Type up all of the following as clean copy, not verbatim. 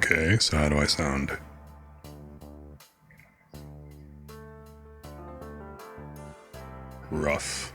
Okay, so how do I sound? Rough.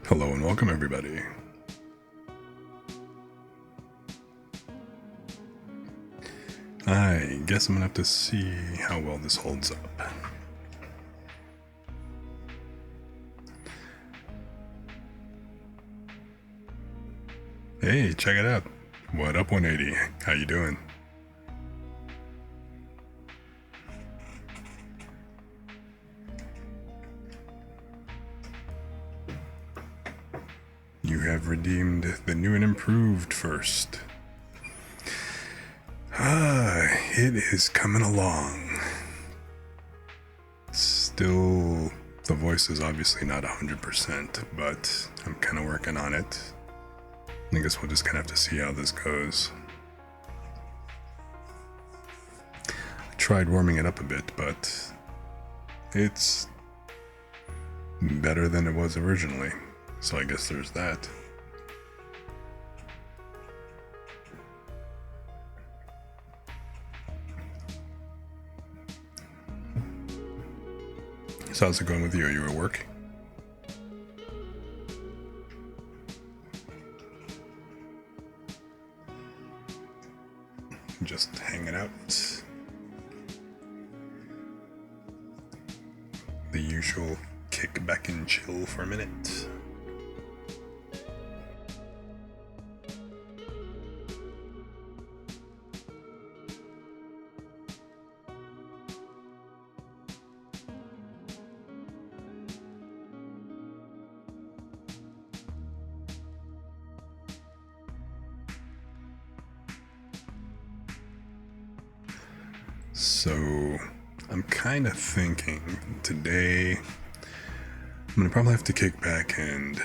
Hello and welcome everybody. I guess I'm gonna have to see how well this holds up. Hey, check it out. What up, 180? How you doing? You have redeemed the new and improved first. It is coming along. Still, the voice is obviously not 100%, but I'm kind of working on it. I guess we'll just kind of have to see how this goes. I tried warming it up a bit, but it's better than it was originally. So I guess there's that. So how's it going with you? Are you at work? Just hanging out. The usual kick back and chill for a minute. So, I'm kind of thinking today I'm gonna probably have to kick back and,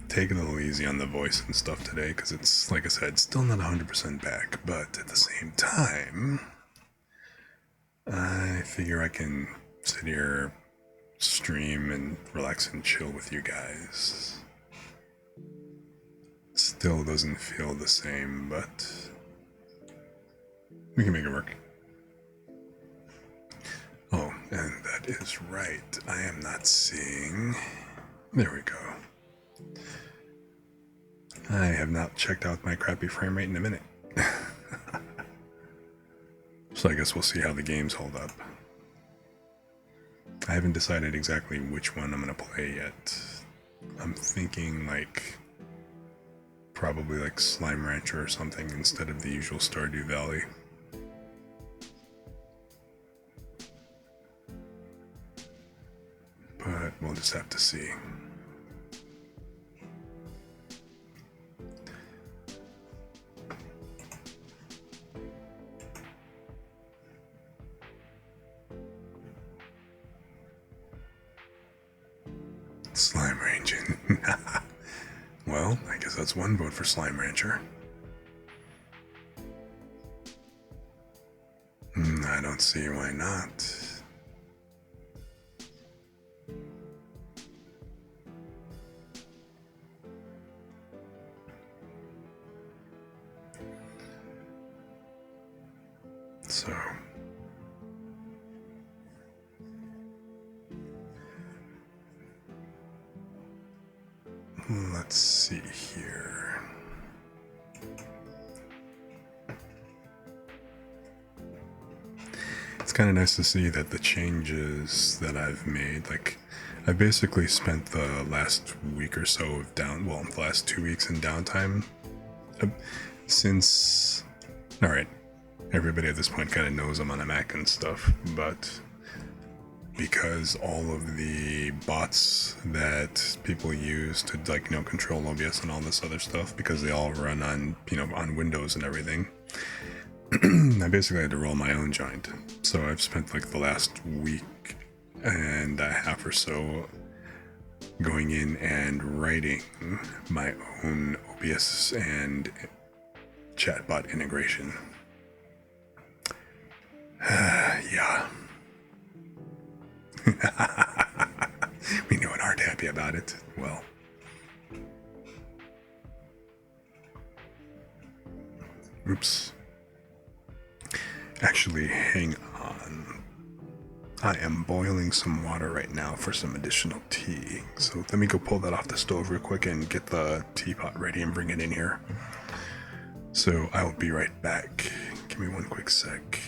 take it a little easy on the voice and stuff today because it's, like I said, still not 100% back, but at the same time, I figure I can sit here, stream, and relax and chill with you guys. Still doesn't feel the same, but we can make it work. Oh, and that is right. I am not seeing... There we go. I have not checked out my crappy frame rate in a minute. So I guess we'll see how the games hold up. I haven't decided exactly which one I'm gonna play yet. I'm thinking probably like Slime Rancher or something instead of the usual Stardew Valley. But we'll just have to see. Slime ranging. Well, I guess that's one vote for Slime Rancher. I don't see why not. So... let's see here. It's kind of nice to see that the changes that I've made, I basically spent the last week or so of the last 2 weeks in downtime since, alright, everybody at this point kind of knows I'm on a Mac and stuff, but because all of the bots that people use to control OBS and all this other stuff, because they all run on on Windows and everything, I basically had to roll my own joint. So I've spent the last week and a half or so going in and writing my own OBS and chatbot integration. Yeah. We knew and aren't happy about it. Well, oops. Actually, hang on. I am boiling some water right now for some additional tea. So let me go pull that off the stove real quick and get the teapot ready and bring it in here. So I will be right back. Give me one quick sec.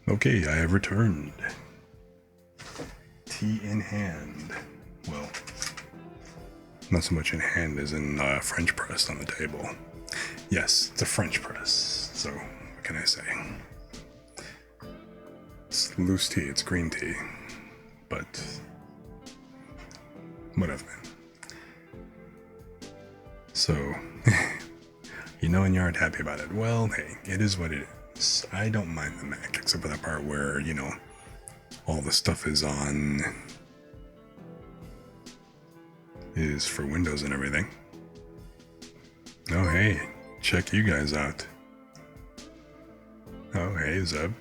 Okay, I have returned. Tea in hand. Well, not so much in hand as in French press on the table. Yes, it's a French press. So, what can I say? It's loose tea, it's green tea. But, whatever. So, and you aren't happy about it. Well, hey, it is what it is. I don't mind the Mac, except for that part where, all the stuff is for Windows and everything. Oh, hey, check you guys out. Oh, hey, Zeb.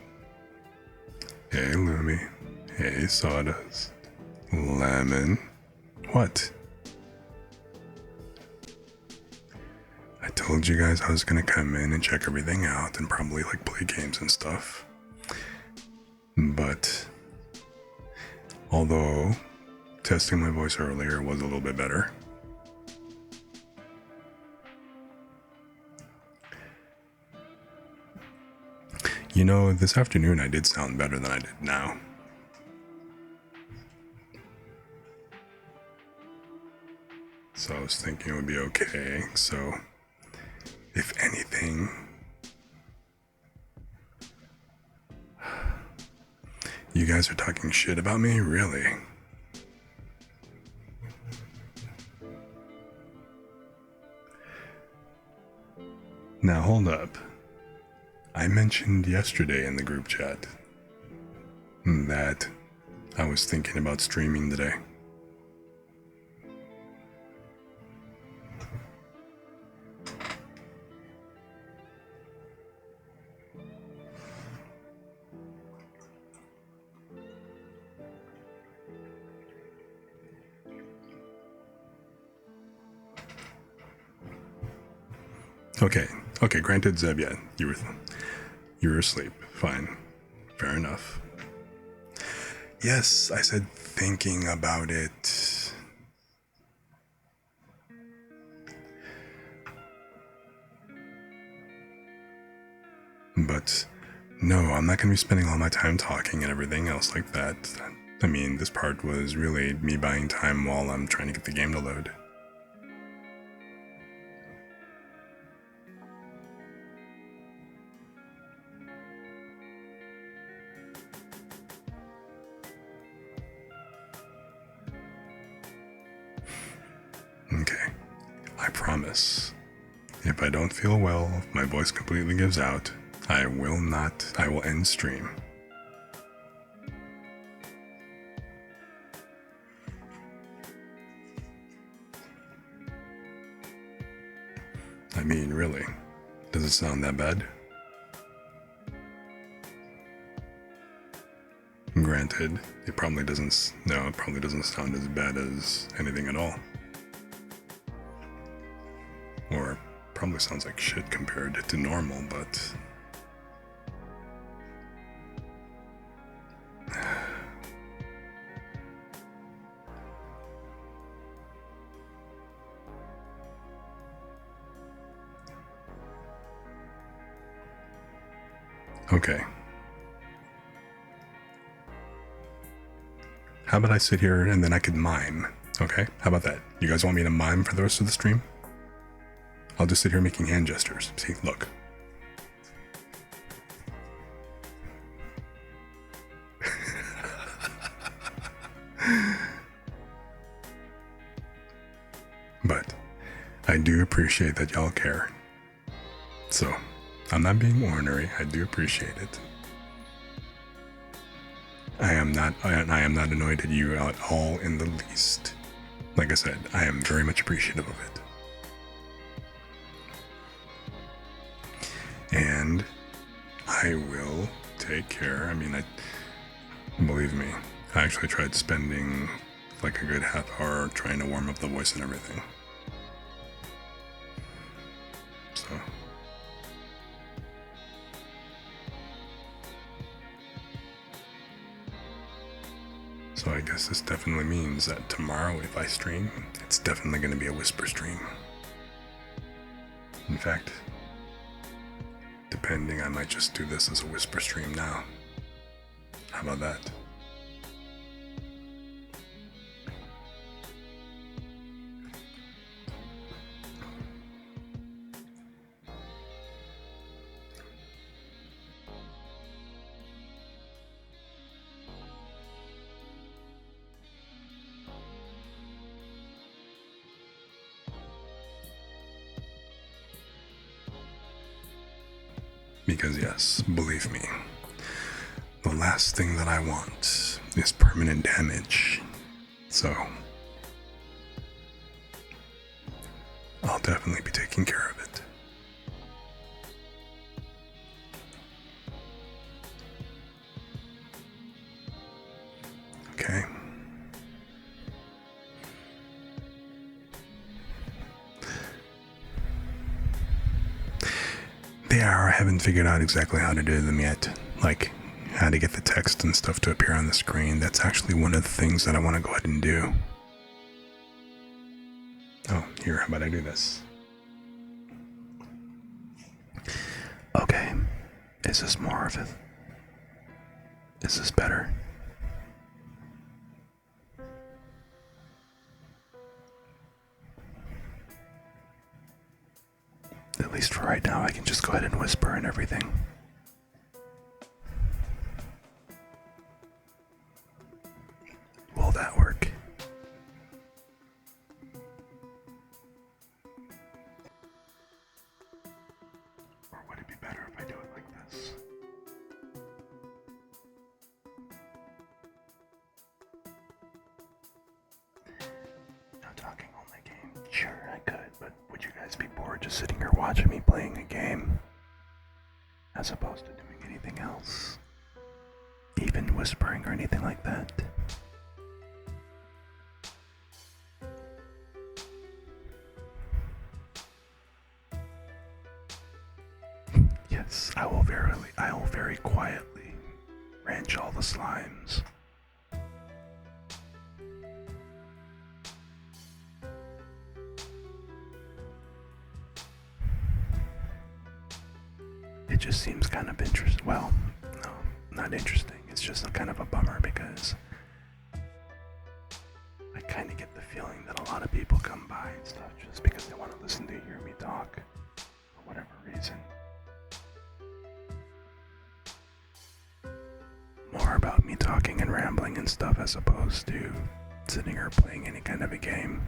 Hey, Lumi. Hey, Sawdust. Lemon. What? I told you guys I was gonna come in and check everything out and probably play games and stuff. But although testing my voice earlier was a little bit better, this afternoon I did sound better than I did now. So I was thinking it would be okay. So if anything, you guys are talking shit about me? Really? Now hold up. I mentioned yesterday in the group chat that I was thinking about streaming today. Okay, granted, Zeb, yeah, you were asleep. Fine. Fair enough. Yes, I said thinking about it. But no, I'm not going to be spending all my time talking and everything else like that. I mean, this part was really me buying time while I'm trying to get the game to load. Okay, I promise. If I don't feel well, if my voice completely gives out, I will end stream. I mean, really, does it sound that bad? Granted, it probably doesn't sound as bad as anything at all. Or probably sounds like shit compared to normal, but okay. How about I sit here and then I could mime? Okay, how about that? You guys want me to mime for the rest of the stream? I'll just sit here making hand gestures. See, look. But I do appreciate that y'all care. So, I'm not being ornery. I do appreciate it. I am not annoyed at you at all in the least. Like I said, I am very much appreciative of it. And I will take care. I mean, believe me, I actually tried spending a good half hour trying to warm up the voice and everything. So I guess this definitely means that tomorrow, if I stream, it's definitely going to be a whisper stream. In fact, depending, I might just do this as a whisper stream now. How about that? Because yes, believe me, the last thing that I want is permanent damage. So, I'll definitely be taking care of it. Okay. I haven't figured out exactly how to do them yet. Like, how to get the text and stuff to appear on the screen. That's actually one of the things that I want to go ahead and do. Oh, here, how about I do this? Okay. Is this more of it? Is this better? At least for right now, I can just go ahead and whisper and everything. Will that work? Or would it be better if I do it like this? No talking only game. Sure, I could, but would you guys be bored just sitting here watching me playing a game? As opposed to doing anything else? Even whispering or anything like that? Yes, I will very quietly wrench all the slimes. It just seems kind of interesting. Well, no, not interesting. It's just a kind of a bummer because I kind of get the feeling that a lot of people come by and stuff just because they want to listen to hear me talk for whatever reason. More about me talking and rambling and stuff as opposed to sitting here playing any kind of a game.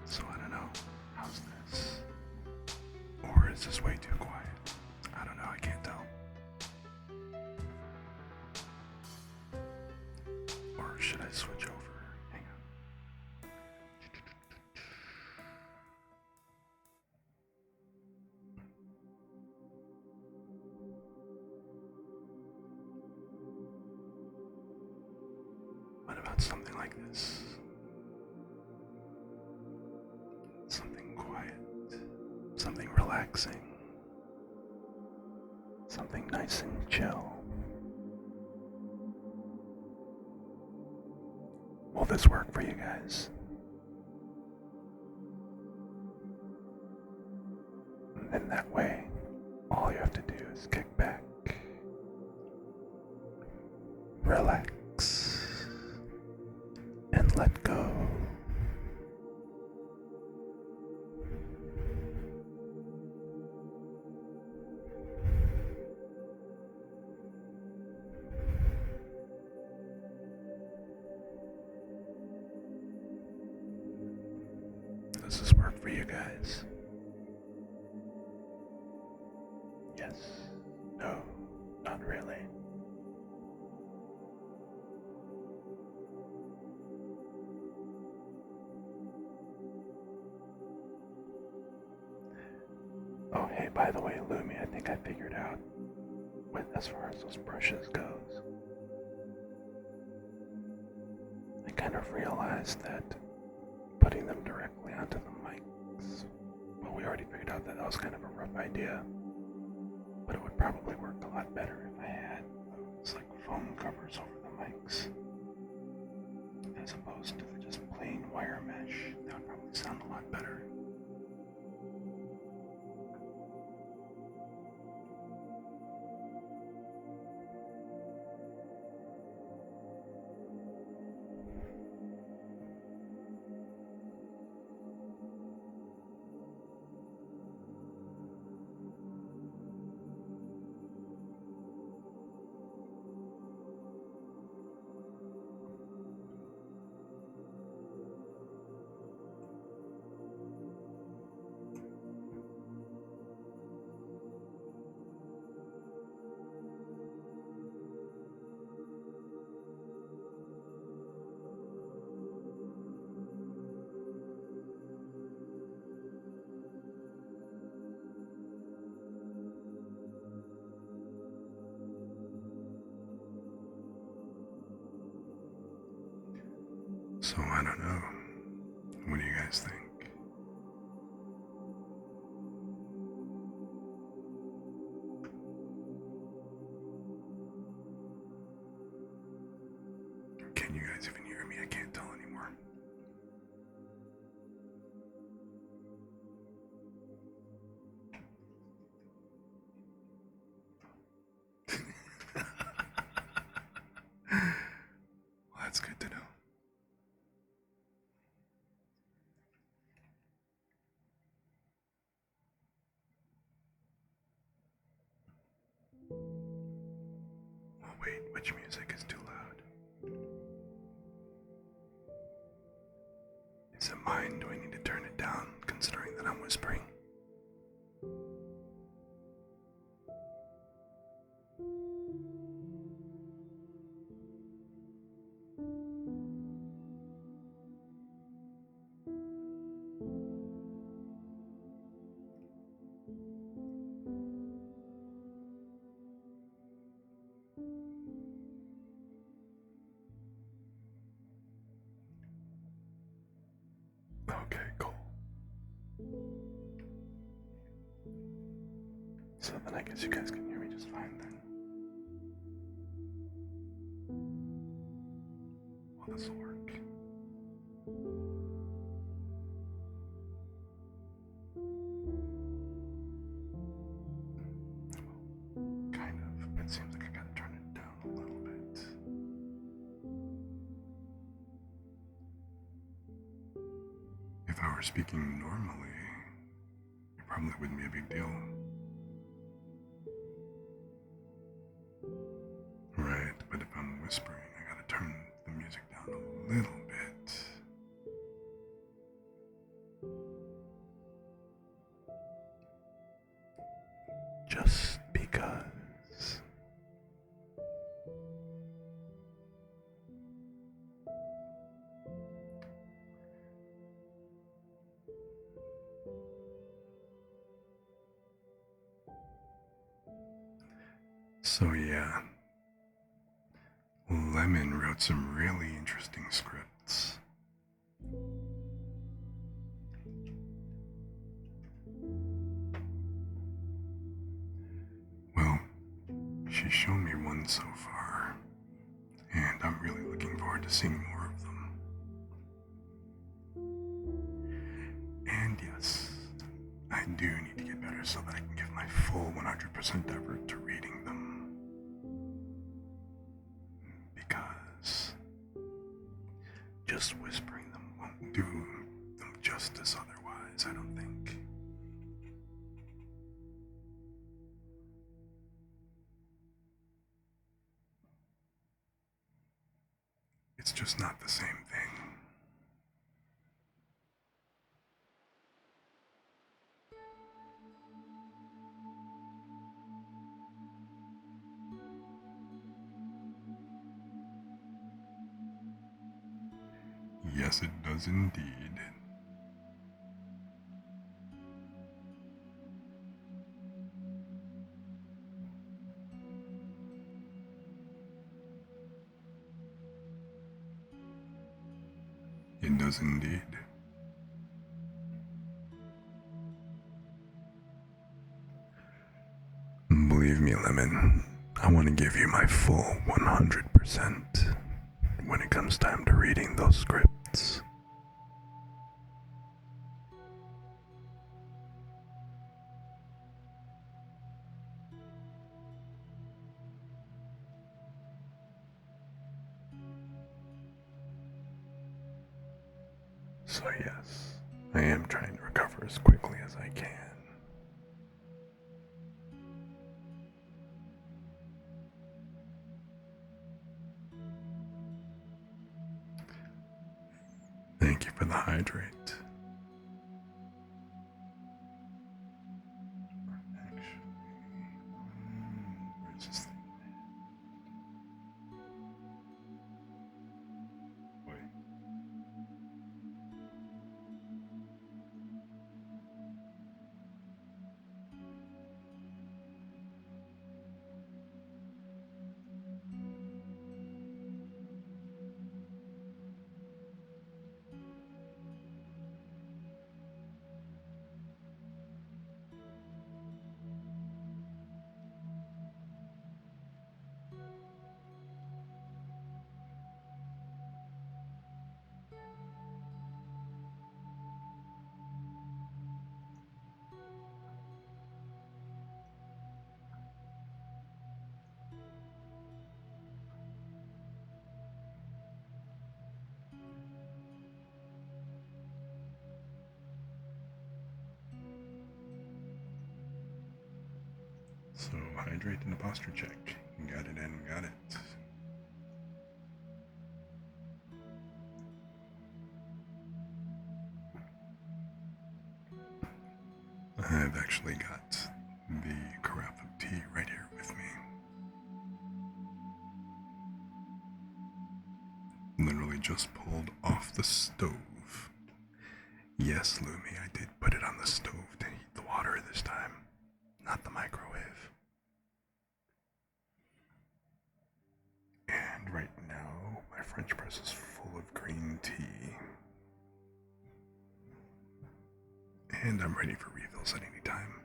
So I don't know. How's this? Or is this way too quiet? I don't know. I can't tell. Or should I switch over? Hang on. What about something like this? Something quiet, something relaxing, something nice and chill. Will this work for you guys? And then that way, all you have to do is kick back, relax, and let go. Does this work for you guys? Yes. No. Not really. Oh, hey, by the way, Lumi, I think I figured out as far as those brushes goes. I kind of realized that putting them directly onto the mics, well, we already figured out that was kind of a rough idea, but it would probably work a lot better if I had those like foam covers over the mics as opposed to the just plain wire mesh. That would probably sound a lot better. So I don't know. What do you guys think? Can you guys even hear me? I can't tell anymore. Well, that's good to know. Oh wait, which music is too loud? Is it mine? Do I need to turn it down, considering that I'm whispering? Okay, cool. So then I guess you guys can hear me just fine then. Well, this'll work. Well, kind of. It seems like I gotta turn it down a little bit. If I were speaking normally, it probably wouldn't be a big deal. Right, but if I'm whispering, I gotta turn the music down a little bit. Just because. So yeah, Lemon wrote some really interesting scripts. Well, she's shown me one so far, and I'm really looking forward to seeing more of them. And yes, I do need to get better so that I can give my full 100% effort to reading them. Because just whispering them won't do them justice otherwise, I don't think. It's just not the same thing. Yes, it does indeed. It does indeed. Believe me, Lemon, I want to give you my full 100%. when it comes time to reading those scripts. So yes, I am trying to recover as quickly as I can. Thank you for the hydrate. Actually, where's this thing? Wait. So, hydrate and a posture check. Got it in, got it. I've actually got the carafe of tea right here with me. Literally just pulled off the stove. Yes, Lumi, I did put it on the stove to heat the water this time, not the microwave. And right now, my French press is full of green tea. And I'm ready for refills at any time.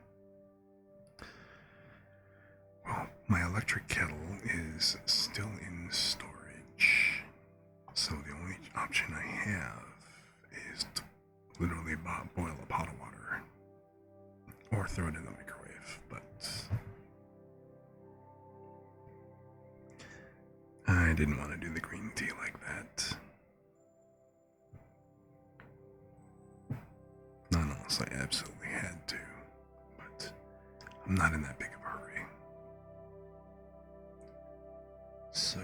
Well, my electric kettle is still in storage, so the only option I have is to literally boil a pot of water or throw it in the microwave, but I didn't want to do the green tea like that. Not unless I absolutely had to, but I'm not in that big of a hurry. So,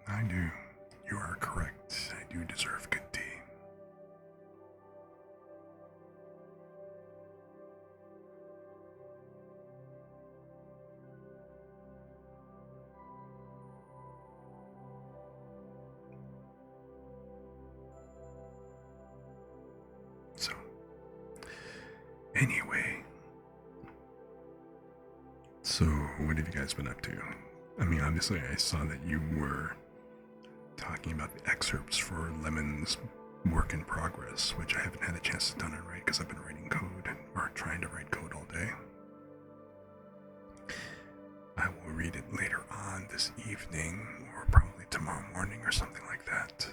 I do. You are correct. I do deserve good tea. So, anyway. So, what have you guys been up to? I mean, obviously, I saw that you were talking about the excerpts for Lemon's work in progress, which I haven't had a chance to write because I've been writing code, or trying to write code all day. I will read it later on this evening, or probably tomorrow morning, or something like that.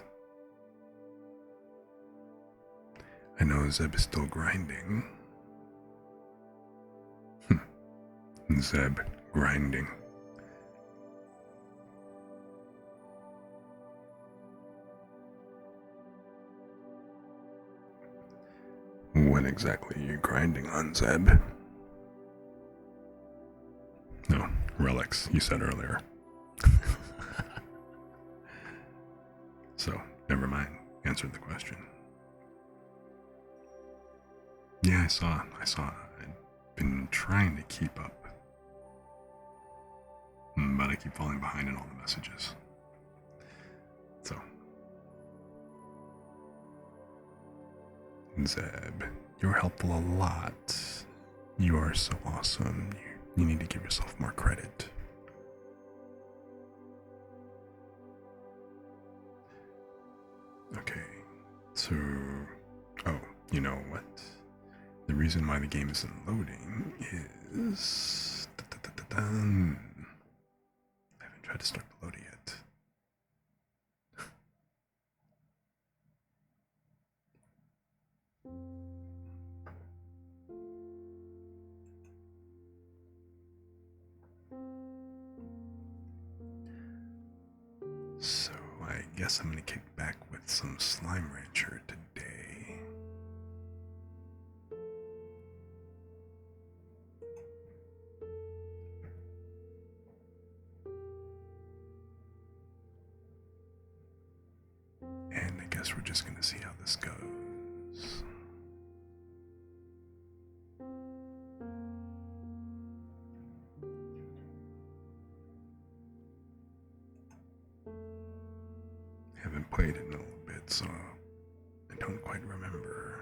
I know Zeb is still grinding. Zeb grinding. What exactly are you grinding on, Zeb? No, relics, you said earlier. So, never mind. Answered the question. Yeah, I saw. I've been trying to keep up, but I keep falling behind in all the messages. Zeb, you're helpful a lot. You are so awesome. You need to give yourself more credit. Okay, so... Oh, you know what? The reason why the game isn't loading is... I haven't tried to start the loading yet. So I guess I'm gonna kick back with some Slime Rancher today. And I guess we're just gonna see how this goes. Haven't played it in a little bit, so I don't quite remember.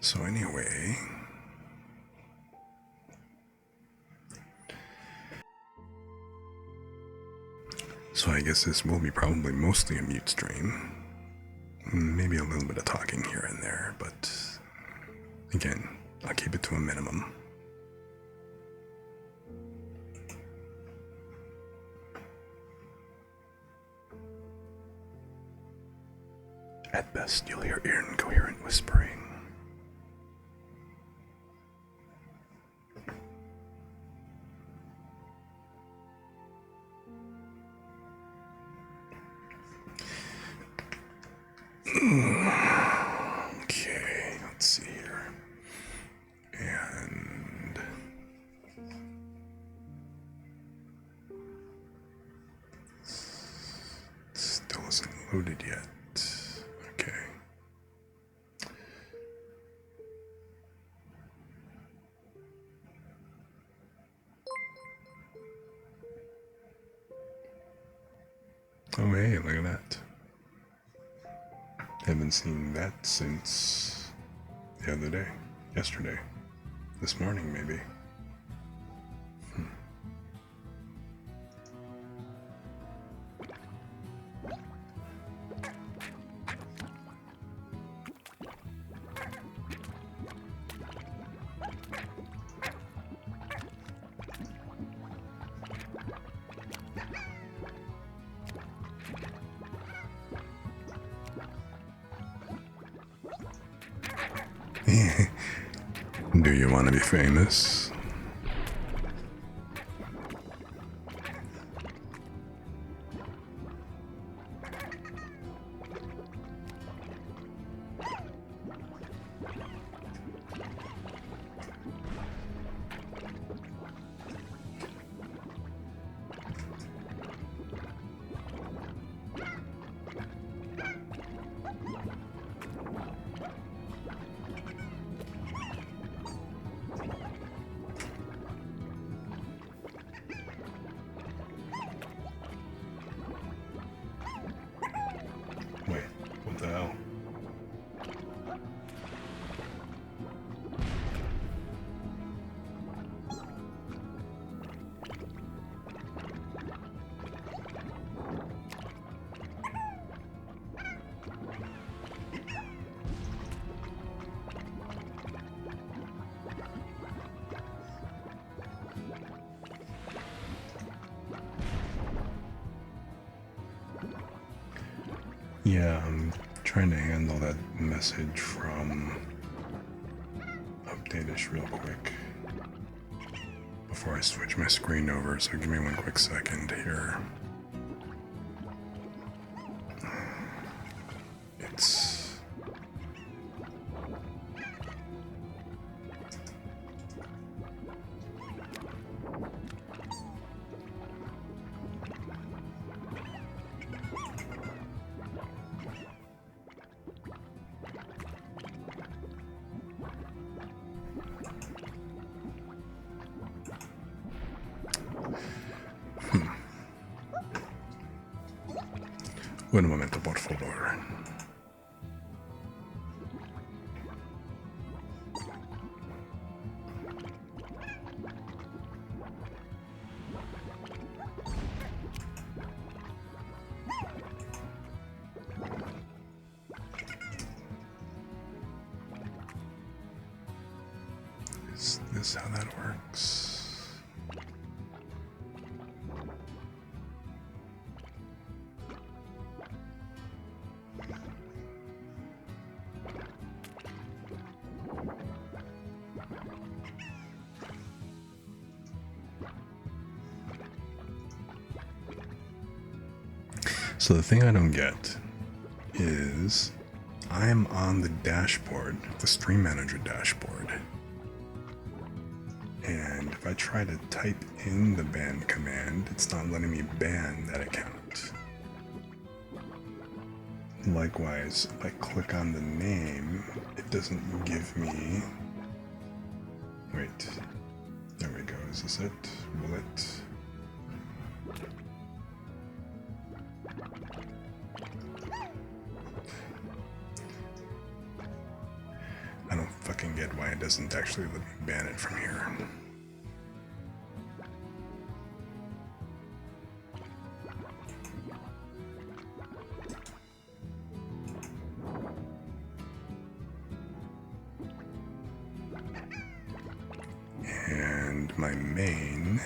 So anyway, so I guess this will be probably mostly a mute stream. Maybe a little bit of talking here and there, but again, I'll keep it to a minimum. At best, you'll hear incoherent whispering. Okay, let's see here. And still isn't loaded yet. Okay. Oh hey, look at that. Haven't seen that since the other day. Yesterday. This morning, maybe. Do you want to be famous? Yeah, I'm trying to handle that message from Update-ish real quick before I switch my screen over, so give me one quick second here. It's... Un momento, por favor. Is this how that works? So the thing I don't get is I'm on the dashboard, the Stream Manager dashboard. And if I try to type in the ban command, it's not letting me ban that account. Likewise, if I click on the name, it doesn't give me... Wait, there we go, is this it? Will it? I don't fucking get why it doesn't actually let me ban it from here. And my main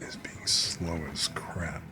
is being slow as crap.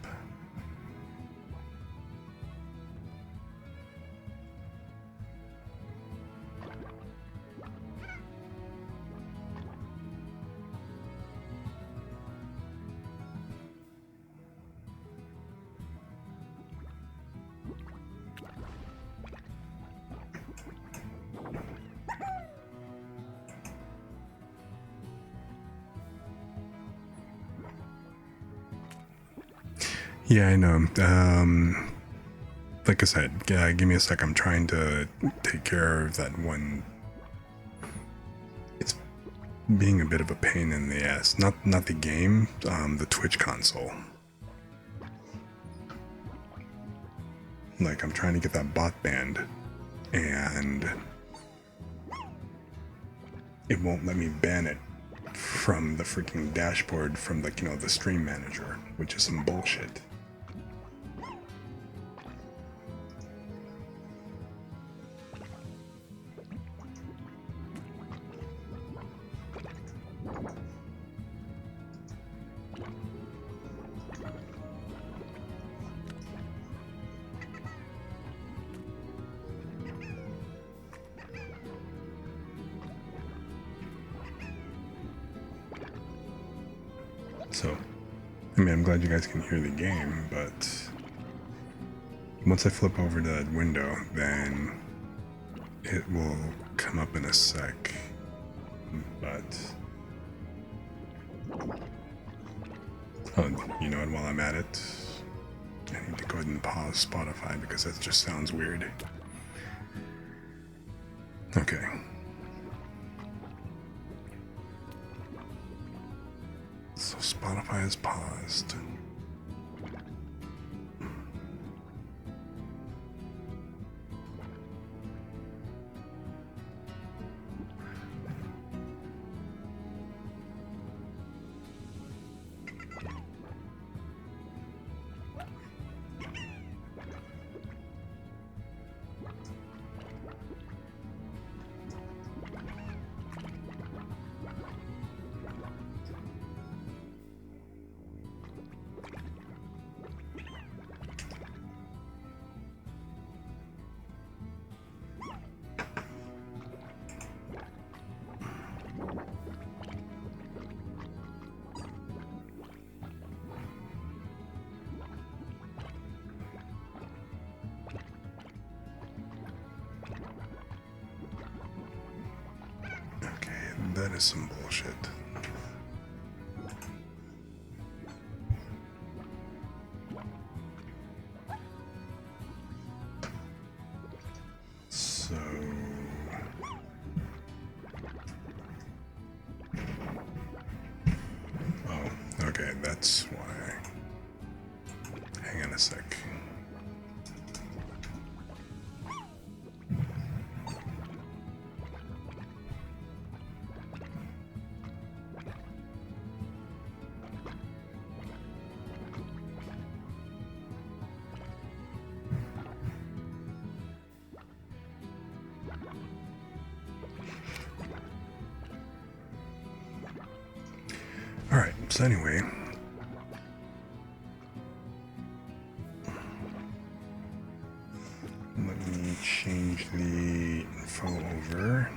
Yeah, I know. Like I said, give me a sec. I'm trying to take care of that one. It's being a bit of a pain in the ass. Not the game, the Twitch console. Like, I'm trying to get that bot banned, and it won't let me ban it from the freaking dashboard from the, the Stream Manager, which is some bullshit. So, I mean, I'm glad you guys can hear the game, but once I flip over to that window, then it will come up in a sec. But, oh, you know what, while I'm at it, I need to go ahead and pause Spotify because that just sounds weird. Okay. So Spotify is paused. that is some bullshit. So... oh, okay, that's why. Hang on a sec. Alright, so anyway, let me change the info over.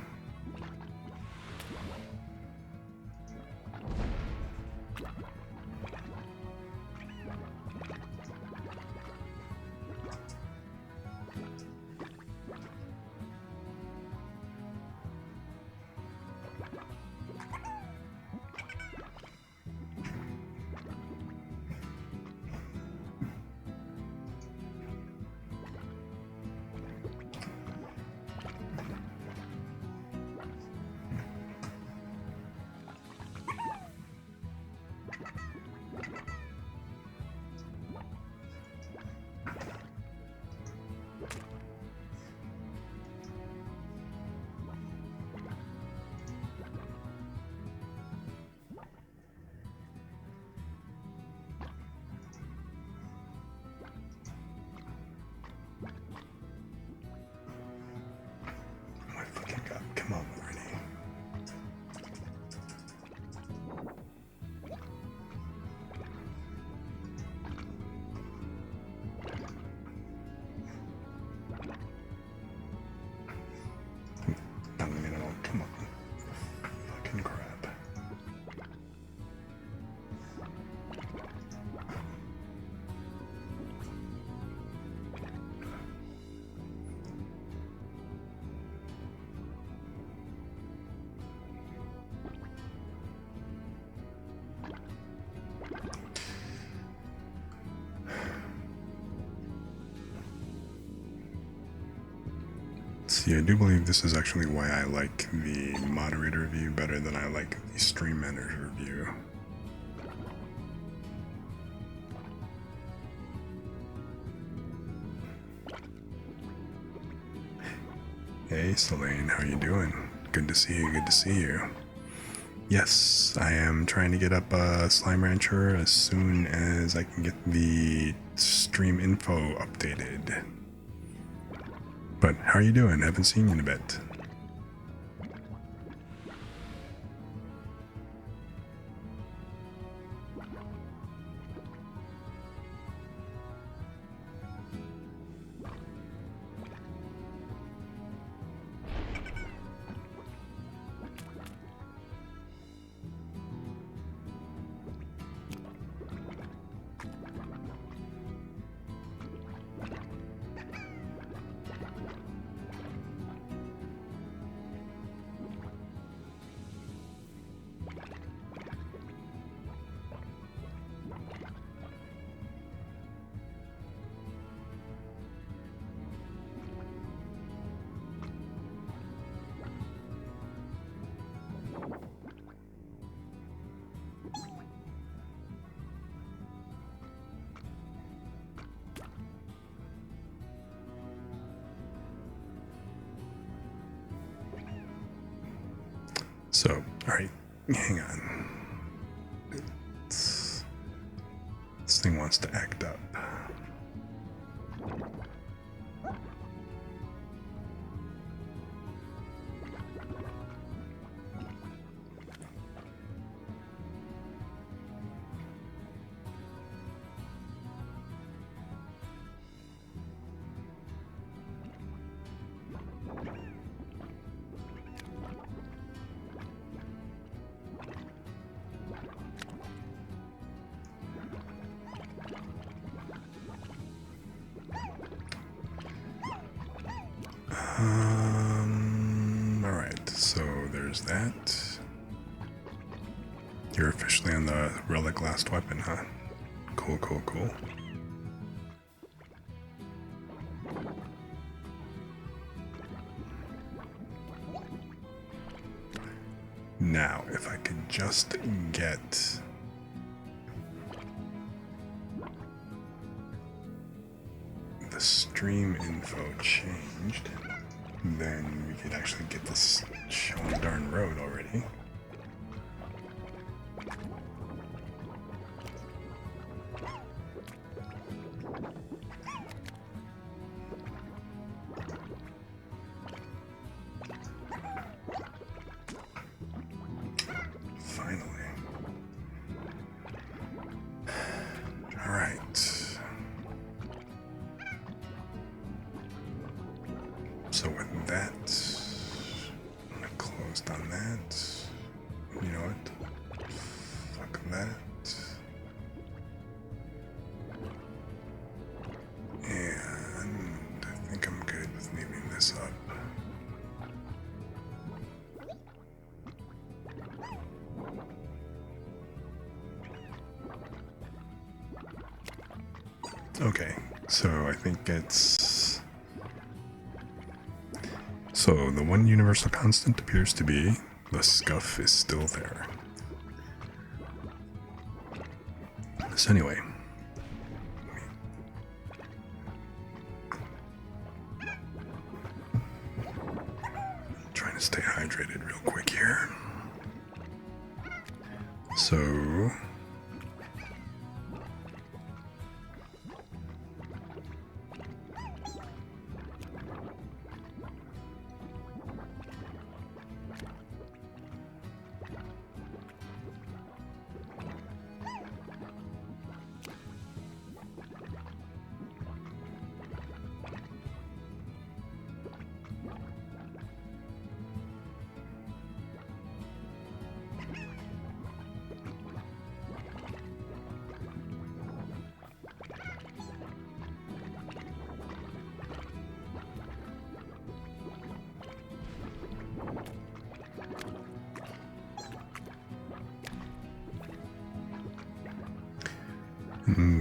Come on, Renee. Come on. Fucking crap. See, I do believe this is actually why I like the moderator view better than I like the stream manager view. Hey Selene, how you doing? Good to see you, good to see you. Yes, I am trying to get up Slime Rancher as soon as I can get the stream info updated. But how are you doing? Haven't seen you in a bit. So, alright, hang on. This thing wants to act up. Alright, so there's that. You're officially on the relic last weapon, huh? Cool, cool, cool. Now, if I could just get the stream info changed, then we could actually get this shown darn road already. So with that, I'm closed on that. You know what? Fuck that. And I think I'm good with leaving this up. Okay, so I think it's... So the one universal constant appears to be the scuff is still there. So anyway, trying to stay hydrated real quick here. So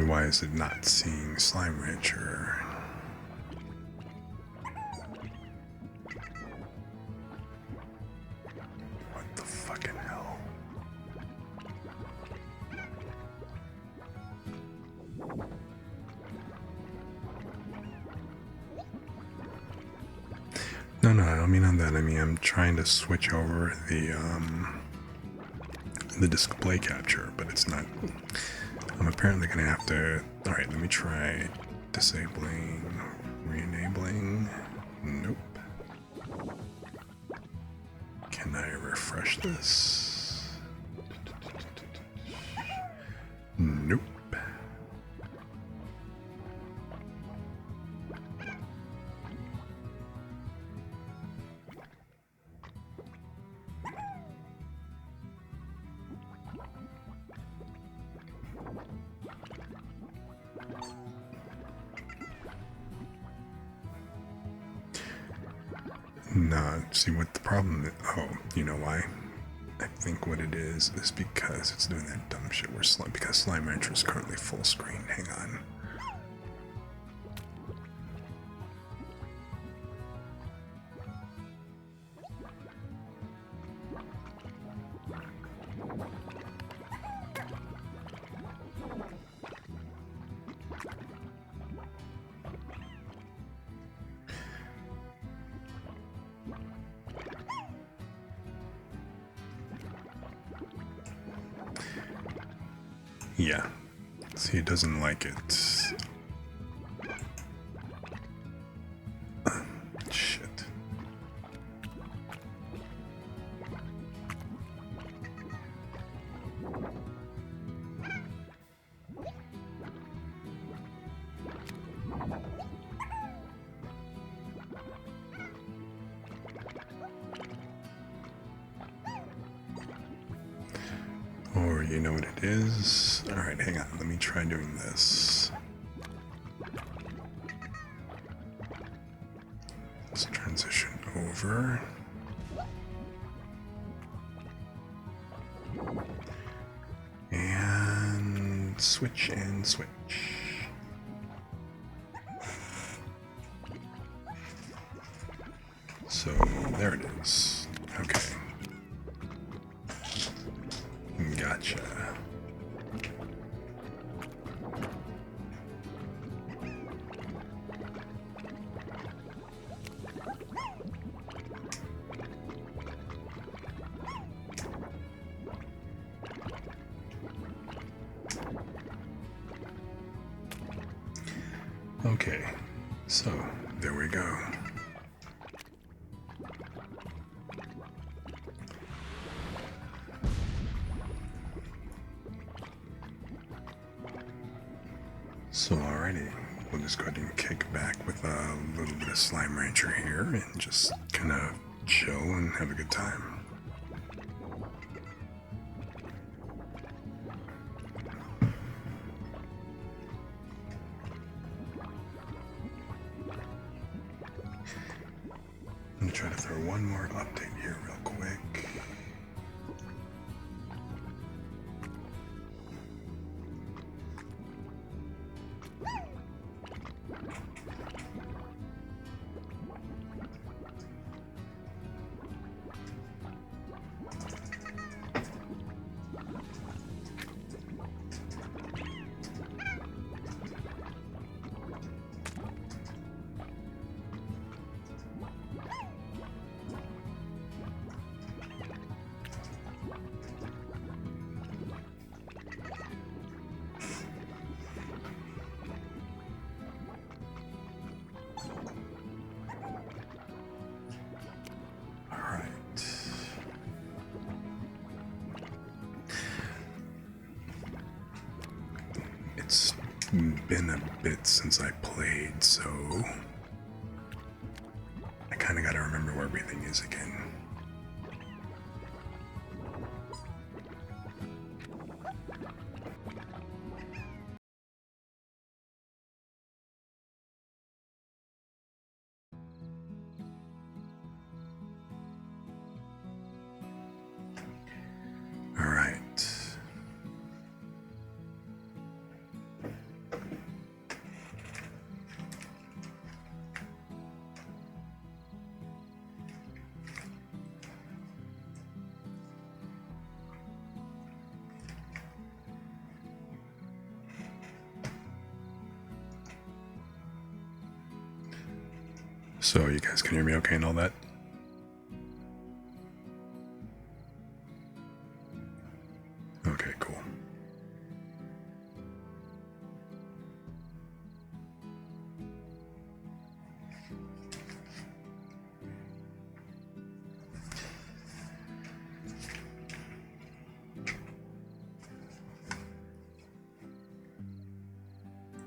why is it not seeing Slime Rancher? What the fucking hell? No, I don't mean on that. I mean I'm trying to switch over the display capture, but it's not. I'm apparently gonna have to. All right, let me try disabling, re-enabling. Nope. Can I refresh this? Nope. Nah, see what the problem is? Oh, you know why? I think what it is because it's doing that dumb shit where because Slime Rancher is currently full screen. Hang on. Yeah. See, it doesn't like it. Shit. Or you know what it is? Alright, hang on. Let me try doing this. Let's transition over. switch and switch. So there it is. Okay. Gotcha. Okay, so there we go. So alrighty, we'll just go ahead and kick back with a little bit of Slime Rancher here and just kind of chill and have a good time. I'm gonna try to throw one more update here real quick. It's been a bit since I played, so I kind of got to remember where everything is again. All right. So you guys can hear me okay and all that? Okay, cool.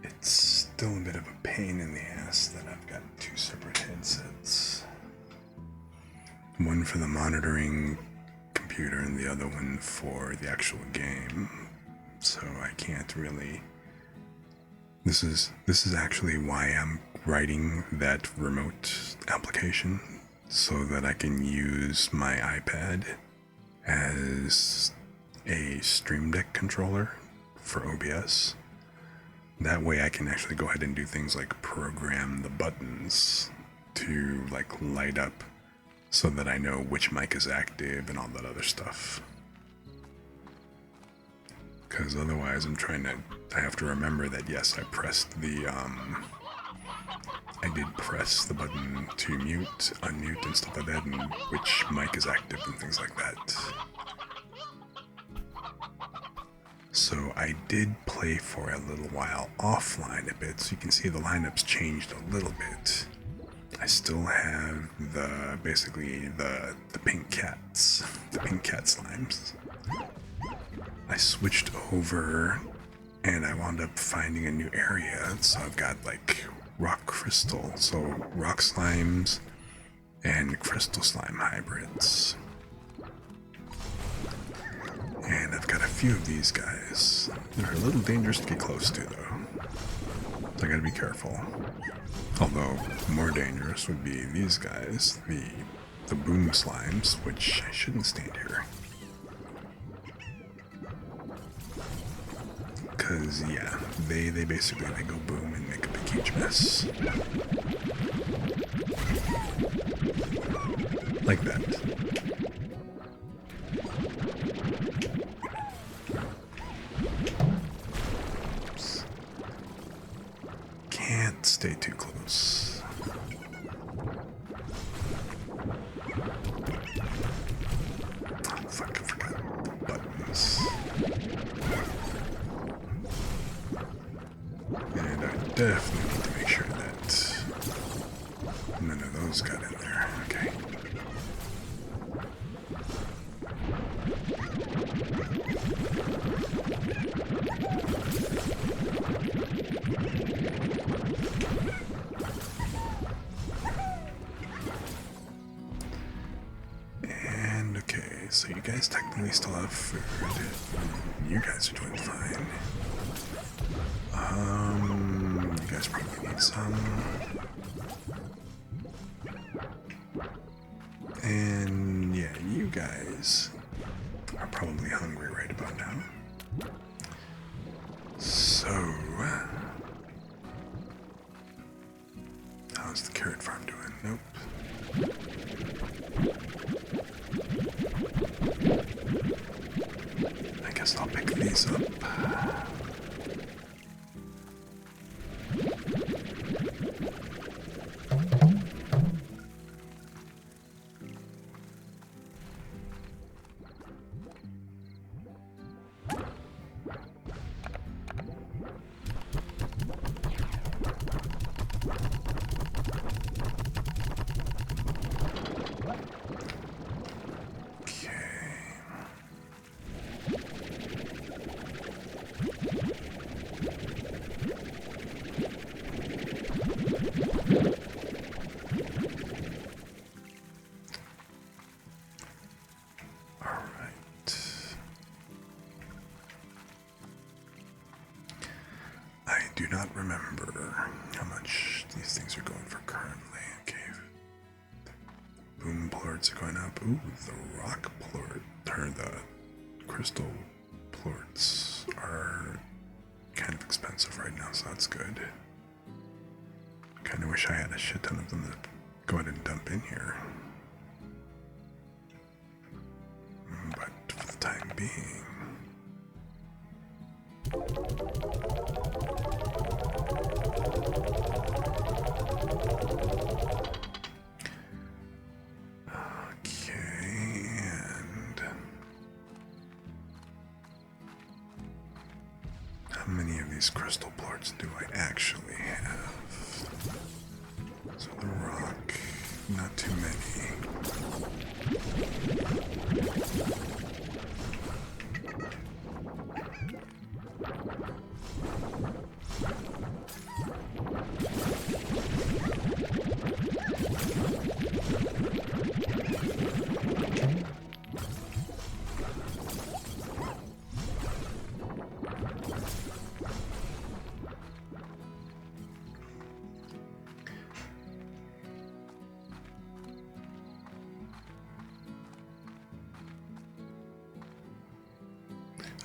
It's still a bit of a pain in the ass that I've got two separate headsets. One for the monitoring computer and the other one for the actual game. So I can't really... This is actually why I'm writing that remote application, so that I can use my iPad as a Stream Deck controller for OBS. That way I can actually go ahead and do things like program the buttons to like light up so that I know which mic is active and all that other stuff. Because otherwise I have to remember that yes, I pressed the, I did press the button to mute, unmute and stuff like that, and which mic is active and things like that. So I did play for a little while offline a bit, so you can see the lineups changed a little bit. I still have basically the pink cats, the pink cat slimes. I switched over and I wound up finding a new area, so I've got like rock crystal, so rock slimes and crystal slime hybrids. And I've got a few of these guys. They're a little dangerous to get close to though, so I gotta be careful. Although more dangerous would be these guys, the boom slimes, which I shouldn't stand here. Cause yeah, they basically they go boom and make a big huge mess. Like that. Oops. Can't stay too close. Oh, fuck, I forgot the buttons. And I definitely need to make sure that none of those got in there. Okay. And okay, so you guys technically still have food. You guys are doing fine. You guys probably need some. And yeah, you guys are probably hungry right about now. So, how's the carrot farm doing? Nope. I guess I'll pick these up. I do not remember how much these things are going for currently. Okay. Boom plorts are going up. Ooh, the rock plort, or the crystal plorts are kind of expensive right now, so that's good. Kind of wish I had a shit ton of them to go ahead and dump in here. But for the time being... How many of these crystal plorts do I actually have? So the rock, not too many.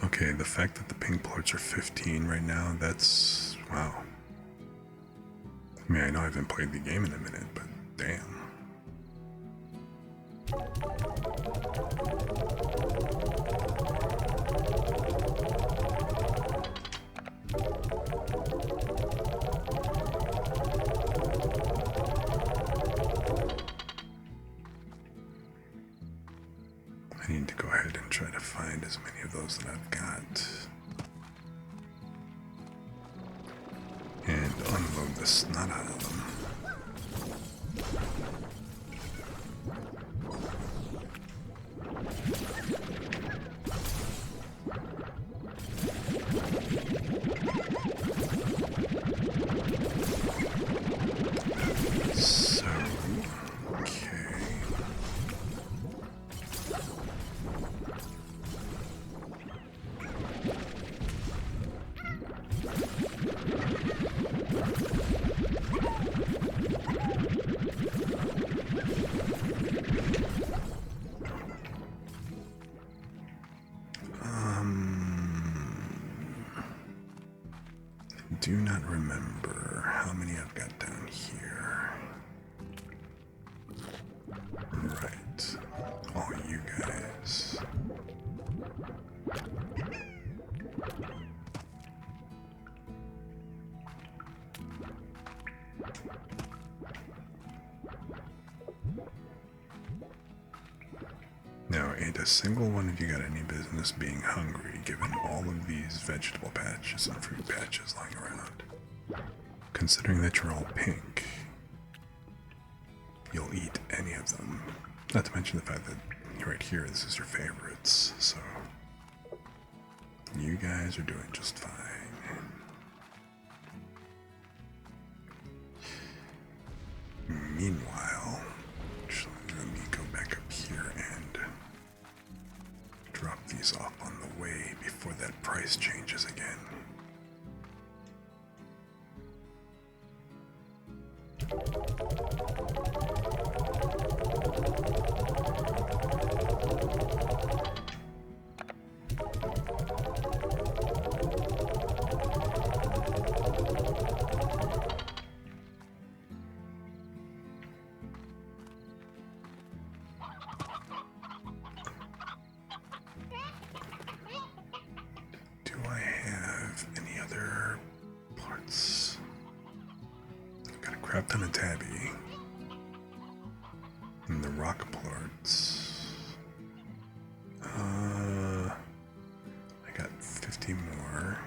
Okay, the fact that the pink plorts are 15 right now, that's... wow. I mean, I know I haven't played the game in a minute, but damn. I need to go ahead and try to find as many of those that I've got. And unload the snot out of them. So, okay. Right. All you guys. Now, ain't a single one of you got any business being hungry given all of these vegetable patches and fruit patches lying around. Considering that you're all pink, you'll eat any of them. Not to mention the fact that right here, this is your favorites, so you guys are doing just fine. Meanwhile, actually, let me go back up here and drop these off on the way before that price changes again. Do I have any other parts? I've got a crap ton of tabby. And the rock parts. I got 50 more.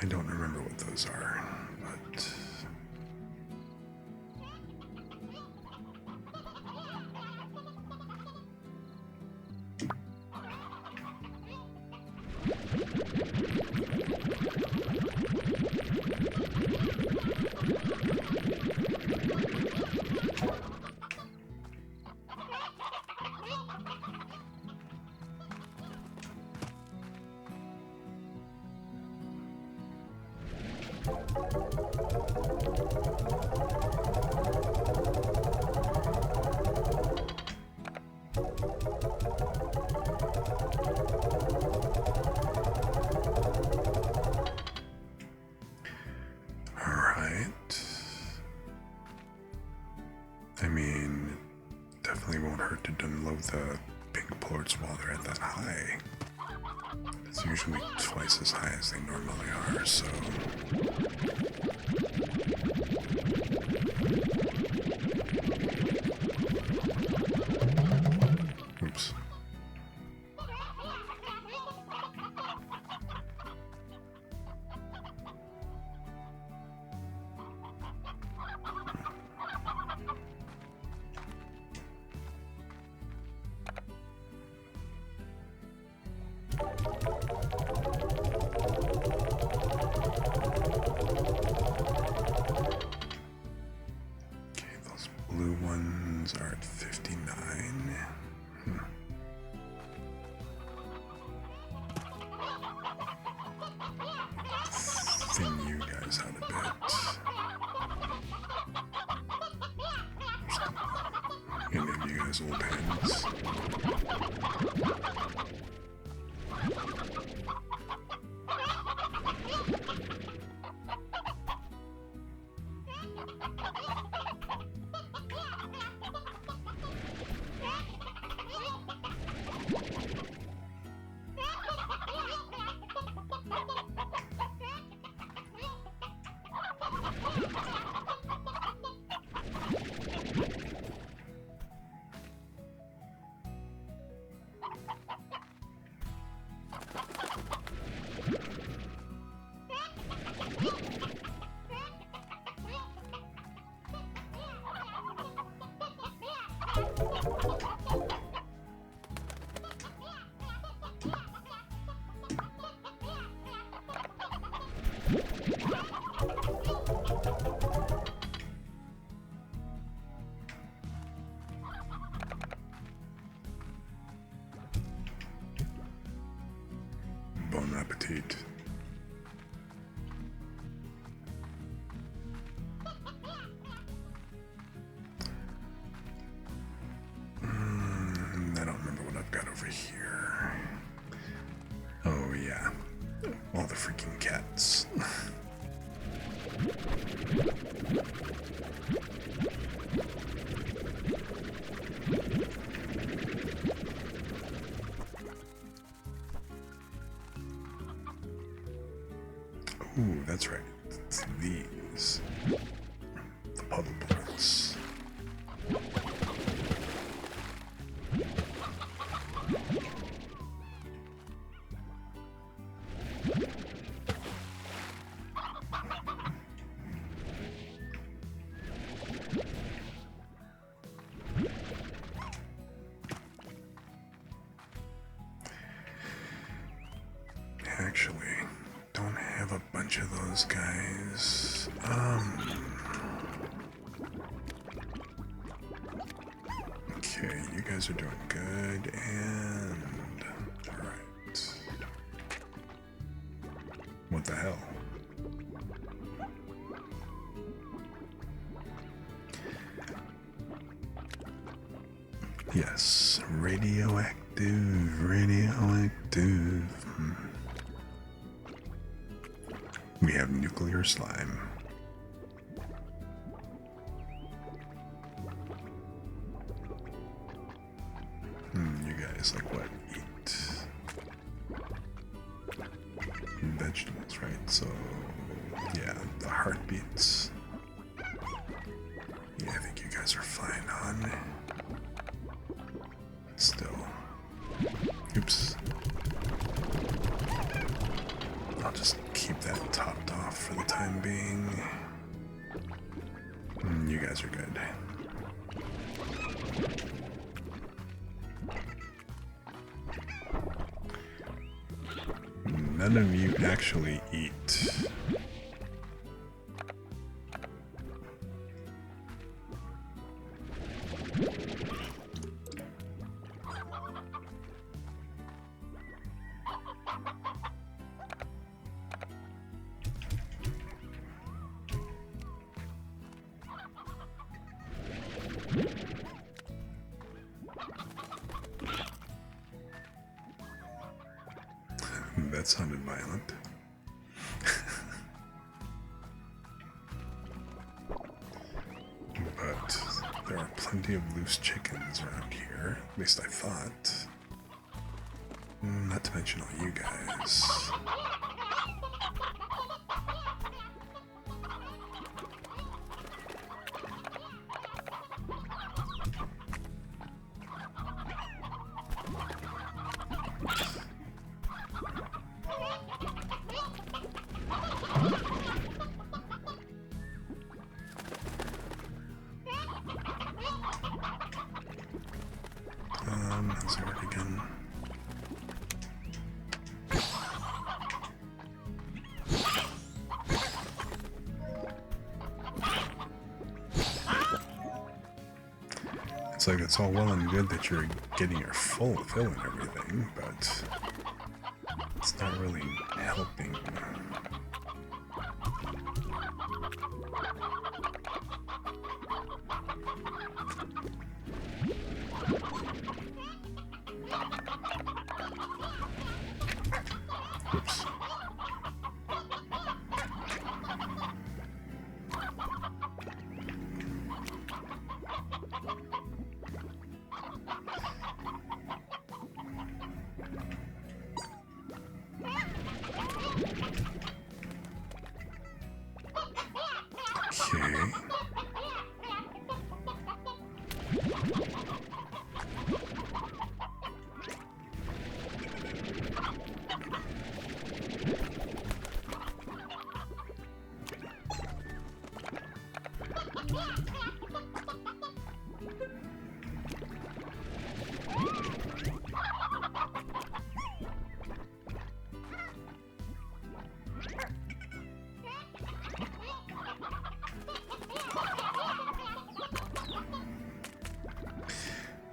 I don't remember what those are, but I mean, definitely won't hurt to unload the pink plorts while they're at that high. It's usually twice as high as they normally are, so... Oops. Blue ones are at 59. Thin you guys out a bit. Any of you guys old hands. teat. I don't remember what I've got over here. Oh yeah, all the freaking cats. Ooh, that's right. It's these. The puddle plants. Actually, don't have a bunch of those guys. Okay, you guys are doing good, and alright. What the hell? Yes, radioactive, radioactive. We have nuclear slime. You guys like what? Eat vegetables, right? So, yeah, the heartbeats. Yeah, I think you guys are fine on. Still. Oops. I'll just keep that topped off for the time being. You guys are good. None of you actually eat. That sounded violent. But there are plenty of loose chickens around here. At least I thought. Not to mention all you guys. How's it work again? It's like it's all well and good that you're getting your full fill and everything, but it's not really helping. Oops. Okay.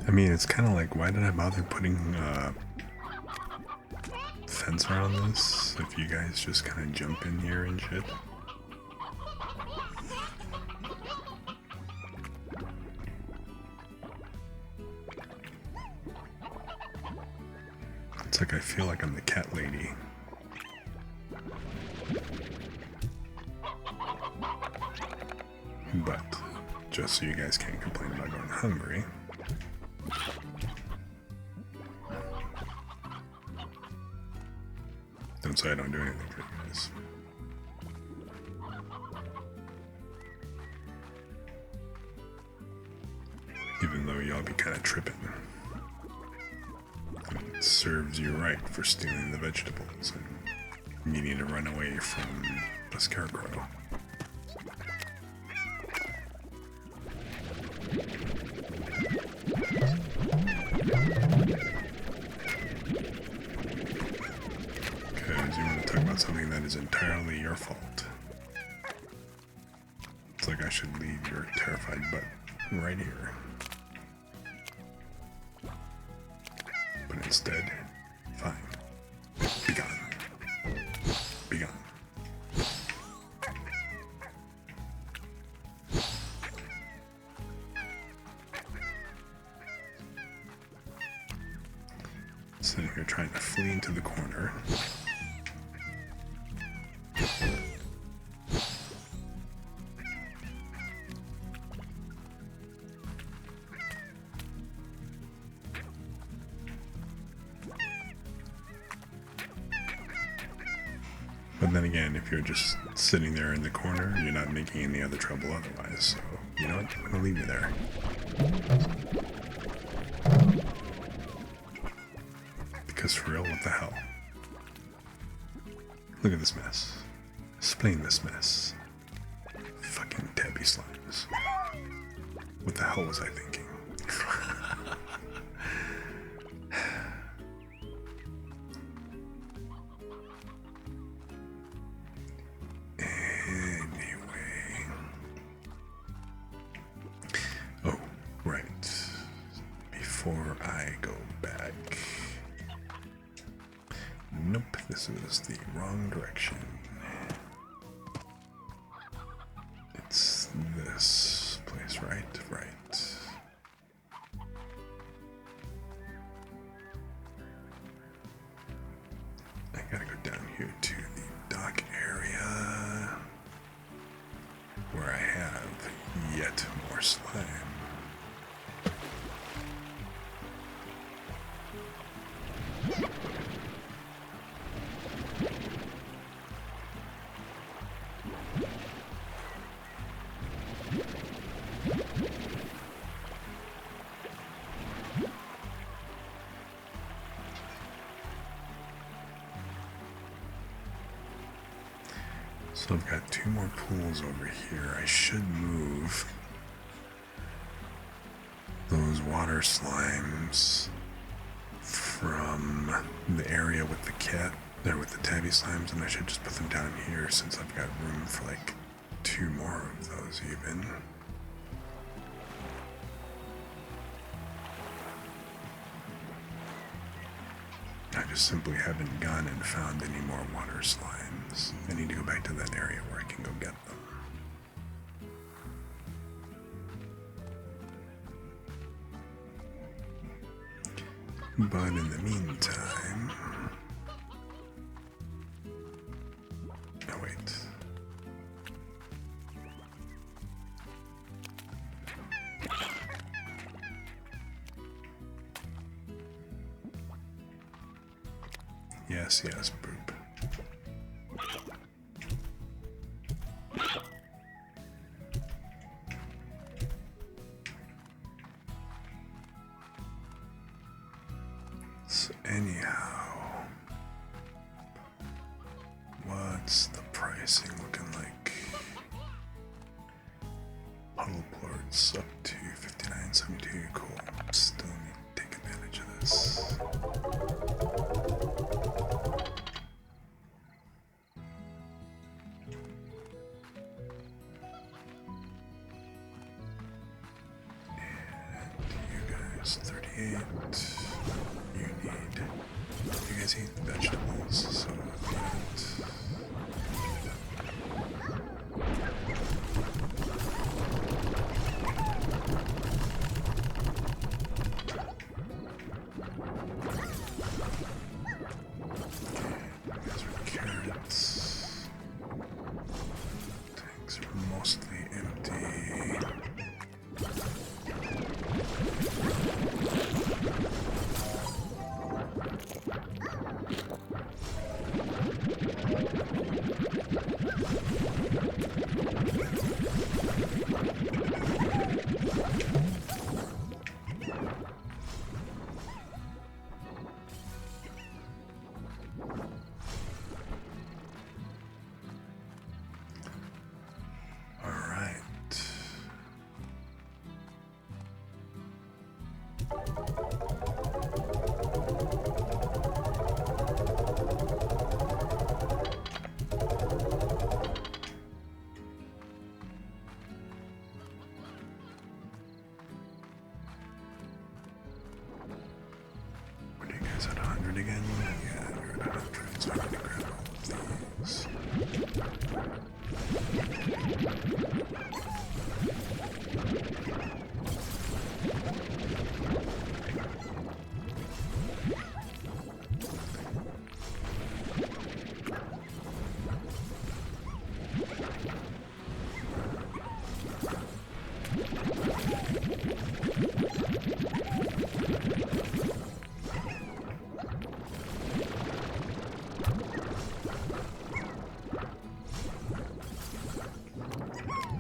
I mean, it's kind of like, why did I bother putting fence around this if you guys just kind of jump in here and shit. It's like I feel like I'm the cat lady. But just so you guys can't complain about going hungry, don't say I don't do anything for you guys. Even though y'all be kind of tripping. It serves you right for stealing the vegetables and needing to run away from the scarecrow. Because you want to talk about something that is entirely your fault. It's like I should leave your terrified butt right here. But instead, fine. Be gone. Be gone. Sitting here trying to flee into the corner. But then again, if you're just sitting there in the corner, you're not making any other trouble otherwise. So, you know what? I'm gonna leave you there. Because for real, what the hell? Look at this mess. Explain this mess. Fucking tabby slimes. What the hell was I thinking? Before I go back. Nope, this is the wrong direction. It's this place, right? Right. I gotta go down here to the dock area where I have yet more slime. So I've got 2 more pools over here. I should move those water slimes from the area with the cat, there with the tabby slimes, and I should just put them down here since I've got room for like 2 more of those even. I just simply haven't gone and found any more water slimes. I need to go back to that area where I can go get them. But in the meantime... Oh, wait. Yes, yes, boop. So anyhow, what's the pricing looking like? Puddle plorts up to 59.72. Cool. Still need to take advantage of this. You guys Minus 38. You need. You guys eat vegetables, so that. These are carrots. Tanks are mostly empty. What are you guys at 100 again? Yeah, you're at 100, so I need to grab all of these.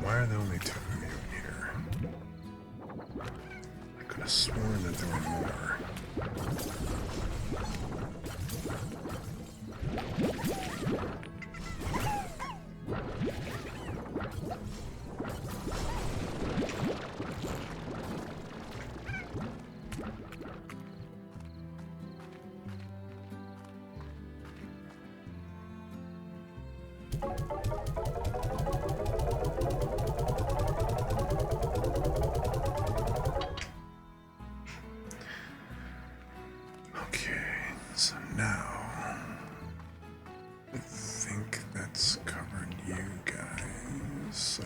Why are there only 2 of you here? I could have sworn that there were more. Okay, so now I think that's covered you guys. So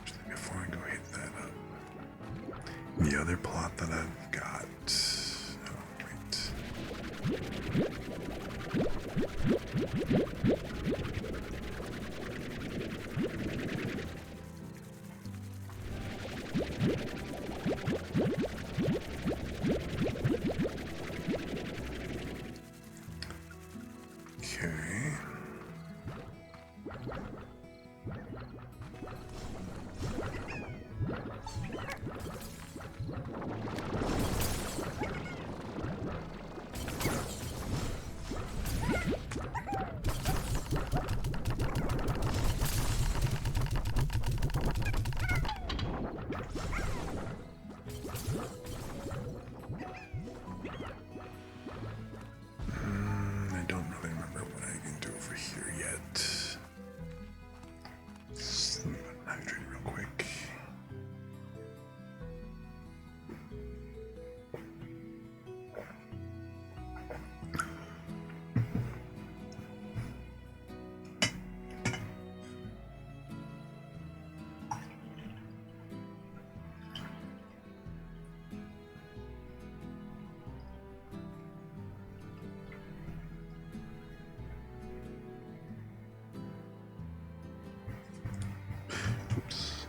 actually, before I go hit that up, the other plot that I've got. Oh, wait. Okay. I don't really remember what I can do over here yet. Let me hydrate real quick. Oops.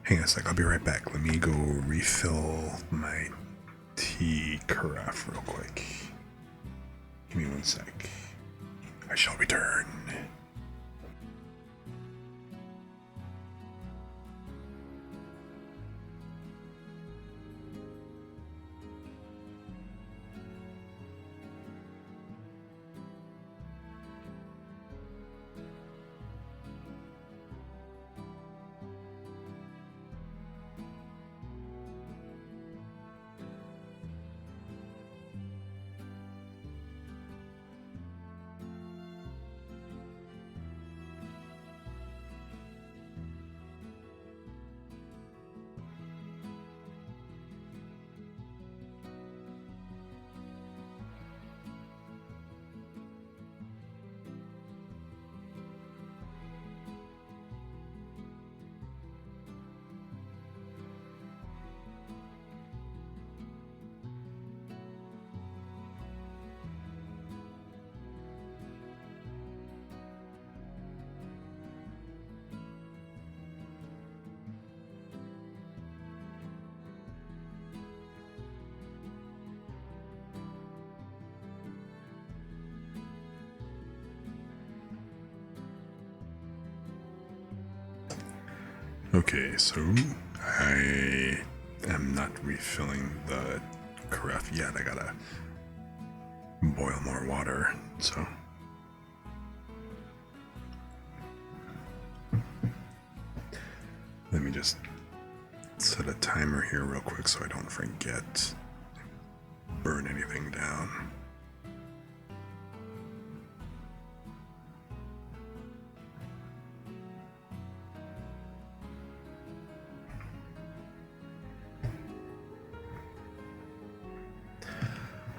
Hang on a sec, I'll be right back. Let me go refill my tea carafe real quick. Give me 1 sec. I shall return. Okay, so I am not refilling the carafe yet. I gotta boil more water, so. Let me just set a timer here real quick so I don't forget. Burn anything down.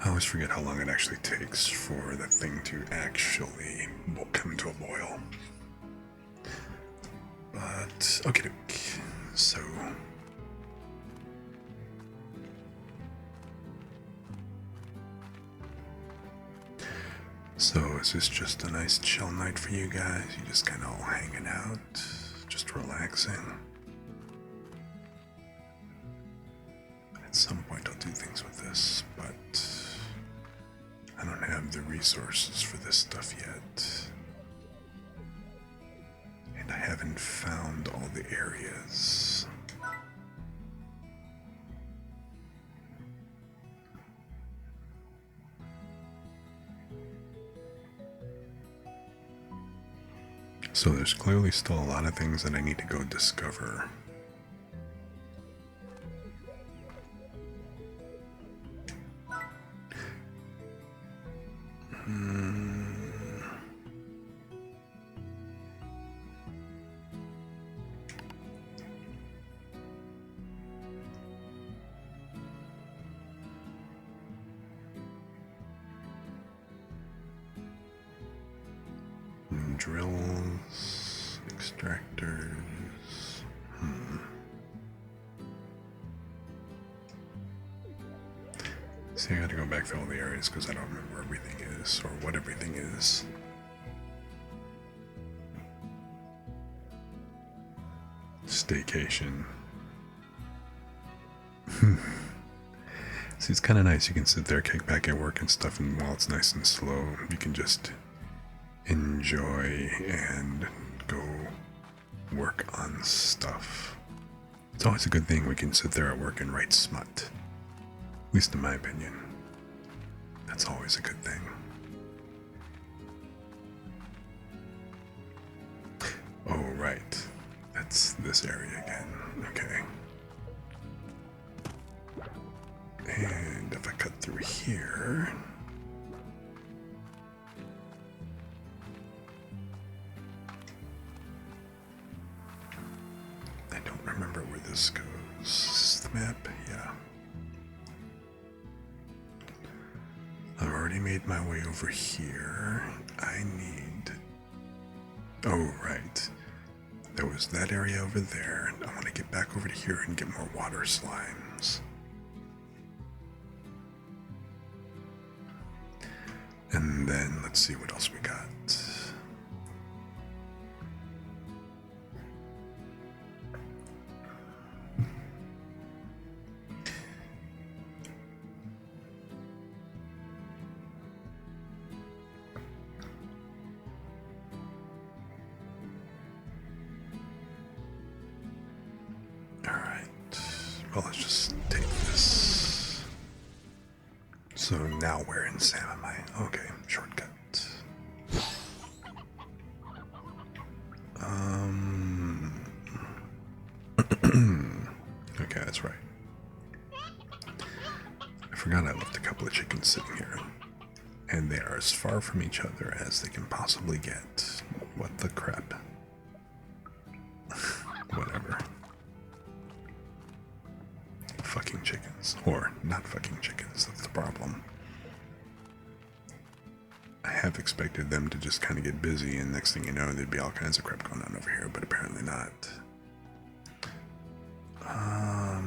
I always forget how long it actually takes for the thing to actually come to a boil. But, okay, so. So, is this just a nice chill night for you guys? You just kind of all hanging out, just relaxing? At some point, I'll do things with this, but I don't have the resources for this stuff yet. And I haven't found all the areas. So there's clearly still a lot of things that I need to go discover. Drills, extractors. See, I gotta go back through all the areas because I don't remember where everything is or what everything is. Staycation. See, it's kind of nice. You can sit there, kick back at work and stuff, and while it's nice and slow, you can just enjoy and go work on stuff. It's always a good thing we can sit there at work and write smut. At least in my opinion. That's always a good thing. Oh, right. That's this area again. Okay. And if I cut through here... I don't remember where this goes. Is this the map? Yeah. I've already made my way over here. I need... Oh, right. There was that area over there. I want to get back over to here and get more water slimes. And then let's see what else we got. Well, let's just take this. So now where in Sam am I? Okay, shortcut. Okay, that's right. I forgot I left a couple of chickens sitting here. And they are as far from each other as they can possibly get. What the crap? Whatever. Fucking chickens. Or not fucking chickens, that's the problem. I have expected them to just kind of get busy, and next thing you know, there'd be all kinds of crap going on over here, but apparently not. I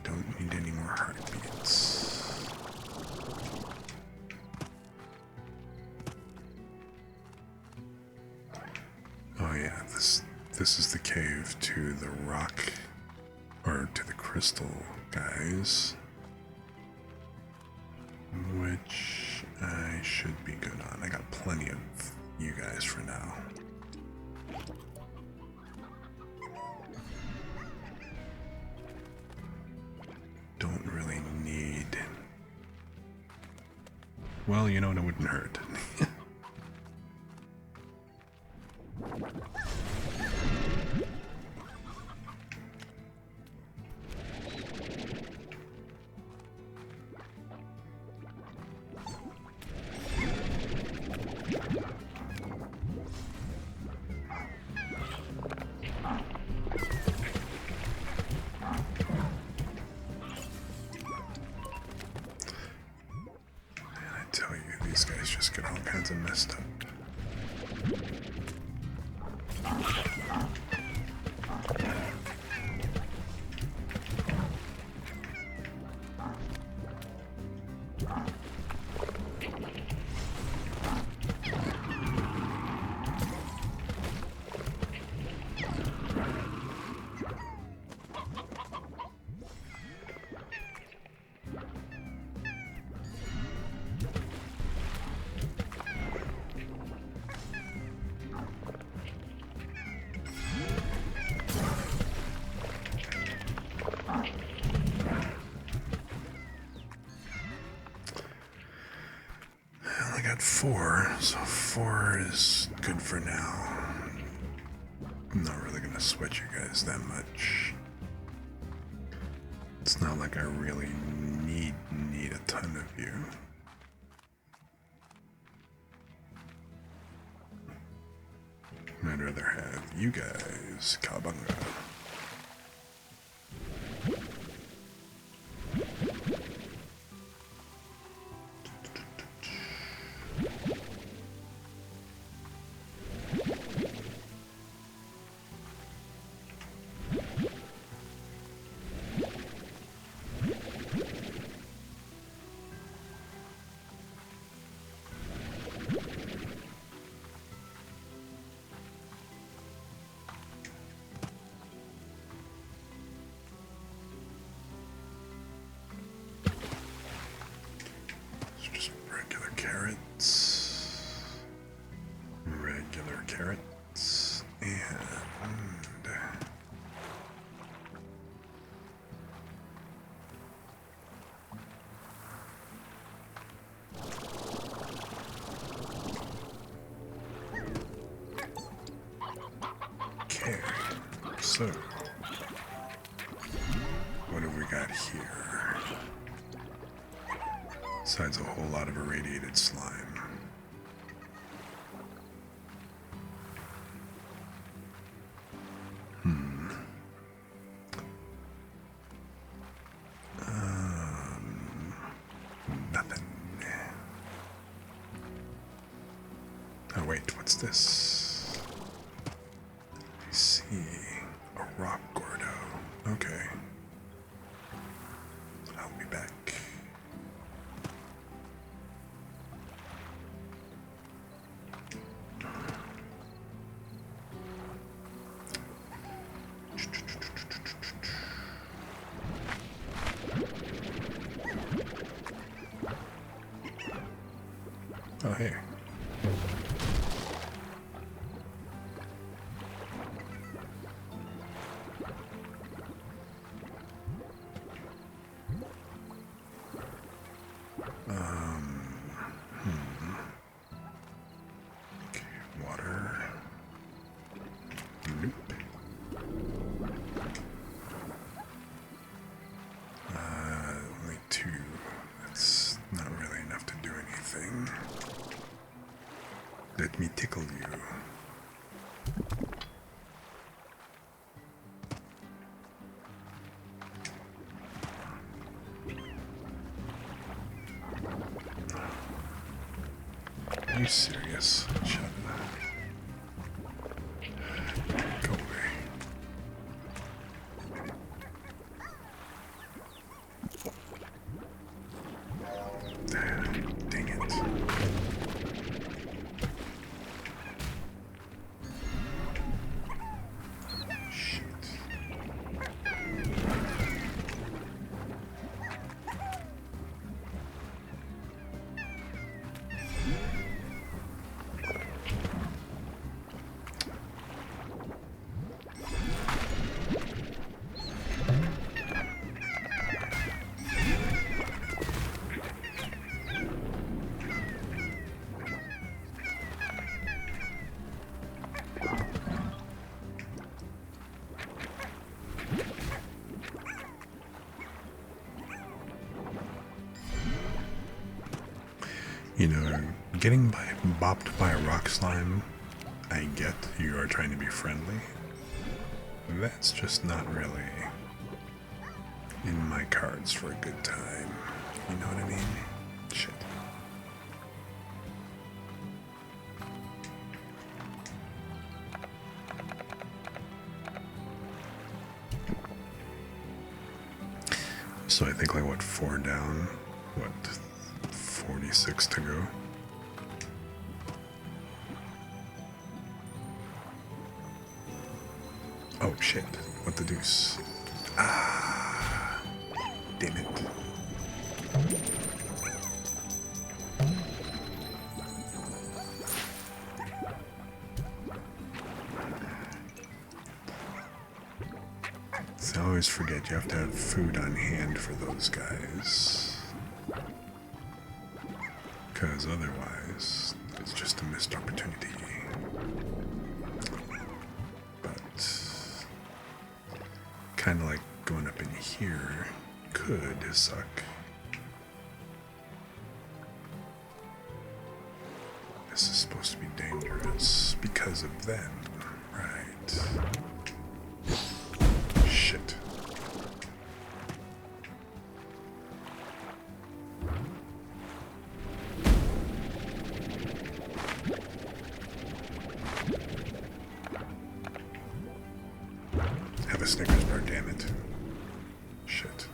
don't need any more heartbeats. Oh yeah, this is the cave to the rock, or to the crystal guys, which I should be good on. I got plenty of you guys for now. Don't really need... Well, you know what, it wouldn't hurt. These guys just get all kinds of messed up. Four, so 4 is good for now. I'm not really gonna sweat you guys that much. It's not like I really need a ton of you. I'd rather have you guys, Cowabunga. Carrots, and okay, so what have we got here? Besides a whole lot of irradiated slime. Oh wait, what's this? I see. A rock Gordo. Okay. I'll be back. Oh, hey. Okay, water. Nope. Only 2. That's not really enough to do anything. Let me tickle you. Are you serious? Shut up. Go away. Dang it. You know, getting bopped by a rock slime, I get you are trying to be friendly. That's just not really in my cards for a good time. You know what I mean? Shit. So I think like what, 4 down? What, 46 to go? Oh shit, what the deuce? Ah, damn it. So I always forget you have to have food on hand for those guys. Because otherwise, it's just a missed opportunity. But kind of like going up in here could suck. This is supposed to be dangerous because of them, right? Shit. Have a Snickers bar, damn it. Shit.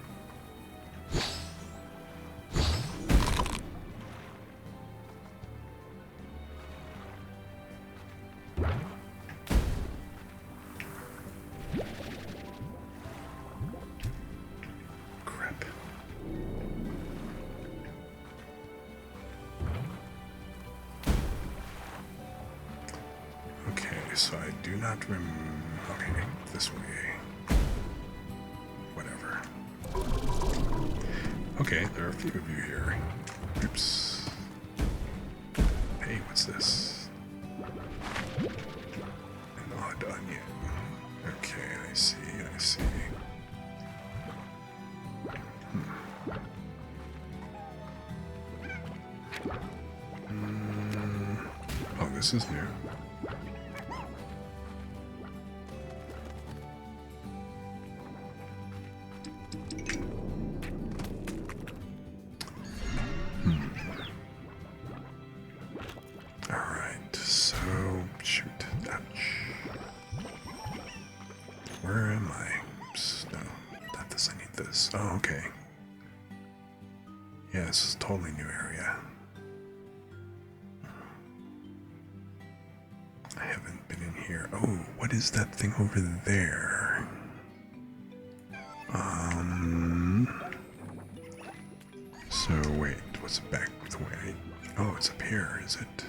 Crap. Okay, so I do not okay, this way. Whatever. Okay, there are a few of you here. Oops. Hey, what's this? An odd onion. Okay, I see, I see. Oh, this is new. Alright, so shoot. Ouch. Where am I? Oops, no, not this, I need this. Oh, okay. Yeah, this is a totally new area. I haven't been in here. Oh, what is that thing over there? So wait, what's back the way? Oh, it's up here, is it?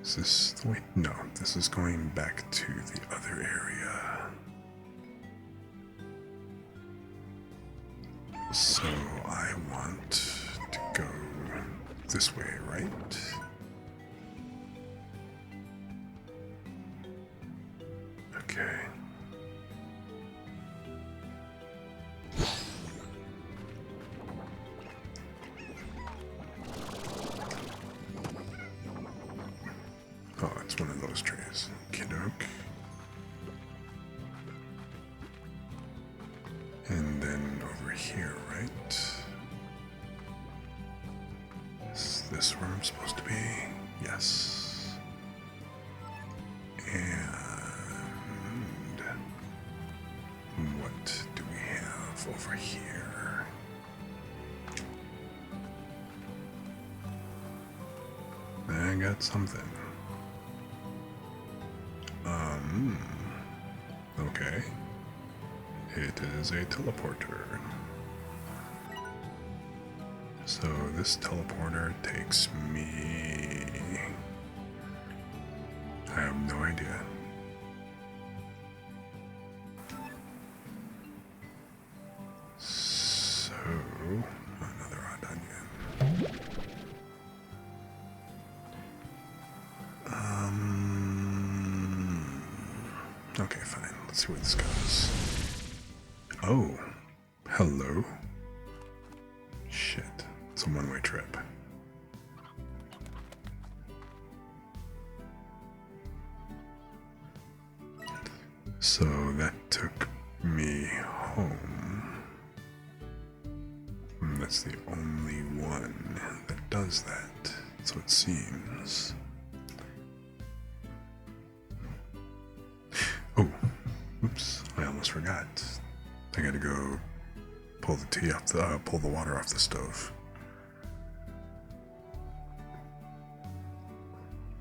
Is this the way? No, this is going back to the other area. So I want to go this way, right? Okay. Oh, it's one of those trees. Kidok. And then over here, right? Is this where I'm supposed to be? Yes. And what do we have over here? I got something. Okay. It is a teleporter. So this teleporter takes me... I have no idea. So, another odd onion. Okay, fine. Let's see where this goes. Oh, hello. Shit, it's a one-way trip. So that took me home. That's the only one that does that, so it seems. Oh, oops, I almost forgot. I gotta go pull the tea off pull the water off the stove.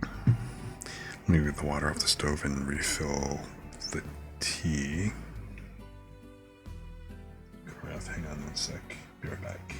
Let me get the water off the stove and refill the tea. Hang on 1 sec. Be right back.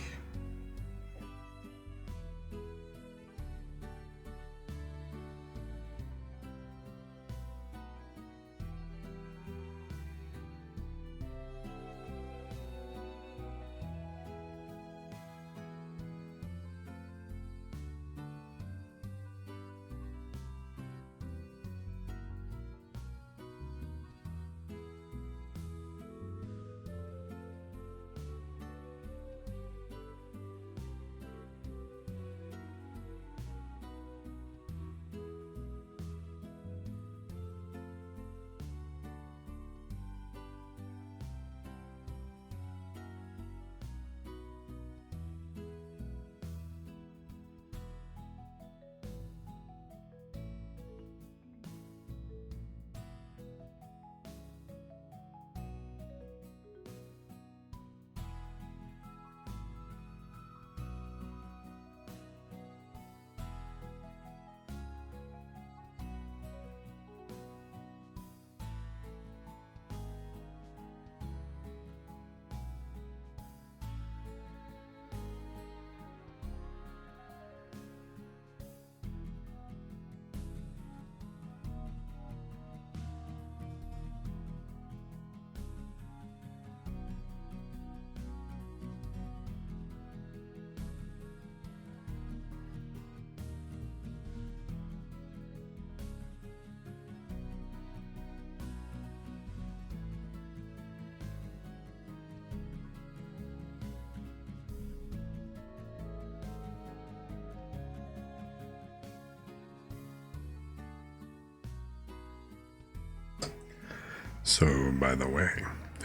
So, by the way,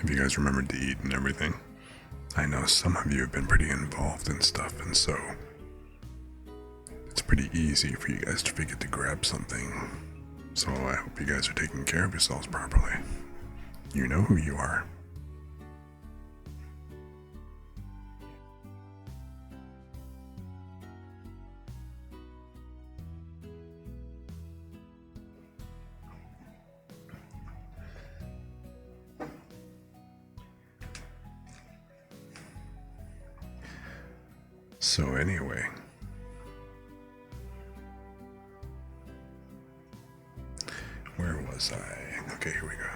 have you guys remembered to eat and everything? I know some of you have been pretty involved in stuff, and so it's pretty easy for you guys to forget to grab something. So I hope you guys are taking care of yourselves properly. You know who you are. So anyway, where was I? Okay, here we go.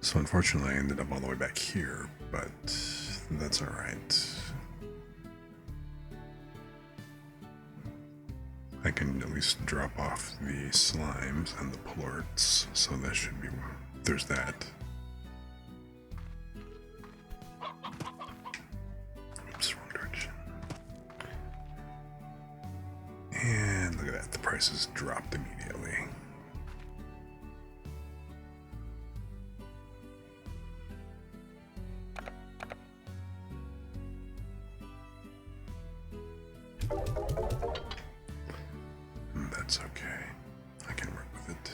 So unfortunately I ended up all the way back here, but that's alright. I can at least drop off the slimes and the plorts, so that should be, there's that. Oops, wrong direction. And look at that, the prices dropped immediately. That's okay. I can work with it.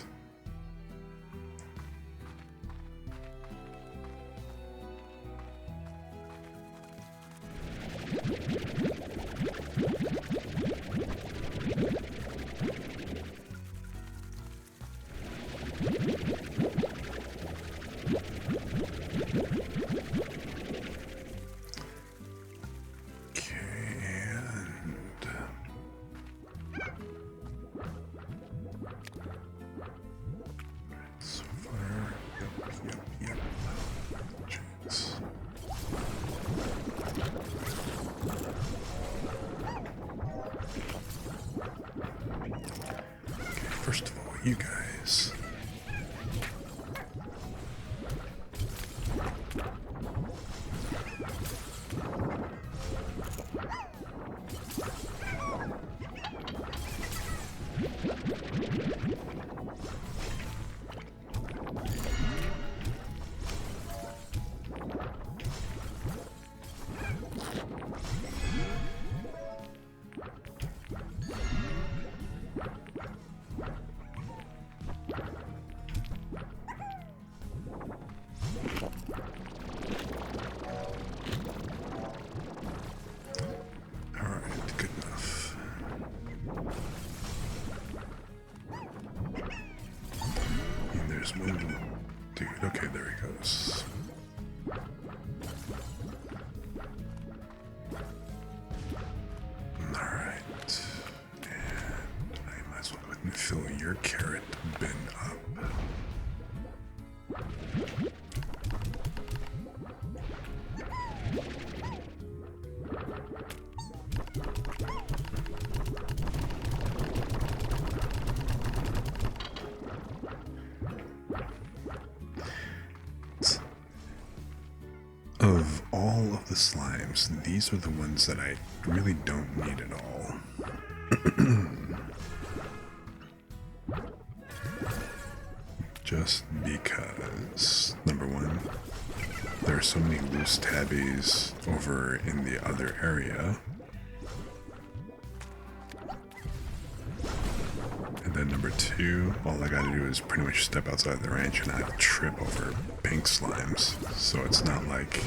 First of all, you guys, there's one dude. Okay, there he goes. Alright. And I might as well go ahead and fill your carrot bin up. Of all of the slimes, these are the ones that I really don't need at all. Just because, number one, there are so many loose tabbies over in the other area. And then number two, all I gotta do is pretty much step outside the ranch and I trip over pink slimes. So it's not like...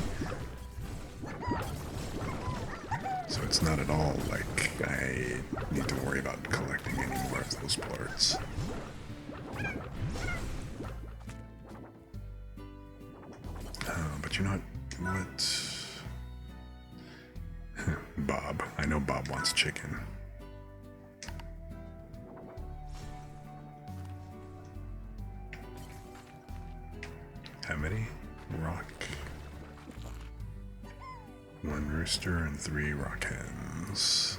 So it's not at all like I need to worry about collecting any more of those parts. But you know what? Bob. I know Bob wants chicken. How many? Rock. 1 rooster and 3 rock hens.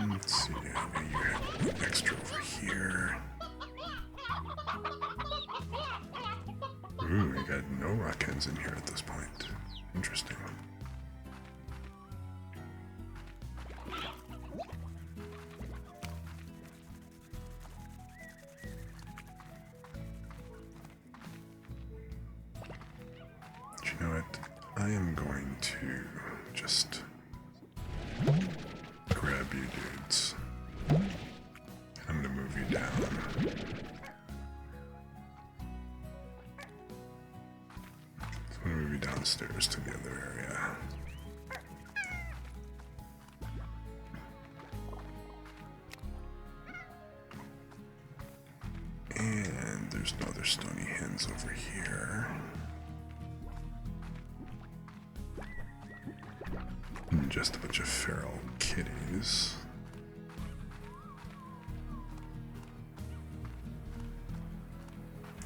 Let's see, I know you have one extra over here. Ooh, we got no rock hens in here at this point. Interesting. But you know what? I am going to just grab you dudes. I'm gonna move you down. So I'm gonna move you downstairs to the other area. And there's no other stony hens over here. And just a bunch of feral kitties.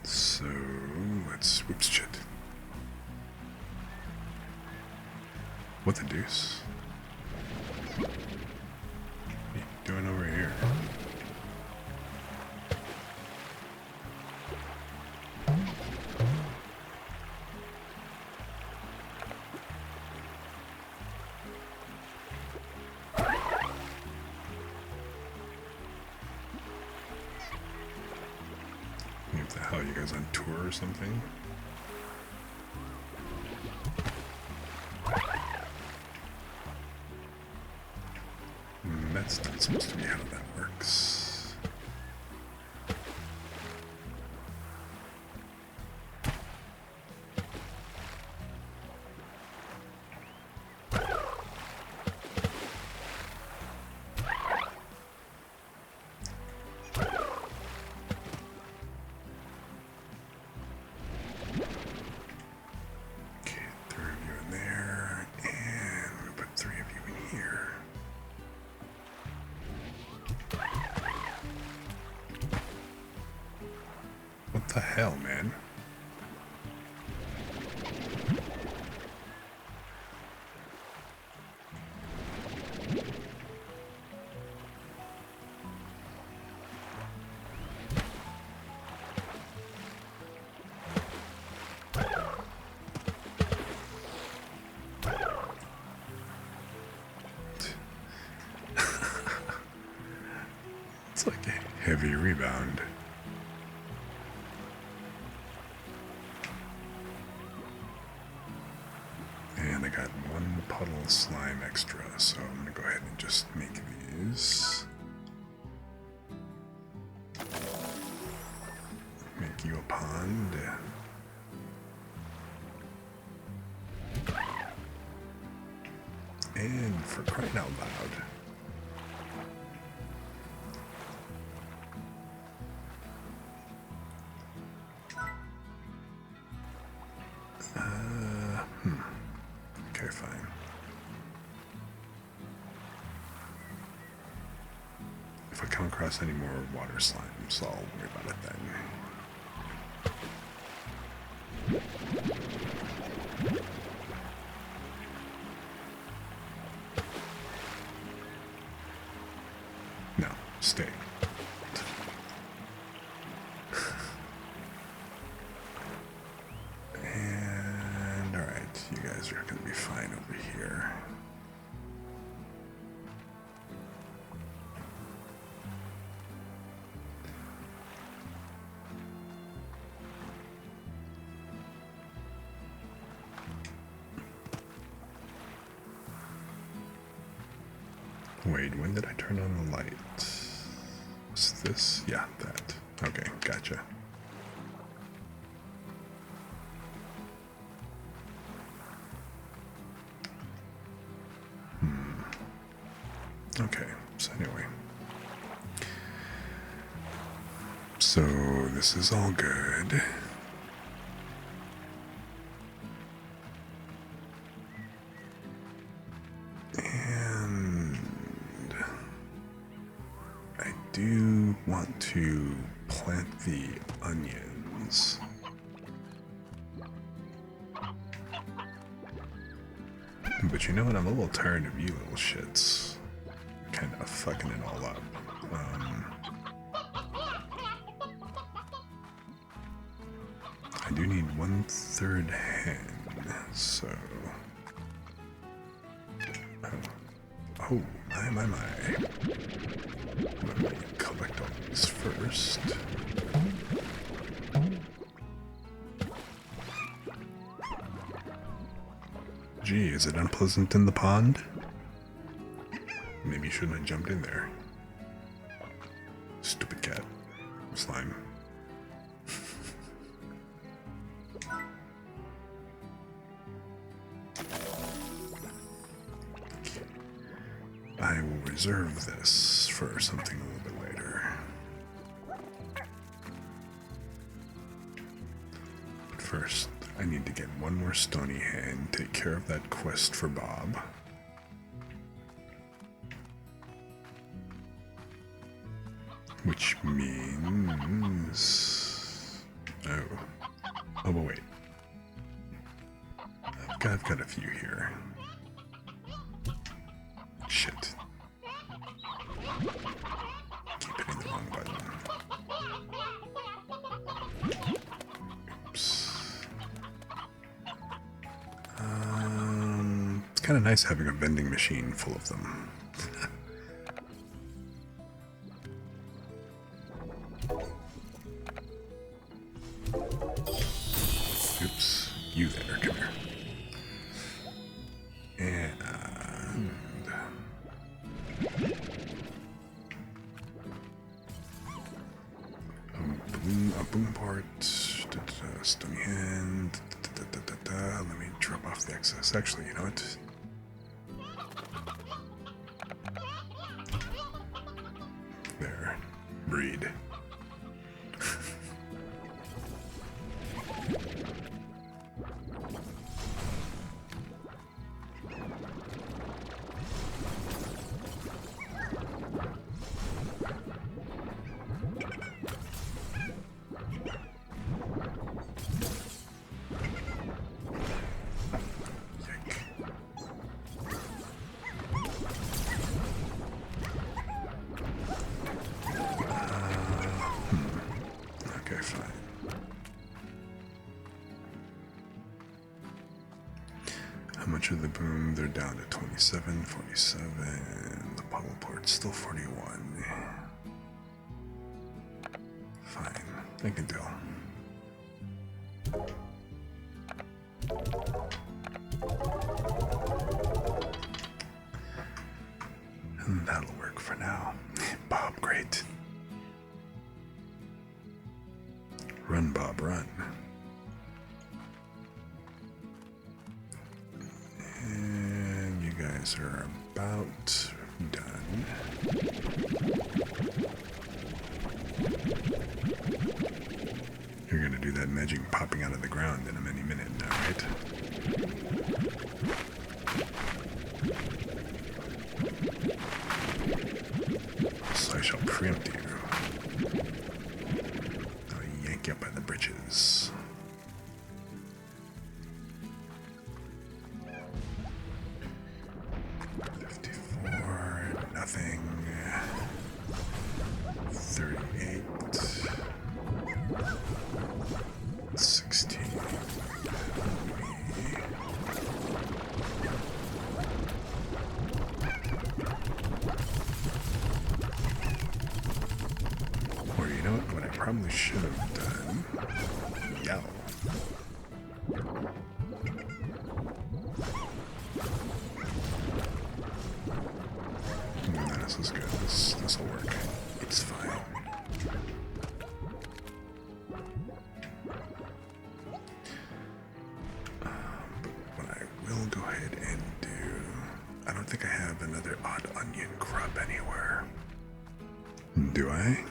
So let's whoops shit. What the deuce? What are you doing over here? What the hell, you guys on tour or something? That's not supposed to be how that works. Okay, 3 of you in there, and we put 3 of you in here. What the hell, man? It's like a heavy rebound. puddle slime extra, so I'm gonna go ahead and just make these. Make you a pond. And for crying out loud. Okay, fine. If I come across any more water slimes, I'll worry about it then. No, stay. And alright, you guys are gonna be fine over here. Wait, when did I turn on the light? Was this? Yeah, that. Okay, gotcha. Okay, so anyway. So this is all good. I do want to plant the onions. But you know what? I'm a little tired of you little shits. Kind of fucking it all up. I do need 1/3 hen, so... Oh, my. Let me collect all these first. Gee, is it unpleasant in the pond? Maybe you shouldn't have jumped in there. Stupid cat. Slime. I will reserve this for something a little bit later. But first, I need to get one more stony hen, take care of that quest for Bob. Which means... Oh, but wait. I've got a few here. Shit. Keep hitting the wrong button. Oops. It's kind of nice having a vending machine full of them. Oops. You there, come here. And... a boom part, stony hand, let me drop off the excess. Actually, you know what? There. Breed. How much of the boom? They're down to 27, 47. The puddle port's still 41. Fine, I can tell. Run, Bob, run. And you guys are about done. You're gonna do that magic popping out of the ground in any minute now, right? So I shall preempt you. I'll yank you up by the britches. Nothing. 38. 16. Or you know what I probably should have done? Yell. This is good. This'll work. It's fine. But what I will go ahead and do... I don't think I have another odd onion grub anywhere. Do I?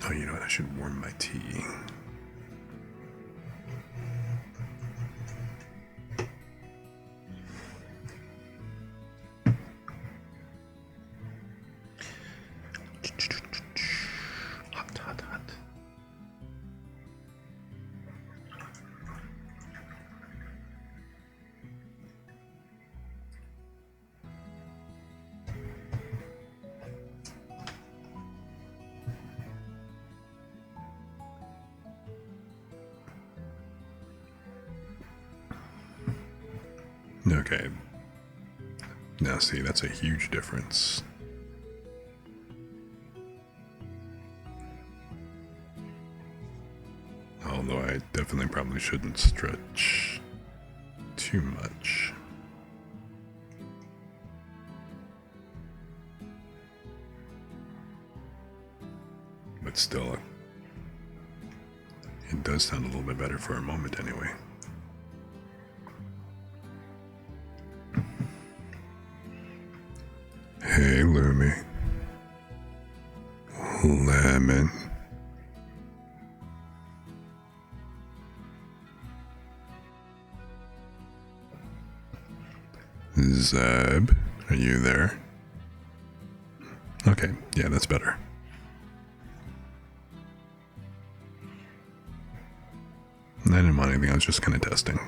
Oh, you know what? I should warm my tea. Hot, hot, hot. Okay. Now see, that's a huge difference. Although I definitely probably shouldn't stretch too much. But still, it does sound a little bit better for a moment anyway. Hey, Lumi. Lemon. Zeb, are you there? Okay, yeah, that's better. I didn't want anything, I was just kind of testing.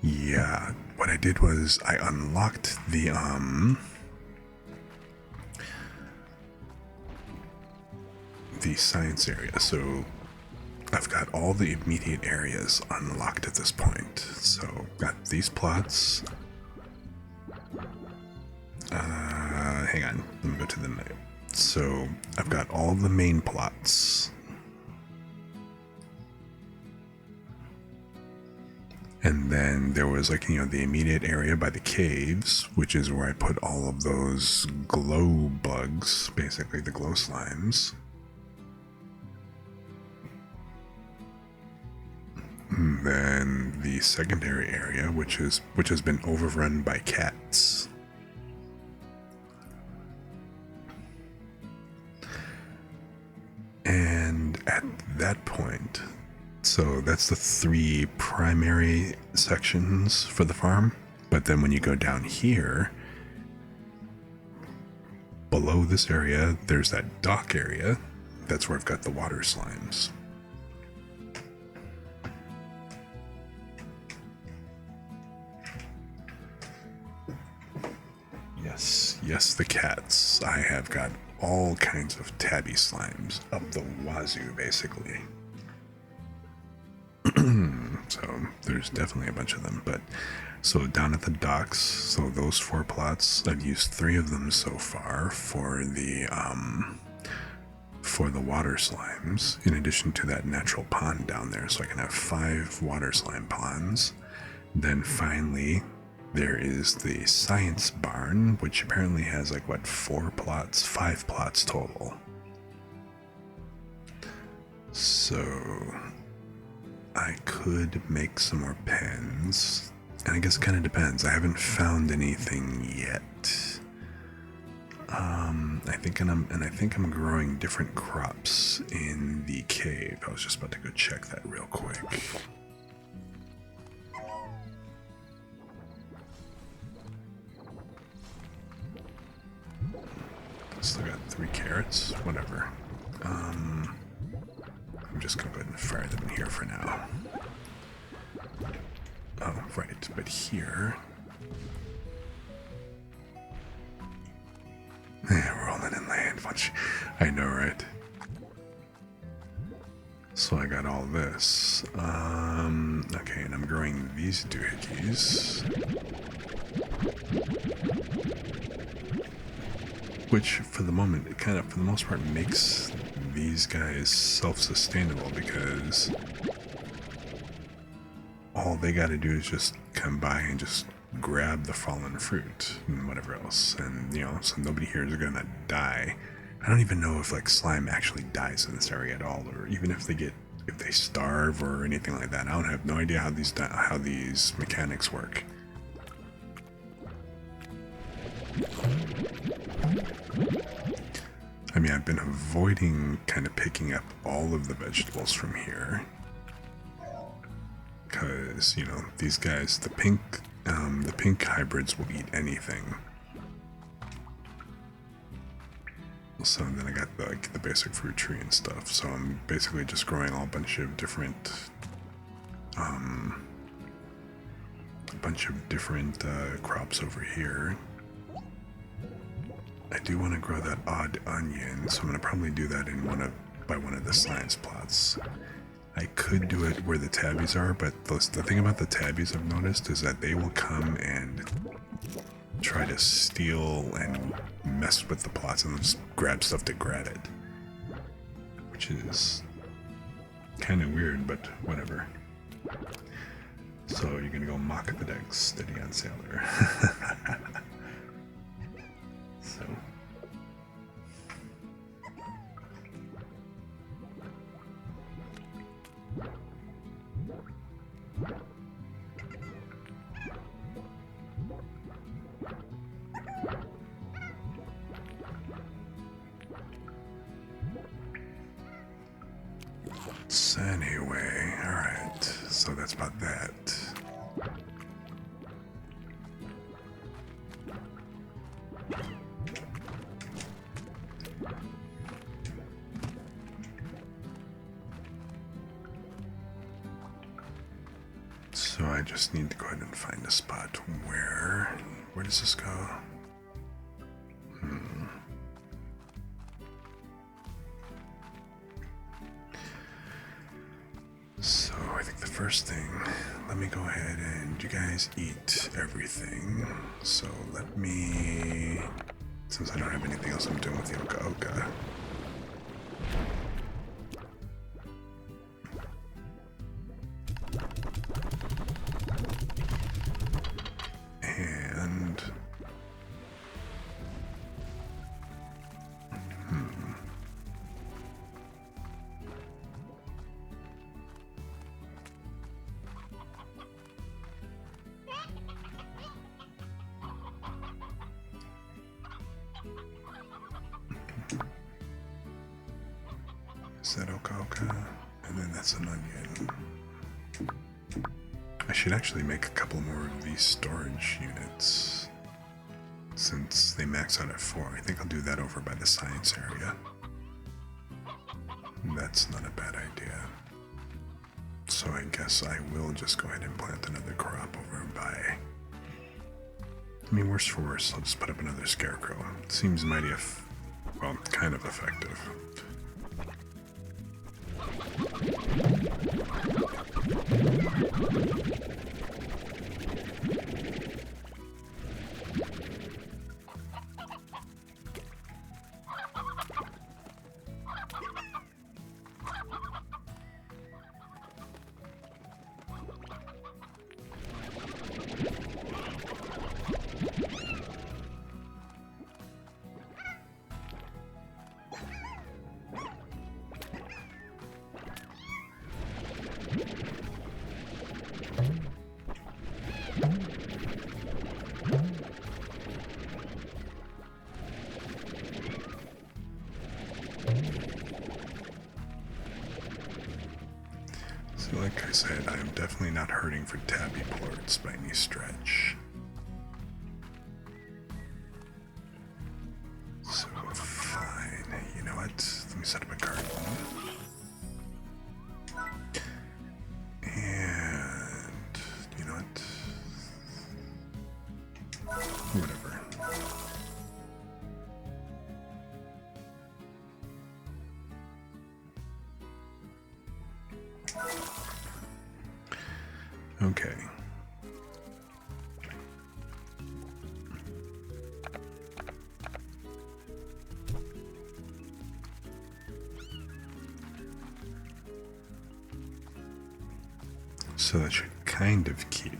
Yeah, what I did was I unlocked the science area, so I've got all the immediate areas unlocked at this point. So got these plots. Hang on, let me go to the night. So I've got all the main plots. And then there was, like, you know, the immediate area by the caves, which is where I put all of those glow bugs, basically the glow slimes. And then the secondary area, which has been overrun by cats. And at that point, so that's the 3 primary sections for the farm. But then when you go down here, below this area, there's that dock area. That's where I've got the water slimes. Yes, the cats. I have got all kinds of tabby slimes up the wazoo, basically. So there's definitely a bunch of them. But so down at the docks, so those 4 plots, I've used 3 of them so far for the for the water slimes, in addition to that natural pond down there. So I can have 5 water slime ponds. Then finally, there is the science barn, which apparently has like, what, 4 plots? 5 plots total. So I could make some more pens. And I guess it kind of depends. I haven't found anything yet. I think I'm growing different crops in the cave. I was just about to go check that real quick. Still got 3 carrots. Whatever. I'm just gonna go ahead and fire them in here for now. Oh, right, but here... Yeah, rolling in land much. I know, right? So I got all this. Okay, and I'm growing these doohickeys. Which, for the moment, it kind of, for the most part, makes these guys self-sustainable because all they gotta do is just come by and just grab the fallen fruit and whatever else, and so nobody here is gonna die. I don't even know if like slime actually dies in this area at all, or even if they starve or anything like that. I have no idea how these mechanics work. I mean, I've been avoiding kind of picking up all of the vegetables from here because these guys, the pink hybrids will eat anything. So then I got the basic fruit tree and stuff. So I'm basically just growing a bunch of different crops over here. I do want to grow that odd onion, so I'm gonna probably do that in by one of the science plots. I could do it where the tabbies are, but the thing about the tabbies I've noticed is that they will come and try to steal and mess with the plots and just grab stuff to grab it. Which is kind of weird, but whatever. So you're gonna go mock the decks, steady on sailor. So... Anyway, alright, so that's about that. So I just need to go ahead and find a spot where does this go? So I think the first thing, let me go ahead and you guys eat everything. So let me, since I don't have anything else I'm doing with the Oka Oka. And is that Oka? And then that's an onion. I should actually make a couple more of these storage units since they max out at 4. I think I'll do that over by the science area. That's not a bad idea. So I guess I will just go ahead and plant another crop over by... I mean, worst for worst, I'll just put up another scarecrow. It seems mighty, well, kind of effective. So like I said, I am definitely not hurting for tabby plorts by any stretch. So fine, you know what? Let me set up a card. And you know what? Whatever. Okay. So that should kind of keep.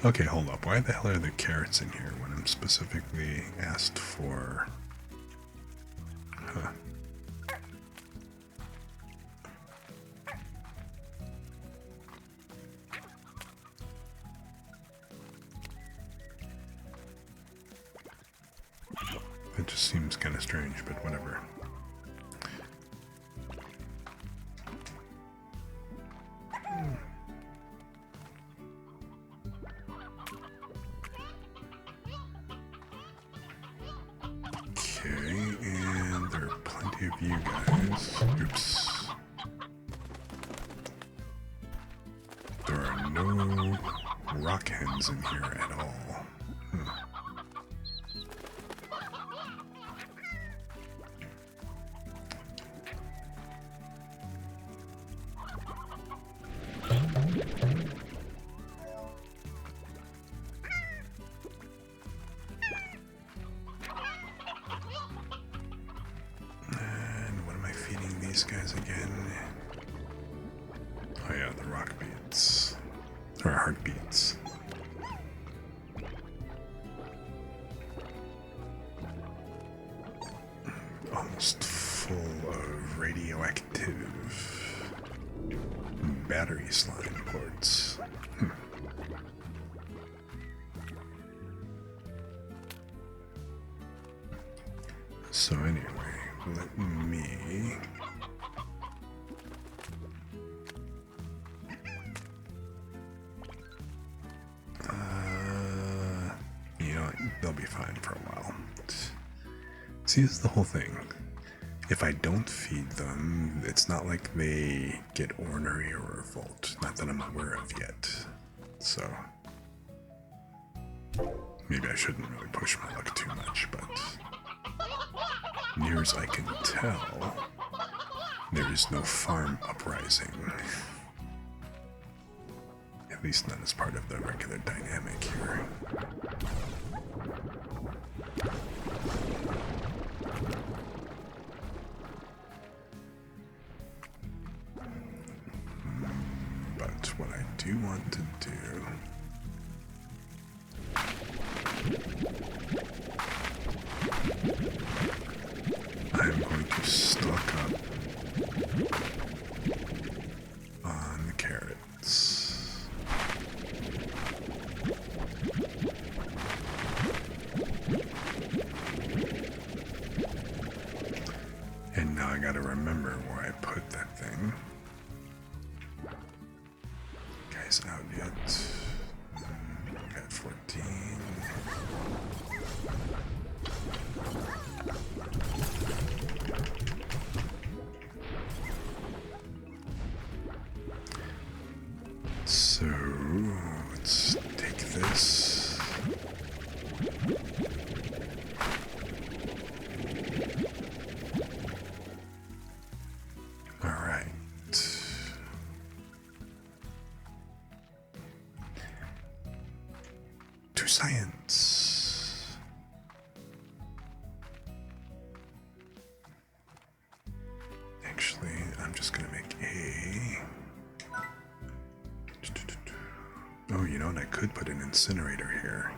Okay, hold up. Why the hell are there carrots in here when I'm specifically asked for... Huh. It just seems kind of strange, but whatever. Okay, and there are plenty of you guys. Oops. There are no rock hens in here at all. And what am I feeding these guys again? Oh yeah, the rock beats. Or heartbeats. Almost full of radioactive battery slime ports. So anyway, let me... you know, they'll be fine for a while. See, this is the whole thing. If I don't feed them, it's not like they get ornery or revolt. Not that I'm aware of yet. So... maybe I shouldn't really push my luck too much, but... near as I can tell, there is no farm uprising. At least not as part of the regular dynamic here. But what I do want to do... I'm going to stock up on the carrots. And now I gotta remember where I put that thing. Guys out yet? Got 14. So let's take this. All right. To science. Actually, I'm just gonna make a... oh, you know what? I could put an incinerator here.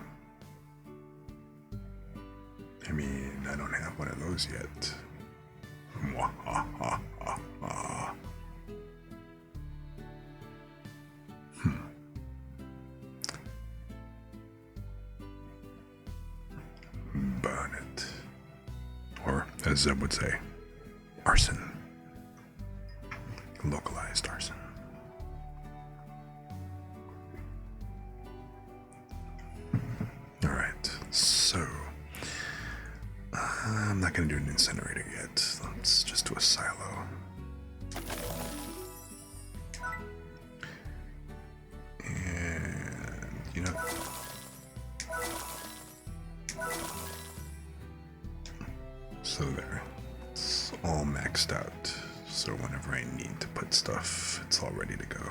I mean, I don't have one of those yet. Burn it. Or, as Zeb would say, arson. Localized arson. Alright, so I'm not going to do an incinerator yet. Let's just do a silo. And, you know, so there. It's all maxed out. So whenever I need to put stuff, it's all ready to go.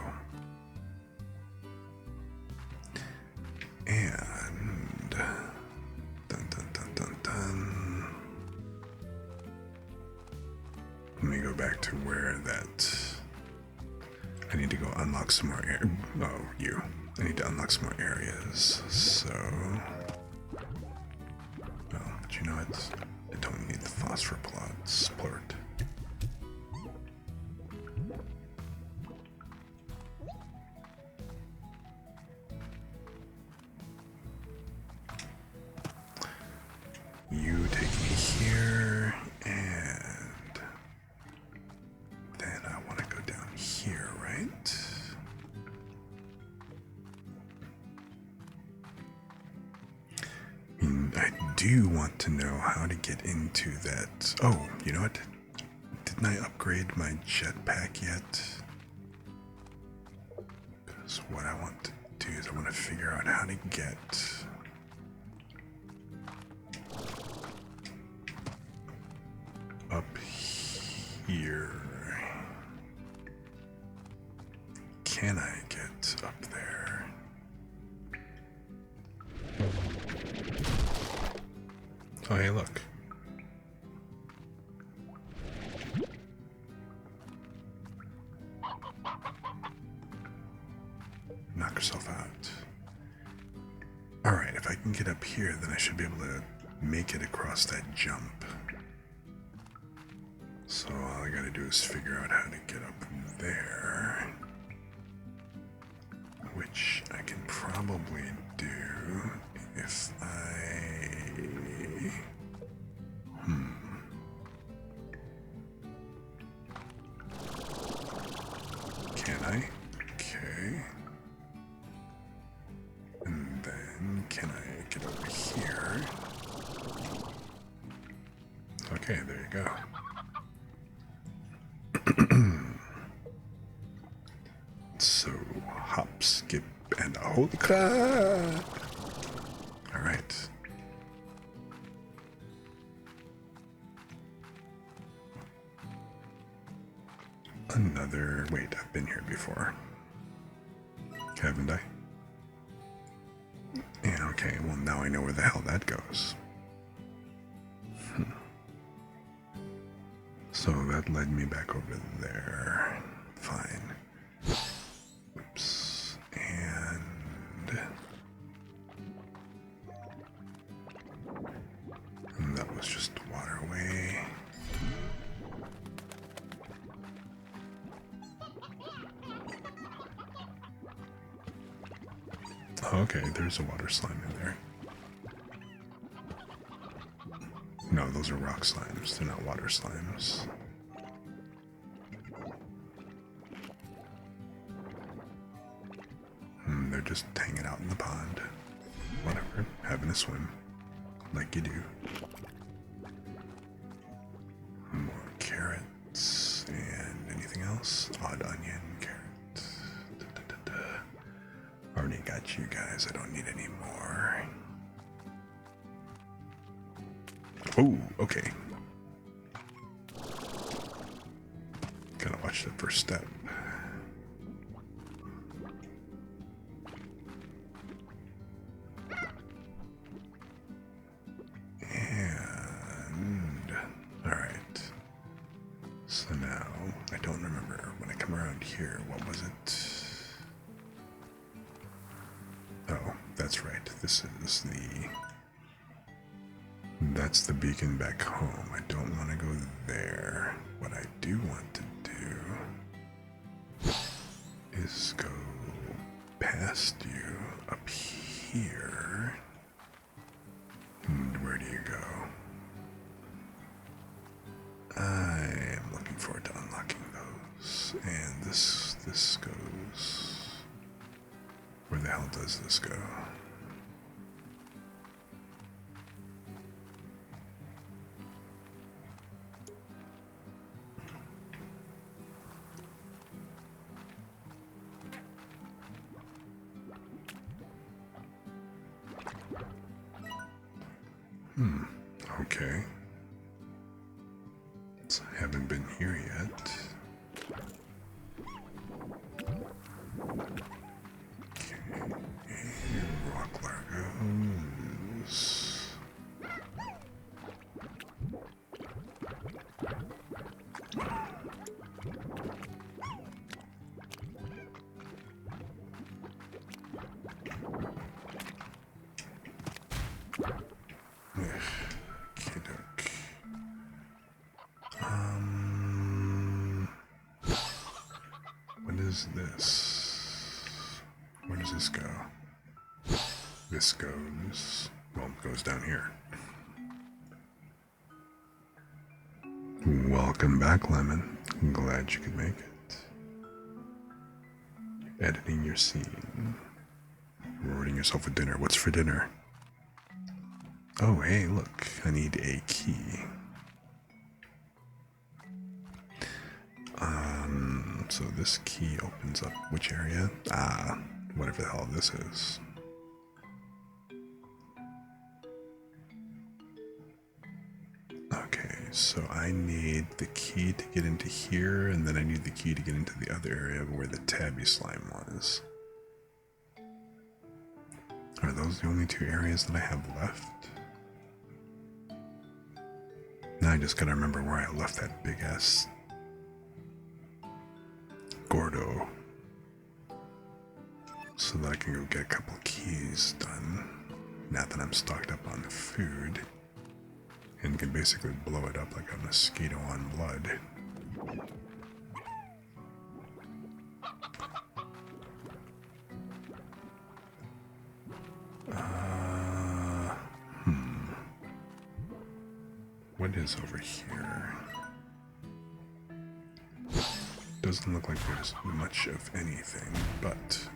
And dun dun dun dun dun. Let me go back to where that. I need to go unlock some more air. Oh, you. I need to unlock some more areas. So. Oh, but you know what? I don't need the phosphor plots. Splurt. You take me here, and then I want to go down here, right? I do want to know how to get into that. Oh, you know what? Didn't I upgrade my jetpack yet? Because what I want to do is I want to figure out how to get up here. Can I get up there? Oh, hey, look. Knock yourself out. Alright, if I can get up here, then I should be able to make it across that jump. So all I gotta do is figure out how to get up there. Which I can probably do if I... Can I? Okay. And then can I get over here? Okay, there you go. So, hop, skip, and a holy crap! Alright. Another... Wait, I've been here before. Haven't I? Yeah, okay, well now I know where the hell that goes. So that led me back over there. Fine. Oops. And that was just waterway. Okay, there's a water slime in there. No, those are rock slimes. They're not water slimes. They're just hanging out in the pond. Whatever, having a swim. Like you do. More carrots. And anything else? Odd onion, carrot. Already got you guys. I don't need any more. Oh, okay. Gotta watch the first step. And alright. So now I don't remember when I come around here, what was it? Oh, that's right. This is that's the beacon back home. I don't want to go there. What I do want to do is go past you up here. And where do you go? I'm forward to unlocking those. And this goes... Where the hell does this go? Okay. So I haven't been here yet. Okay, rock largos. What is this? Where does this go? This goes... Well, it goes down here. Welcome back, Lemon. I'm glad you could make it. Editing your scene. Rewarding yourself with dinner. What's for dinner? Oh, hey, look. I need a key. So this key opens up which area? Whatever the hell this is. Okay, so I need the key to get into here, and then I need the key to get into the other area where the tabby slime was. Are those the only two areas that I have left? Now I just gotta remember where I left that big ass Gordo, so that I can go get a couple keys done. Now that I'm stocked up on food and can basically blow it up like a mosquito on blood. What is over here? Doesn't look like there's much of anything, but...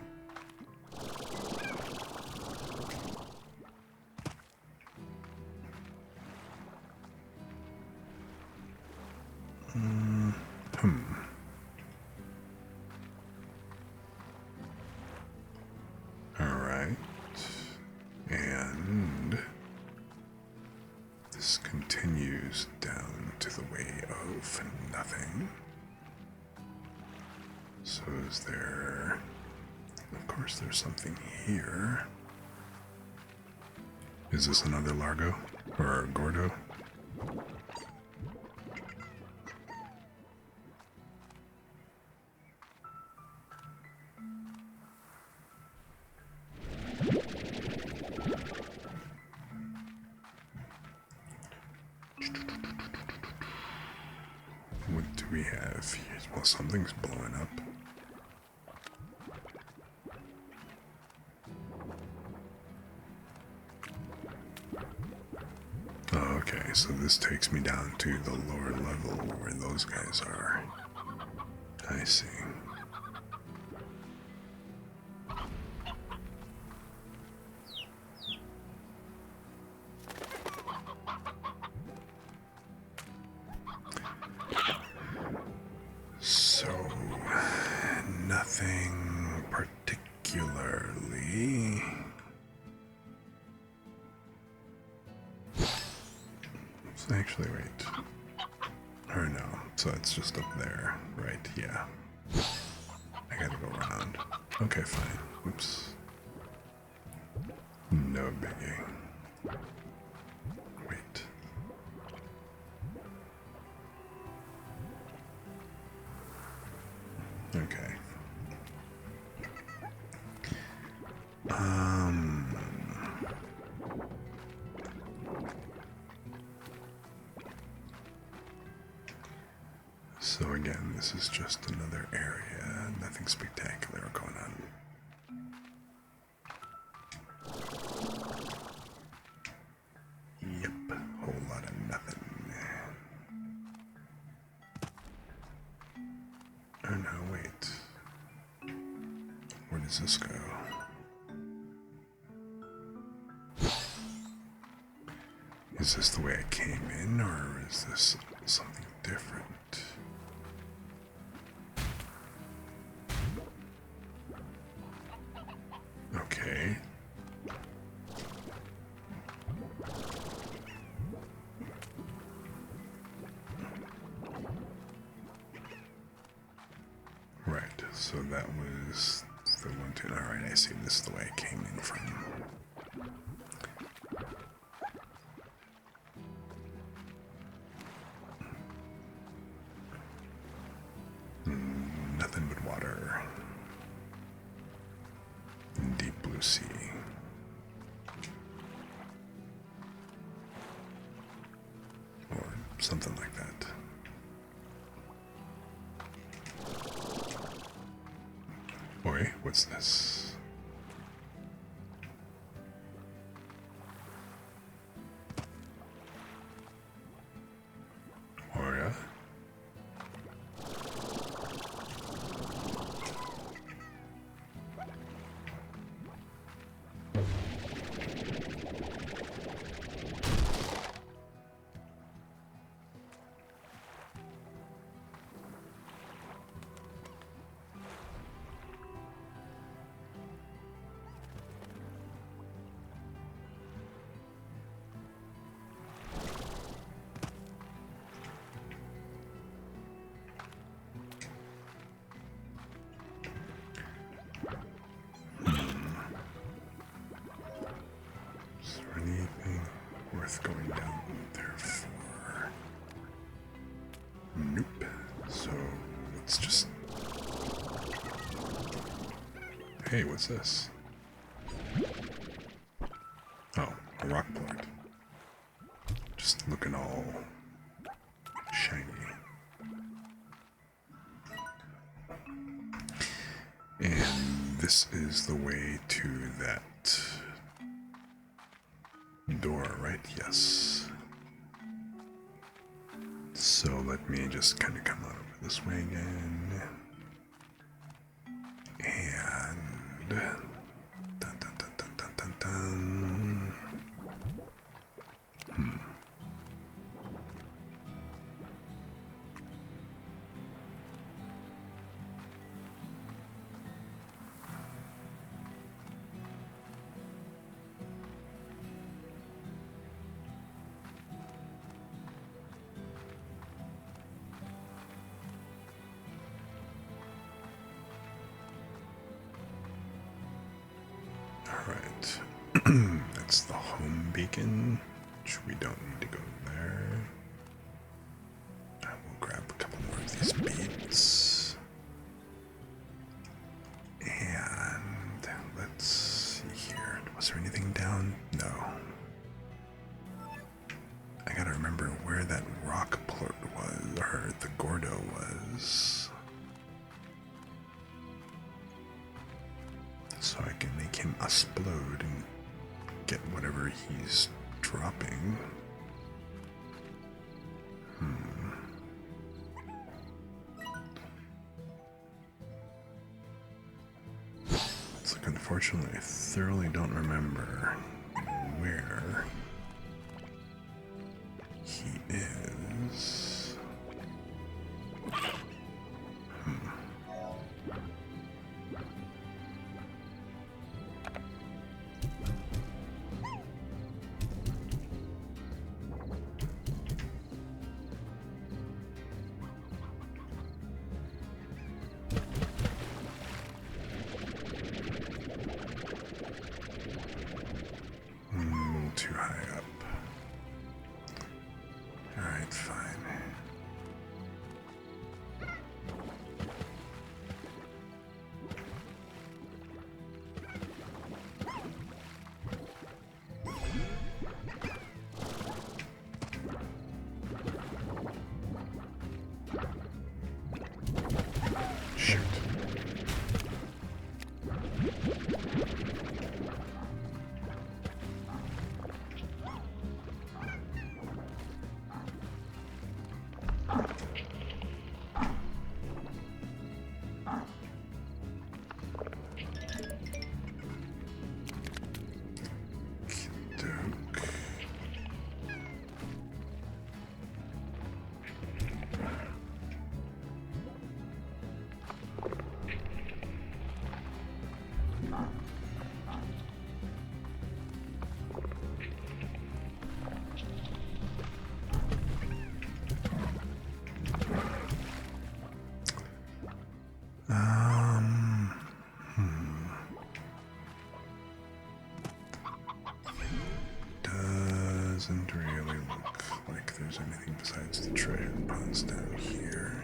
Alright. And... this continues down to the way of nothing. So is there... Of course there's something here. Is this another Largo? Or Gordo? What do we have here? Well, something's blowing up. Okay, so this takes me down to the lower level where those guys are. I see. So, nothing particularly. So actually, wait. Or no, so it's just up there, right? Yeah. I gotta go around. Okay, fine. Oops. No biggie. Wait. Okay. So again, this is just another area. Nothing spectacular going on. Yep, whole lot of nothing. does this go? Is this the way I came in, or is this something different? Okay. Right, so that was the one, two. Alright, I see. This is the way I came in from. Nothing but water. Deep blue sea. Or something like that. Oi, what's this? Oria? Is there anything worth going down there for? Nope. So let's just. Hey, what's this? Oh, a rock plort. Just looking all shiny. And this is the way to that door, right? Yes. So let me just kind of come out over this way again. And dun, dun, dun, dun, dun, dun, dun. Alright. That's the home beacon, which we don't need to go there. I will grab a couple more of these beads. And let's see here. Was there anything down? No. I gotta remember where that rock plort was, or the Gordo was. So I can make him explode and get whatever he's dropping. It's like, unfortunately, I thoroughly don't remember where he is. Too high. doesn't really look like there's anything besides the treasure ponds down here.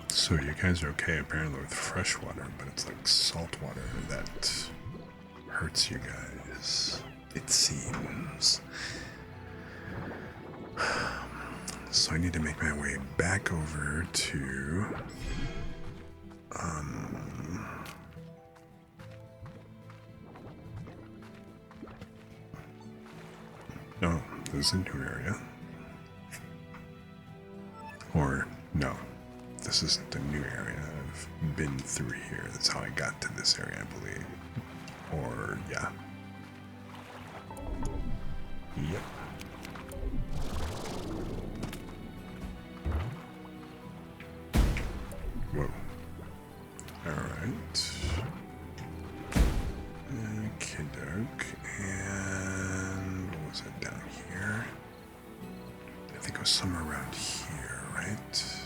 So you guys are okay apparently with fresh water, but it's like salt water that hurts you guys, it seems. So I need to make my way back over to no, this is a new area. Or no, this isn't a new area. I've been through here. That's how I got to this area, I believe. Or yeah. Yep. Whoa. Alright. Okey-doke. And what was it down here? I think it was somewhere around here, right?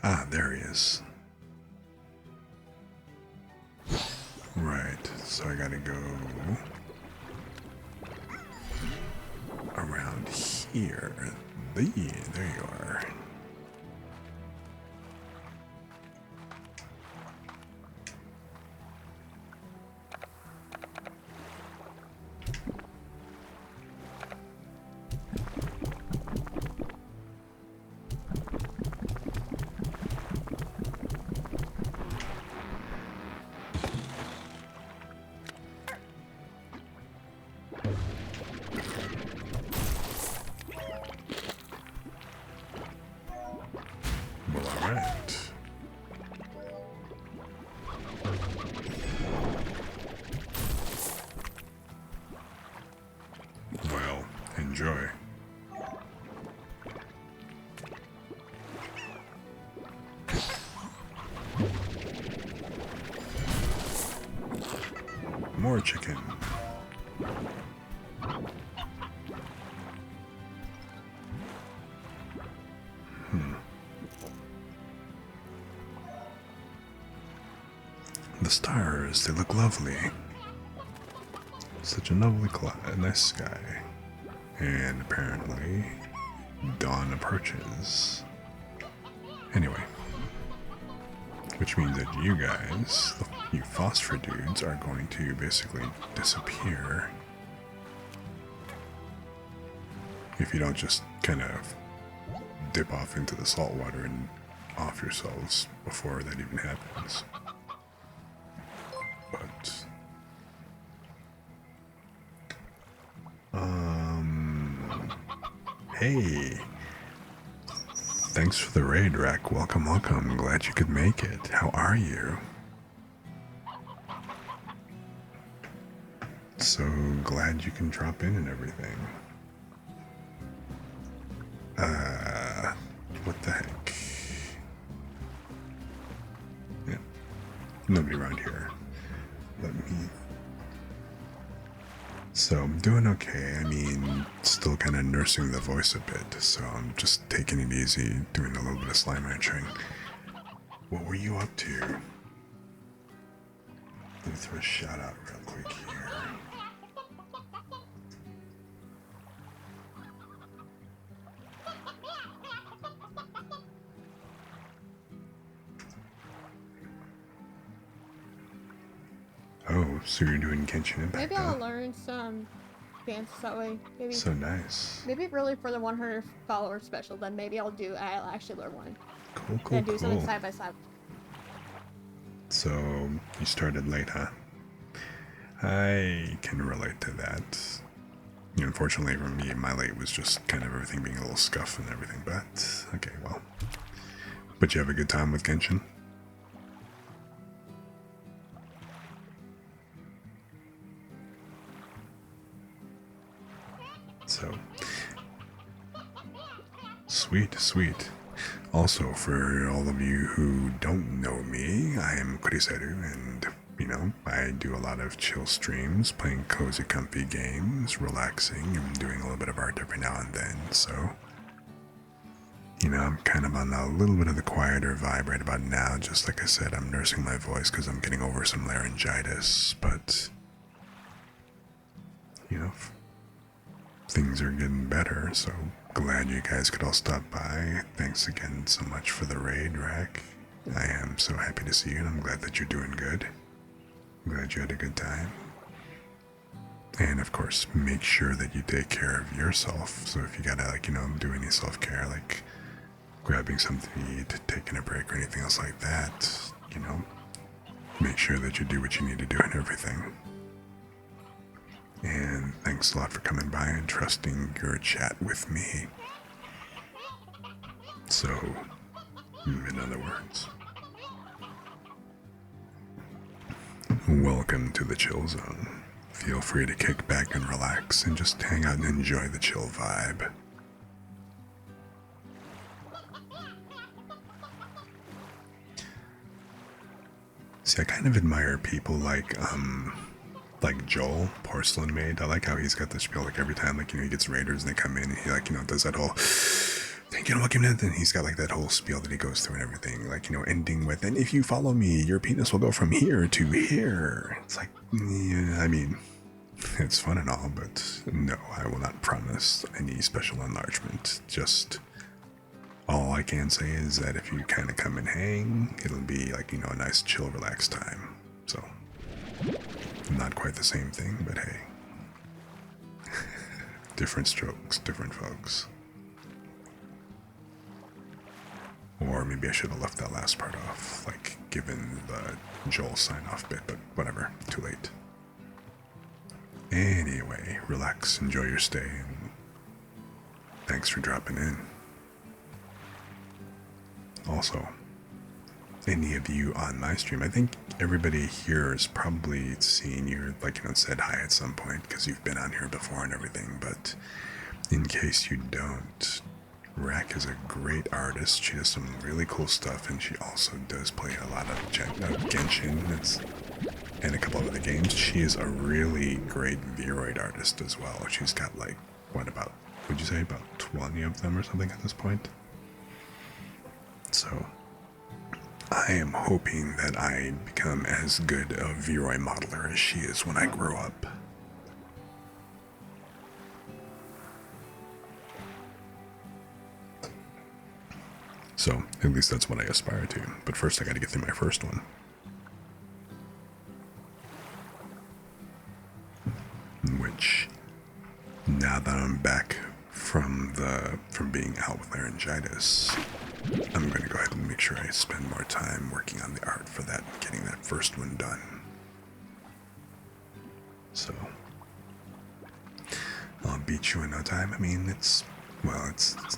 Ah, there he is. Right, so I gotta go around here. There you are. Well, alright. Well, enjoy. More chicken. The stars, they look lovely. Such a lovely nice sky. And apparently, dawn approaches. Anyway. Which means that you guys, you phosphor dudes, are going to basically disappear. If you don't just kind of dip off into the salt water and off yourselves before that even happens. But hey, thanks for the raid, Rack. Welcome, welcome. Glad you could make it. How are you? So glad you can drop in and everything. What the heck? Yeah, nobody around here. Let me. So I'm doing okay. I mean, still kind of nursing the voice a bit, so I'm just taking it easy, doing a little bit of slime ranching. What were you up to? Let me throw a shout out real quick here. Oh, so you're doing Genshin Impact? Maybe I'll learn some dance that way. Maybe. So nice. Maybe really for the 100 follower special, then maybe I'll actually learn one. Cool, cool, and do something side by side. So you started late, huh? I can relate to that. You know, unfortunately for me, my late was just kind of everything being a little scuffed and everything, but okay, well. But you have a good time with Genshin? So, sweet, sweet. Also, for all of you who don't know me, I am Kuriseru, and I do a lot of chill streams, playing cozy, comfy games, relaxing, and doing a little bit of art every now and then. So, I'm kind of on a little bit of the quieter vibe right about now. Just like I said, I'm nursing my voice because I'm getting over some laryngitis, but, things are getting better, so glad you guys could all stop by. Thanks again so much for the raid, Rack. I am so happy to see you, and I'm glad that you're doing good. I'm glad you had a good time. And of course, make sure that you take care of yourself. So if you gotta, do any self-care, like grabbing something to eat, taking a break, or anything else like that, make sure that you do what you need to do and everything. And thanks a lot for coming by and trusting your chat with me. So, in other words, welcome to the chill zone. Feel free to kick back and relax and just hang out and enjoy the chill vibe. See, I kind of admire people like Joel, Porcelain Maid. I like how he's got this spiel, like every time, he gets raiders and they come in and he, does that whole, thank you, welcome in, and he's got, that whole spiel that he goes through and everything, ending with, and if you follow me, your penis will go from here to here. It's like, yeah, I mean, it's fun and all, but no, I will not promise any special enlargement. Just, all I can say is that if you kind of come and hang, it'll be, a nice, chill, relaxed time. So, not quite the same thing, but hey. Different strokes, different folks. Or maybe I should have left that last part off, given the Joel sign-off bit, but whatever, too late. Anyway, relax, enjoy your stay, and thanks for dropping in. Also, any of you on my stream, I think everybody here has probably seen you, said hi at some point because you've been on here before and everything, but in case you don't, Rack is a great artist. She does some really cool stuff, and she also does play a lot of Genshin and a couple of other games. She is a really great Vroid artist as well. She's got about 20 of them or something at this point? So, I am hoping that I become as good a Vroid modeler as she is when I grow up. So, at least that's what I aspire to. But first I gotta get through my first one. Which, now that I'm back from being out with laryngitis, I'm gonna go ahead and make sure I spend more time working on the art for that, getting that first one done. So, I'll beat you in no time. I mean, it's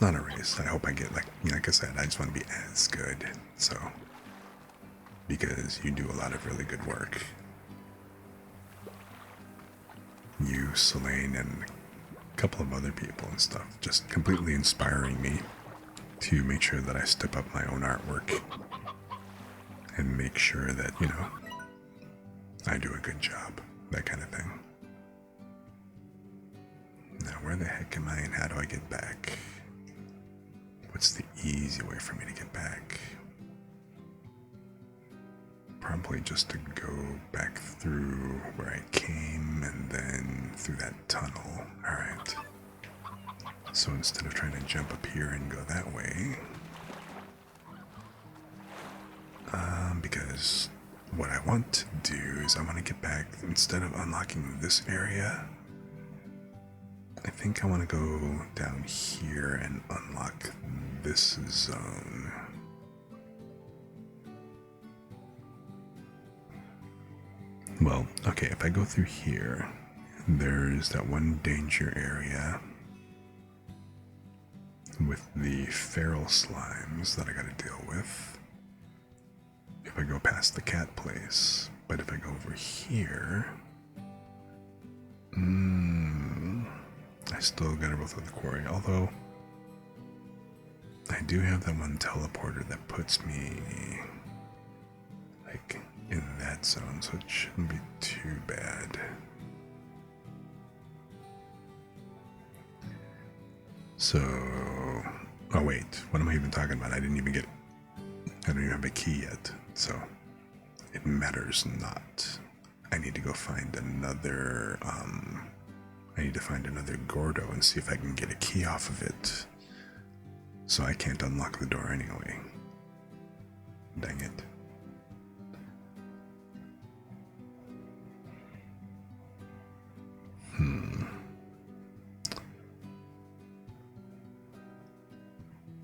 not a race. I hope I get, like I said, I just want to be as good. So, because you do a lot of really good work. You, Selene, and a couple of other people and stuff, just completely inspiring me to make sure that I step up my own artwork and make sure that, I do a good job, that kind of thing. Now, where the heck am I and how do I get back? What's the easy way for me to get back? Probably just to go back through where I came and then through that tunnel. Alright. So instead of trying to jump up here and go that way, because what I want to do is I want to get back, instead of unlocking this area, I think I want to go down here and unlock this zone. Well, okay, if I go through here, there's that one danger area with the feral slimes that I gotta deal with. If I go past the cat place, but if I go over here, I I still gotta roll through the quarry, although I do have that one teleporter that puts me like in that zone, so it shouldn't be too bad. So, oh wait, what am I even talking about? I don't even have a key yet, so it matters not. I need to go find another, I need to find another Gordo and see if I can get a key off of it. So I can't unlock the door anyway. Dang it.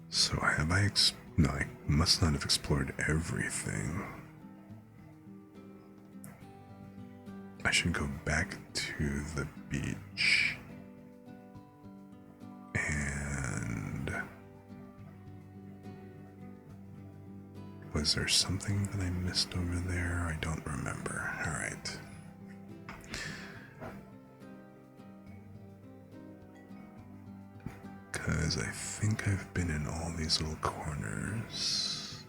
So have I no, I must not have explored everything. I should go back to the beach. And was there something that I missed over there? I don't remember. All right. Because I think I've been in all these little corners.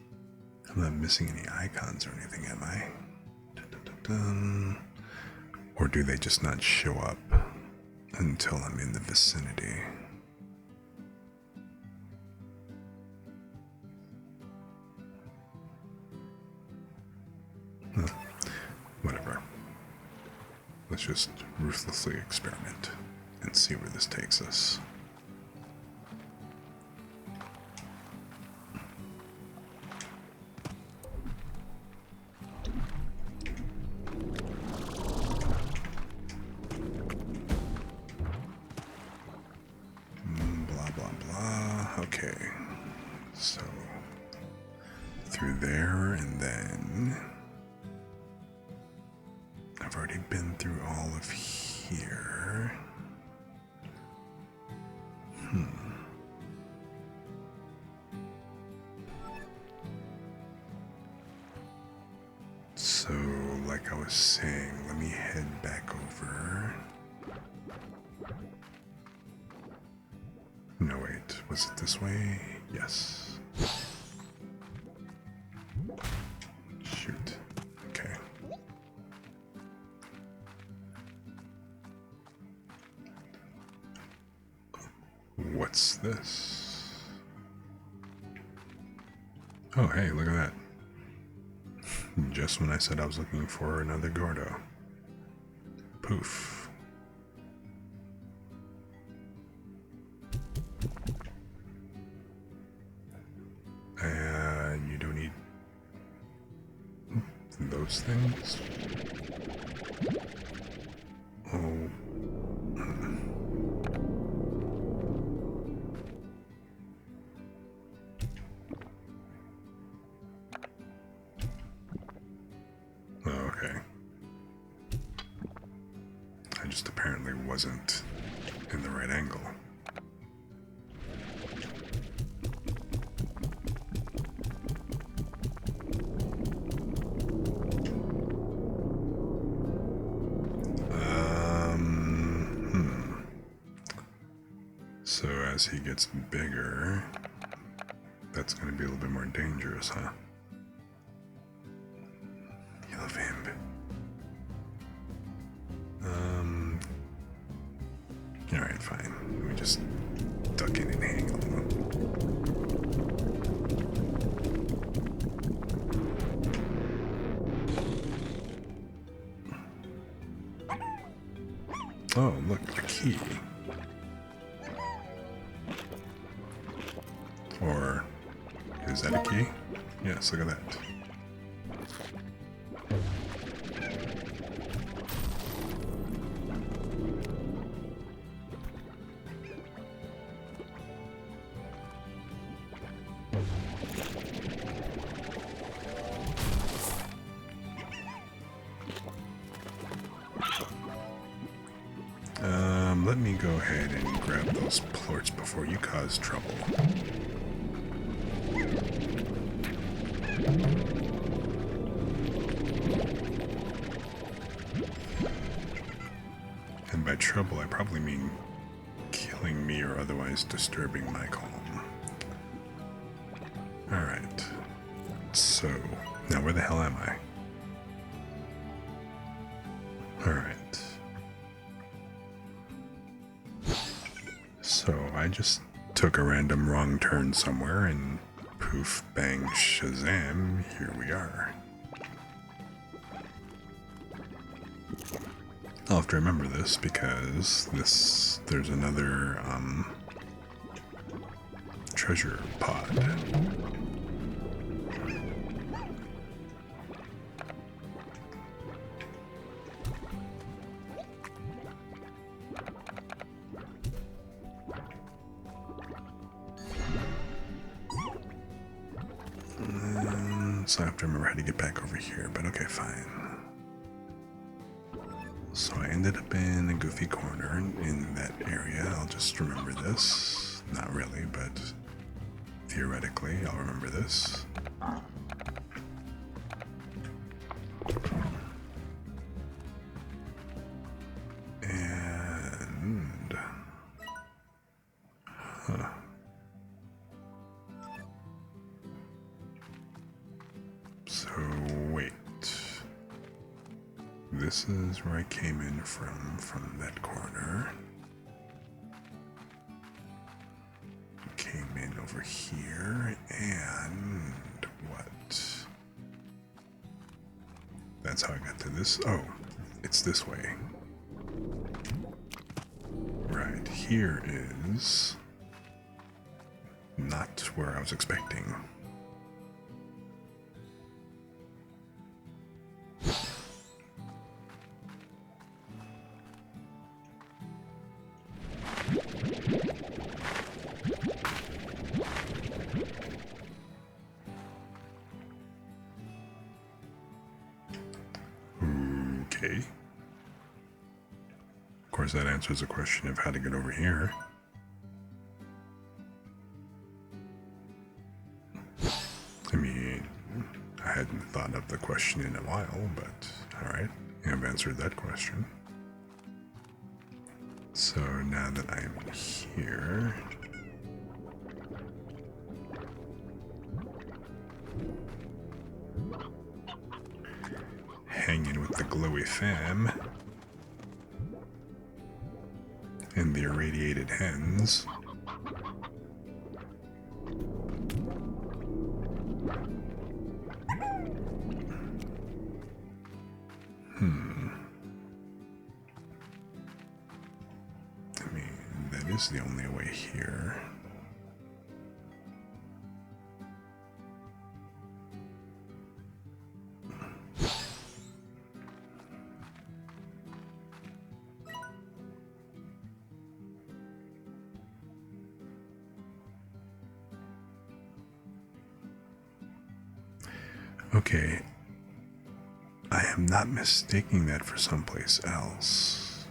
I'm not missing any icons or anything, am I? Dun-dun-dun-dun. Or do they just not show up until I'm in the vicinity? Whatever. Let's just ruthlessly experiment and see where this takes us. Blah, blah, blah. Okay. So, through there, and then I've already been through all of here. So, like I was saying, let me head back over. No, wait, was it this way? Yes. Shoot. Okay. What's this? Oh, hey, look at that. Just when I said I was looking for another Gordo. Poof. You don't need those things? Oh. Okay. I just apparently wasn't in the right angle. So as he gets bigger, that's going to be a little bit more dangerous, huh? Yellow Vamp. Alright, fine. Let me just duck in and hang on. Oh, look, a key. Or is that a key? Yes, look at that. Let me go ahead and grab those plorts before you cause trouble. And by trouble, I probably mean killing me or otherwise disturbing my calm. Alright. So, now where the hell am I? Alright. So, I just took a random wrong turn somewhere and poof, bang, shazam, here we are. I'll have to remember this because there's another treasure pod. So I have to remember how to get back over here, but okay, fine. So I ended up in a goofy corner in that area. I'll just remember this. Not really, but theoretically, I'll remember this. And... Huh. So, wait. This is where I came in from that corner. Came in over here, and what? That's how I got to this. Oh, it's this way. Right, here is not where I was expecting. Okay. Of course, that answers the question of how to get over here. I mean, I hadn't thought of the question in a while, but alright, I've answered that question. So now that I'm here... hanging with the glowy fam and the irradiated hens. I mean, that is the only way here. Okay, I am not mistaking that for someplace else.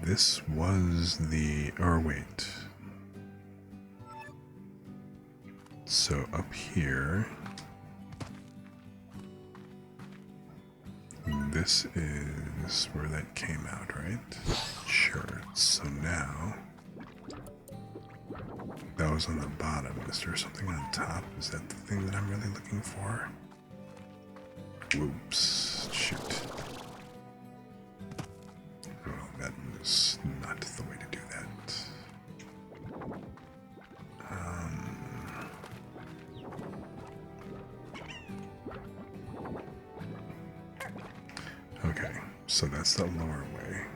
This was the... or wait. So up here... this is where that came out, right? Sure, so now... that was on the bottom. Is there something on top? Is that the thing that I'm really looking for? Whoops. Shoot. Well, that was not the way to do that. Okay, so that's the lower way.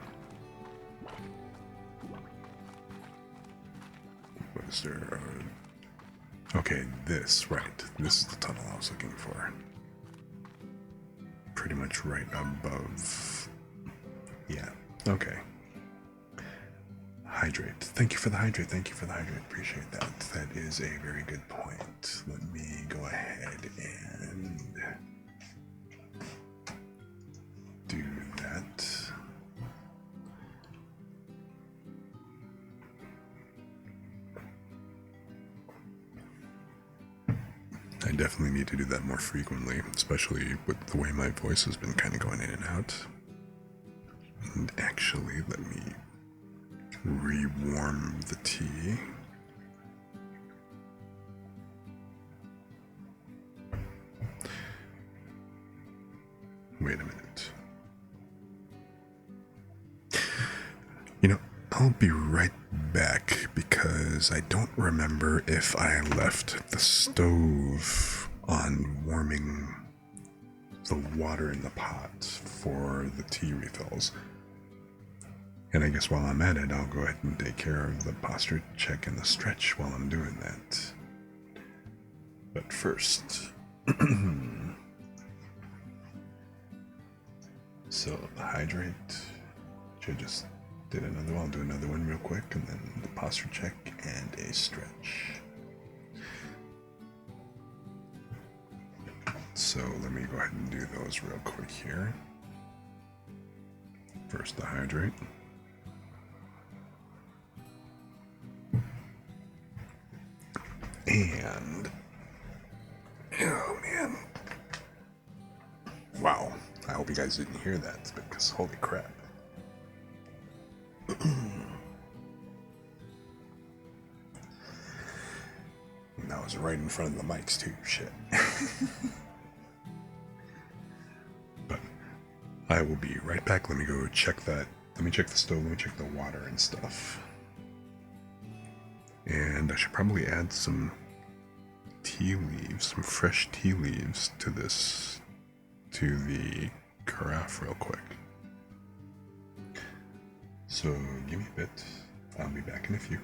Was there okay, this, right. This is the tunnel I was looking for. Pretty much right above. Yeah, okay. Hydrate. Thank you for the hydrate. Thank you for the hydrate. Appreciate that. That is a very good point. Let me go ahead and do that. I definitely need to do that more frequently, especially with the way my voice has been kind of going in and out. And actually, let me Rewarm the tea. Wait a minute. You know, I'll be right back because I don't remember if I left the stove on warming the water in the pot for the tea refills. And I guess while I'm at it, I'll go ahead and take care of the posture check and the stretch while I'm doing that. But first, so the hydrate, which I just did another one. I'll do another one real quick, and then the posture check and a stretch. So let me go ahead and do those real quick here. First the hydrate. And, oh man. Wow, I hope you guys didn't hear that because holy crap. And that was right in front of the mics too, shit. But I will be right back. Let me go check that. Let me check the stove, let me check the water and stuff. And I should probably add some tea leaves, some fresh tea leaves to this, to the carafe real quick. So give me a bit, I'll be back in a few.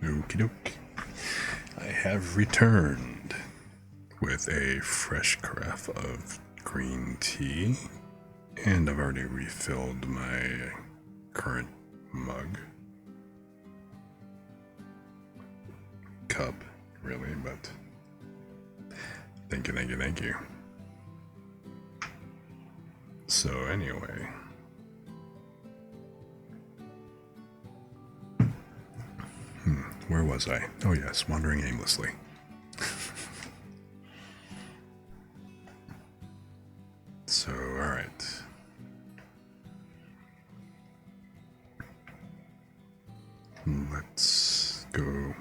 Okie doke. I have returned with a fresh carafe of green tea, and I've already refilled my current mug. cup, really, but thank you, thank you, thank you. So anyway, where was I? Oh yes, wandering aimlessly. So, alright. Let's go.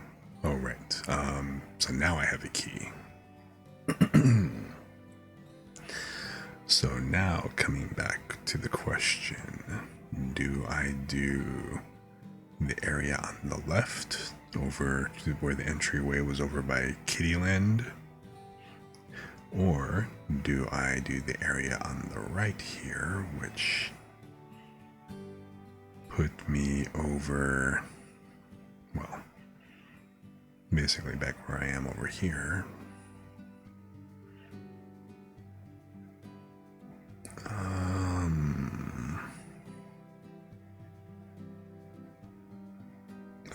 Oh, right. So now I have a key. So now coming back to the question, do I do the area on the left over to where the entryway was over by Kittyland? Or do I do the area on the right here, which put me over, well, basically back where I am over here?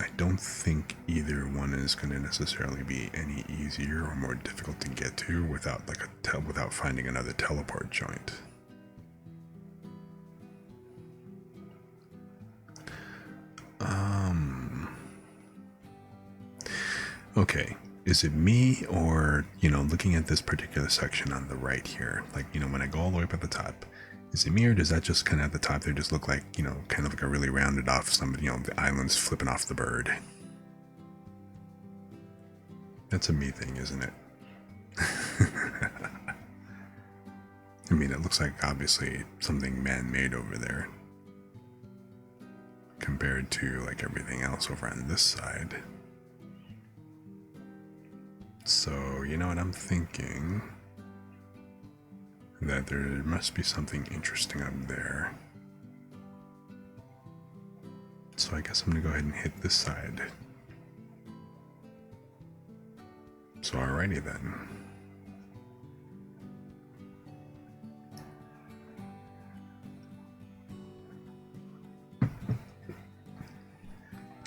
I don't think either one is going to necessarily be any easier or more difficult to get to without without finding another teleport joint. Okay, is it me or, looking at this particular section on the right here, like, when I go all the way up at the top, is it me or does that just kind of at the top there just look like, kind of like a really rounded off somebody, the island's flipping off the bird? That's a me thing, isn't it? I mean, it looks like obviously something man-made over there compared to like everything else over on this side. So, you know what I'm thinking? That there must be something interesting up there. So I guess I'm gonna go ahead and hit this side. So alrighty then.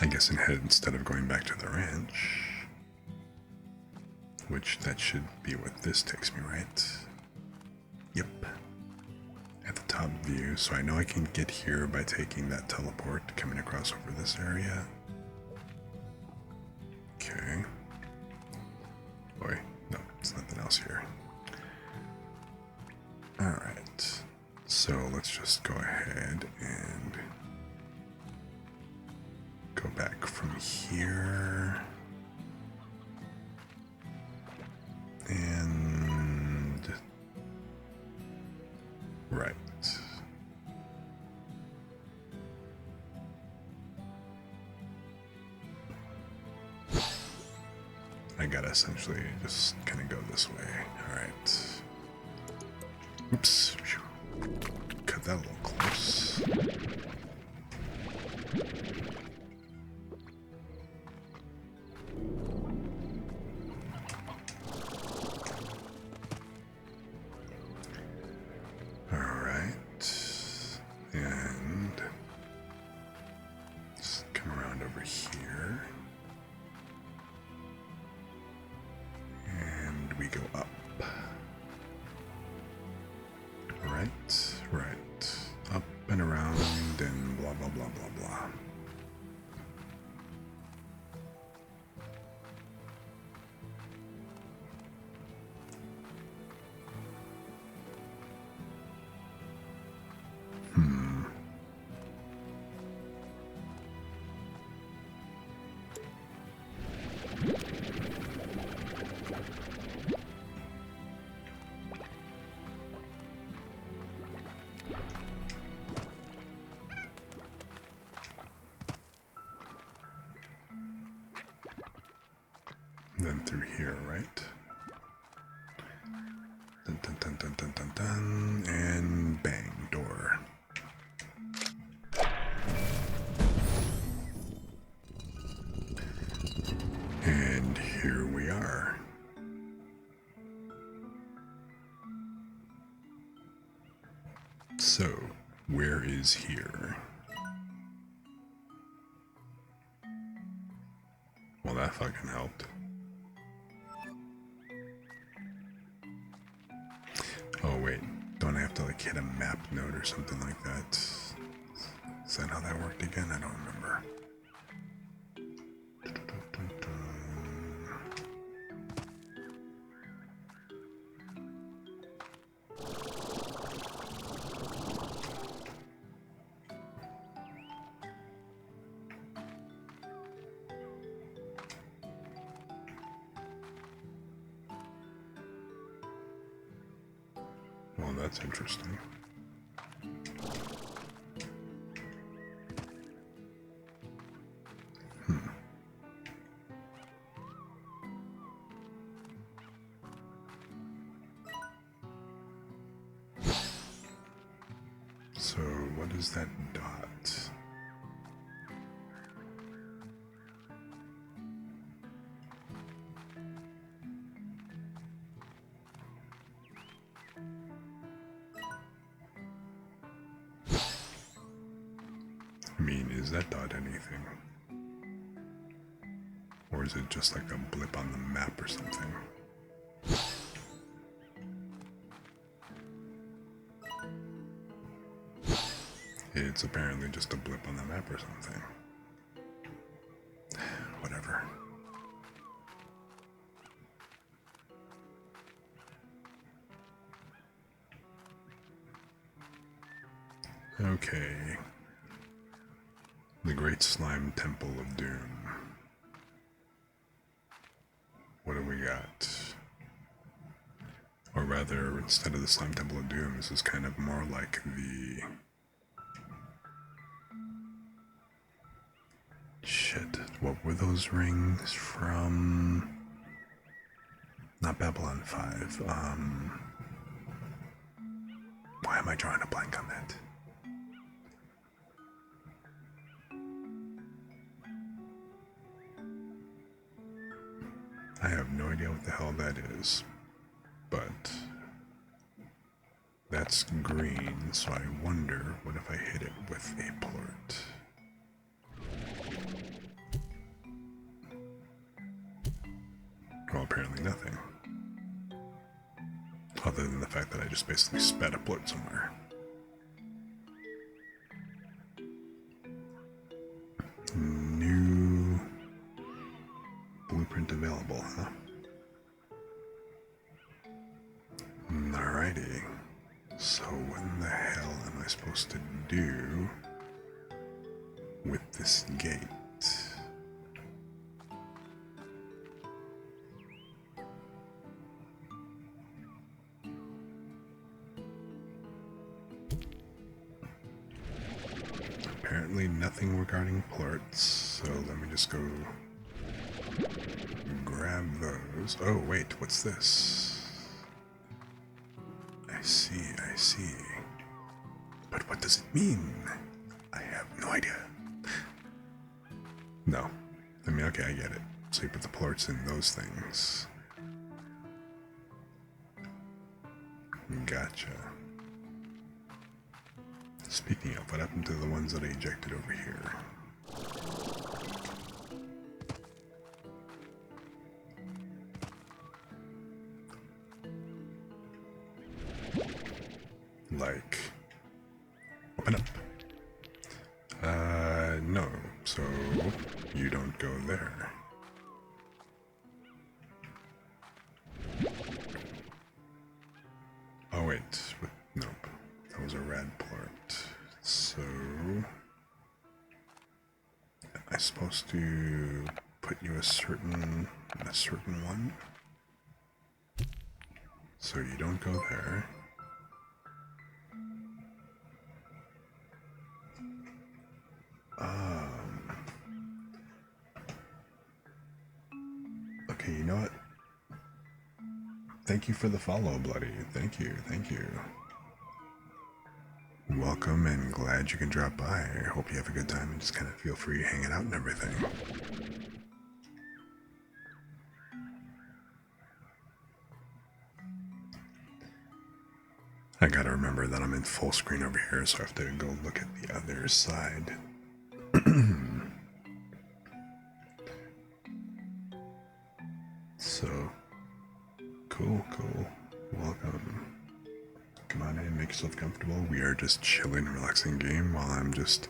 I guess instead of going back to the ranch, which that should be what this takes me, right? Yep. At the top view, so I know I can get here by taking that teleport coming across over this area. Okay. Boy, no, it's nothing else here. Alright. So let's just go ahead and go back from here. And right. I gotta essentially just kind of go this way. Alright. Oops. Cut that a little close. Right. Up and around and blah, blah, blah, blah, blah. Then through here, right? Dun, dun, dun, dun, dun, dun, dun, and bang, door. And here we are. So, where is here? Well, that fucking helped. hit a map node or something like that. Is that how that worked again? I don't remember. Well, that's interesting. So, what is that dot? I mean, is that dot anything? Or is it just like a blip on the map or something? It's apparently just a blip on the map or something. Whatever. Okay. The Great Slime Temple of Doom. What do we got? Or rather, instead of the Slime Temple of Doom, this is kind of more like the... Shit, what were those rings from? Not Babylon 5, why am I drawing a blank on that? I have no idea what the hell that is, but that's green, so I wonder what if I hit it with a plort. Well, apparently nothing. Other than the fact that I just basically spat a plort somewhere. New blueprint available, huh? Alrighty. So what the hell am I supposed to do with this gate? Apparently nothing regarding plorts, so let me just go grab those. Oh wait, what's this? I see. But what does it mean? I have no idea. No. I mean, okay, I get it. So you put the plorts in those things. Gotcha. Speaking of, what happened to the ones that I ejected over here? Like, open up. No, so you don't go there. Oh wait, nope, that was a rad plort. So, am I supposed to put you a certain one? So you don't go there. Okay, you know what? Thank you for the follow, Bloody. Thank you. Welcome and glad you can drop by. I hope you have a good time and just kind of feel free hanging out and everything. I gotta remember that I'm in full screen over here, so I have to go look at the other side. So, cool. Welcome. Come on in, make yourself comfortable. We are just chilling, relaxing game while I'm just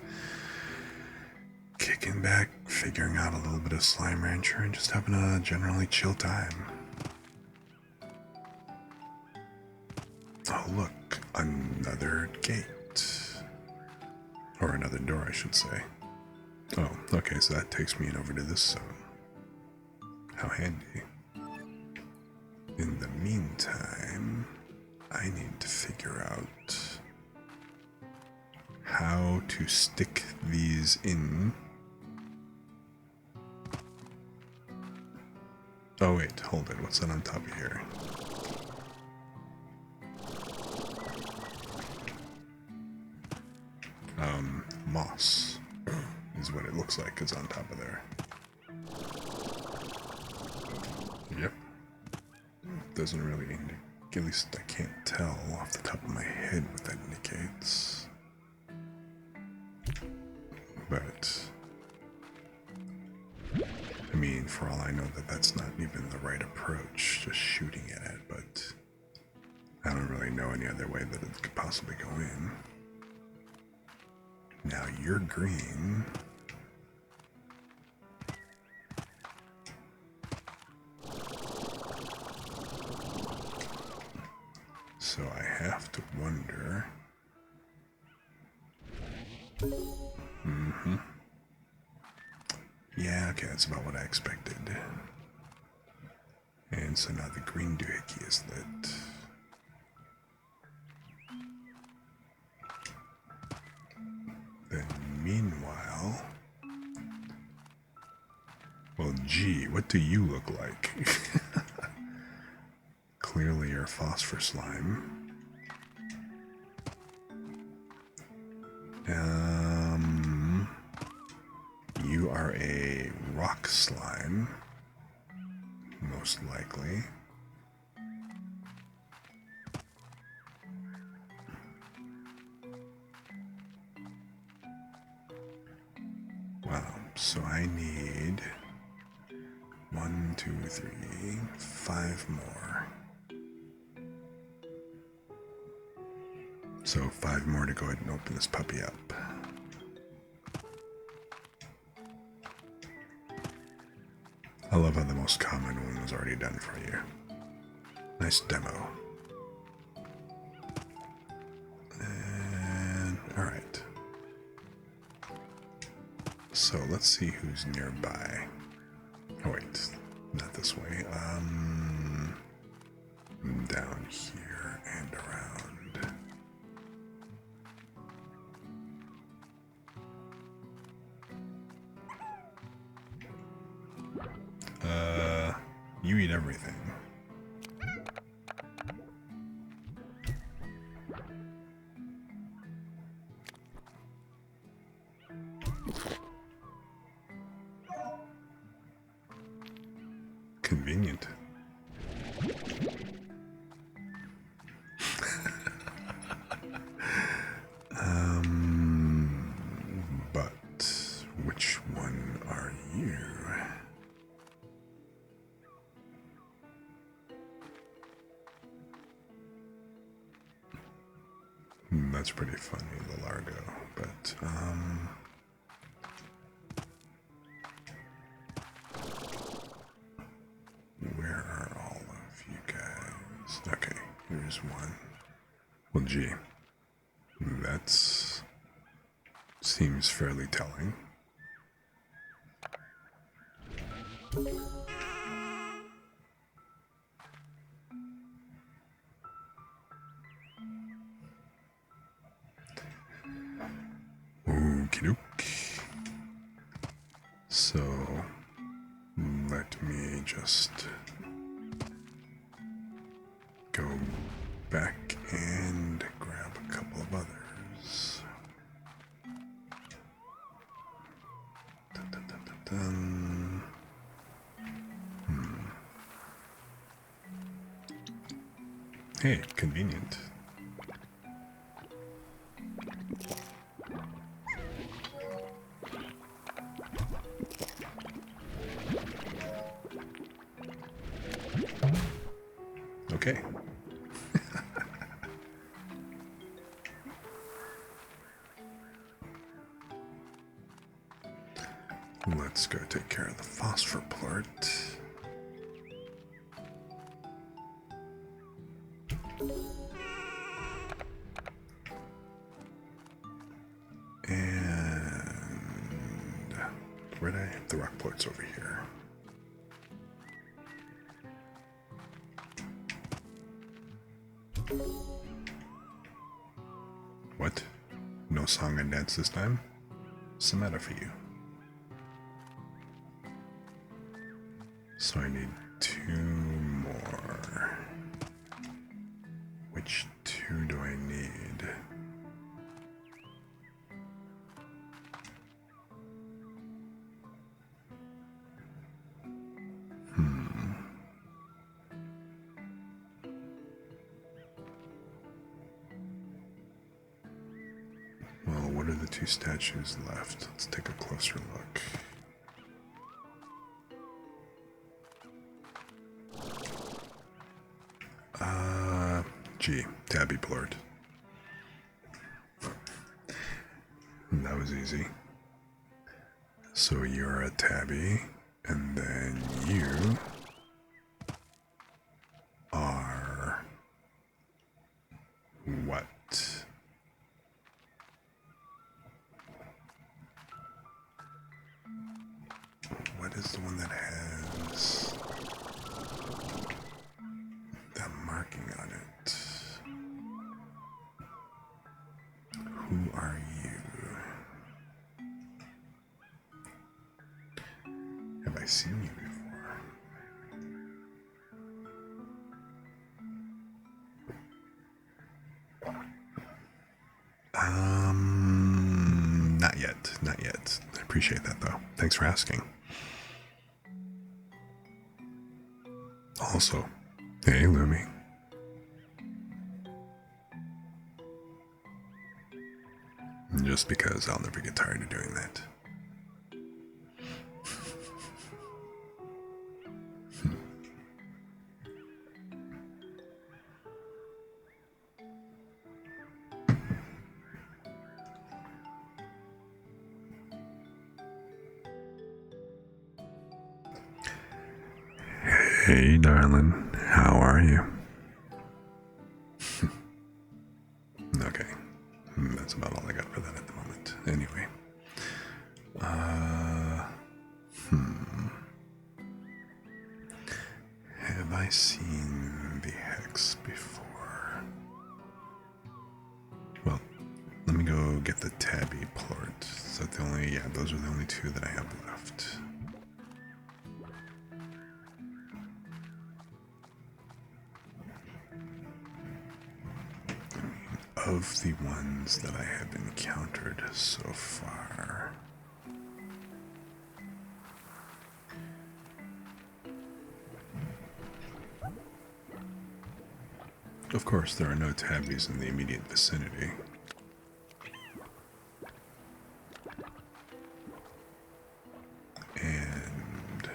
kicking back, figuring out a little bit of Slime Rancher, and just having a generally chill time. Oh look, another gate. Or another door, I should say. Oh, okay, so that takes me over to this zone. How handy. In the meantime, I need to figure out how to stick these in. Oh wait, hold it. What's that on top of here? Moss is what it looks like is on top of there. Yep. Doesn't really indicate, at least I can't tell off the top of my head what that indicates. But, I mean, for all I know that's not even the right approach, just shooting it at, but I don't really know any other way that it could possibly go in. Now you're green. So I have to wonder. Yeah, okay, that's about what I expected. And so now the green doohickey is lit. Then meanwhile... Well, gee, what do you look like? Clearly you're a phosphor slime. You are a rock slime, most likely. Wow, so I need 1, 2, 3, 5 more. So 5 more to go ahead and open this puppy up. I love how the most common one was already done for you. Nice demo. And alright. So let's see who's nearby. Oh wait, not this way. Down here and around. You eat everything. Convenient. But which one are you? That's pretty funny, the Largo, but, where are all of you guys? Okay, here's one. Well, gee, that's seems fairly telling. Okie doke. So, let me just go back and grab a couple of others. Dun, dun, dun, dun, dun. Hey, convenient. Okay. Let's go take care of the phosphor plort. And where'd I have the rock plorts over here? What? No song and dance this time? Sameta for you. So I need 2 more. Which 2 do I need? Well, what are the 2 statues left? Let's take a closer look. Gee, tabby plort. That was easy. So you're a tabby, and then you are what? What is the one that has that marking on it? Who are you? Have I seen you before? Not yet. Not yet. I appreciate that though. Thanks for asking. Also, hey Lumi. Just because I'll never get tired of doing that. Hey darling, how are you? Okay, that's about all I got for that at the moment. Anyway, have I seen the hex before? Well, let me go get the tabby plort. Is that the only? Yeah, those are the only 2 that I have left. Of the ones that I have encountered so far, of course there are no tabbies in the immediate vicinity. And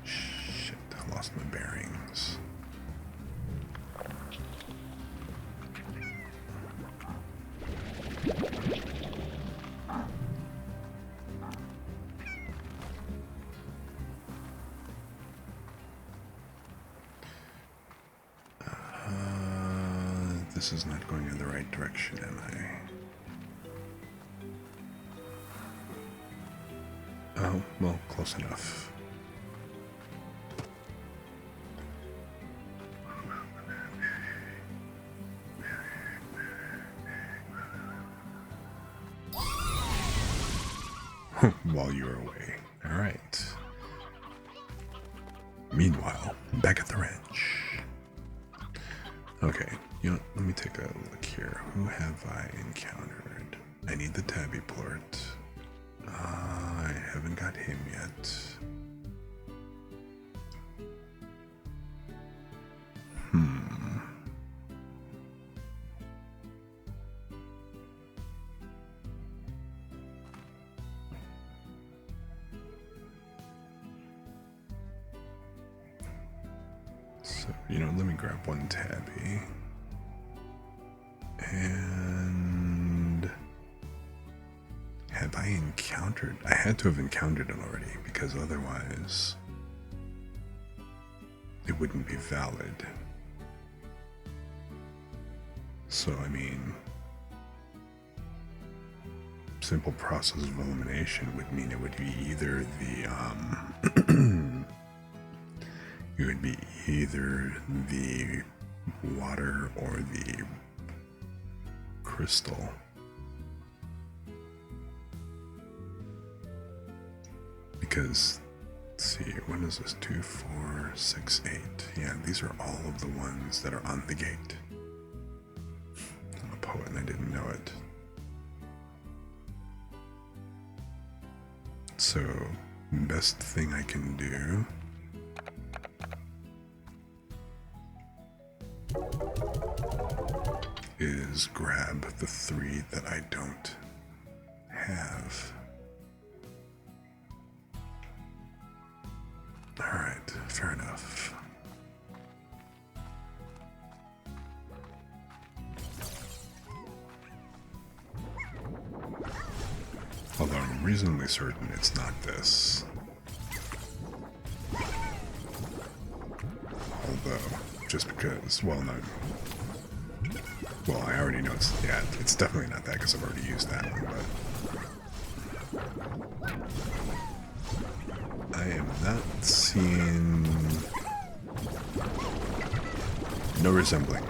shit, I lost my bearings. This is not going in the right direction, am I? Oh, well, close enough. While you were away. Alright. Meanwhile, back at the ranch. Okay, you know, let me take a look here. Who have I encountered? I need the tabby plort. I haven't got him yet. So, you know, let me grab one tabby. And have I encountered encountered. I had to have encountered it already, because otherwise it wouldn't be valid. So, I mean, simple process of elimination would mean it would be either the, it would be either the water or the crystal. Because, let's see, what is this? 2, 4, 6, 8. Yeah, these are all of the ones that are on the gate. I'm a poet and I didn't know it. So, best thing I can do is grab the 3 that I don't have. Alright, fair enough. Although I'm reasonably certain it's not this. Although, just because, well, no. Well, I already know it's, yeah, it's definitely not that because I've already used that one, but I am not seeing no resembling.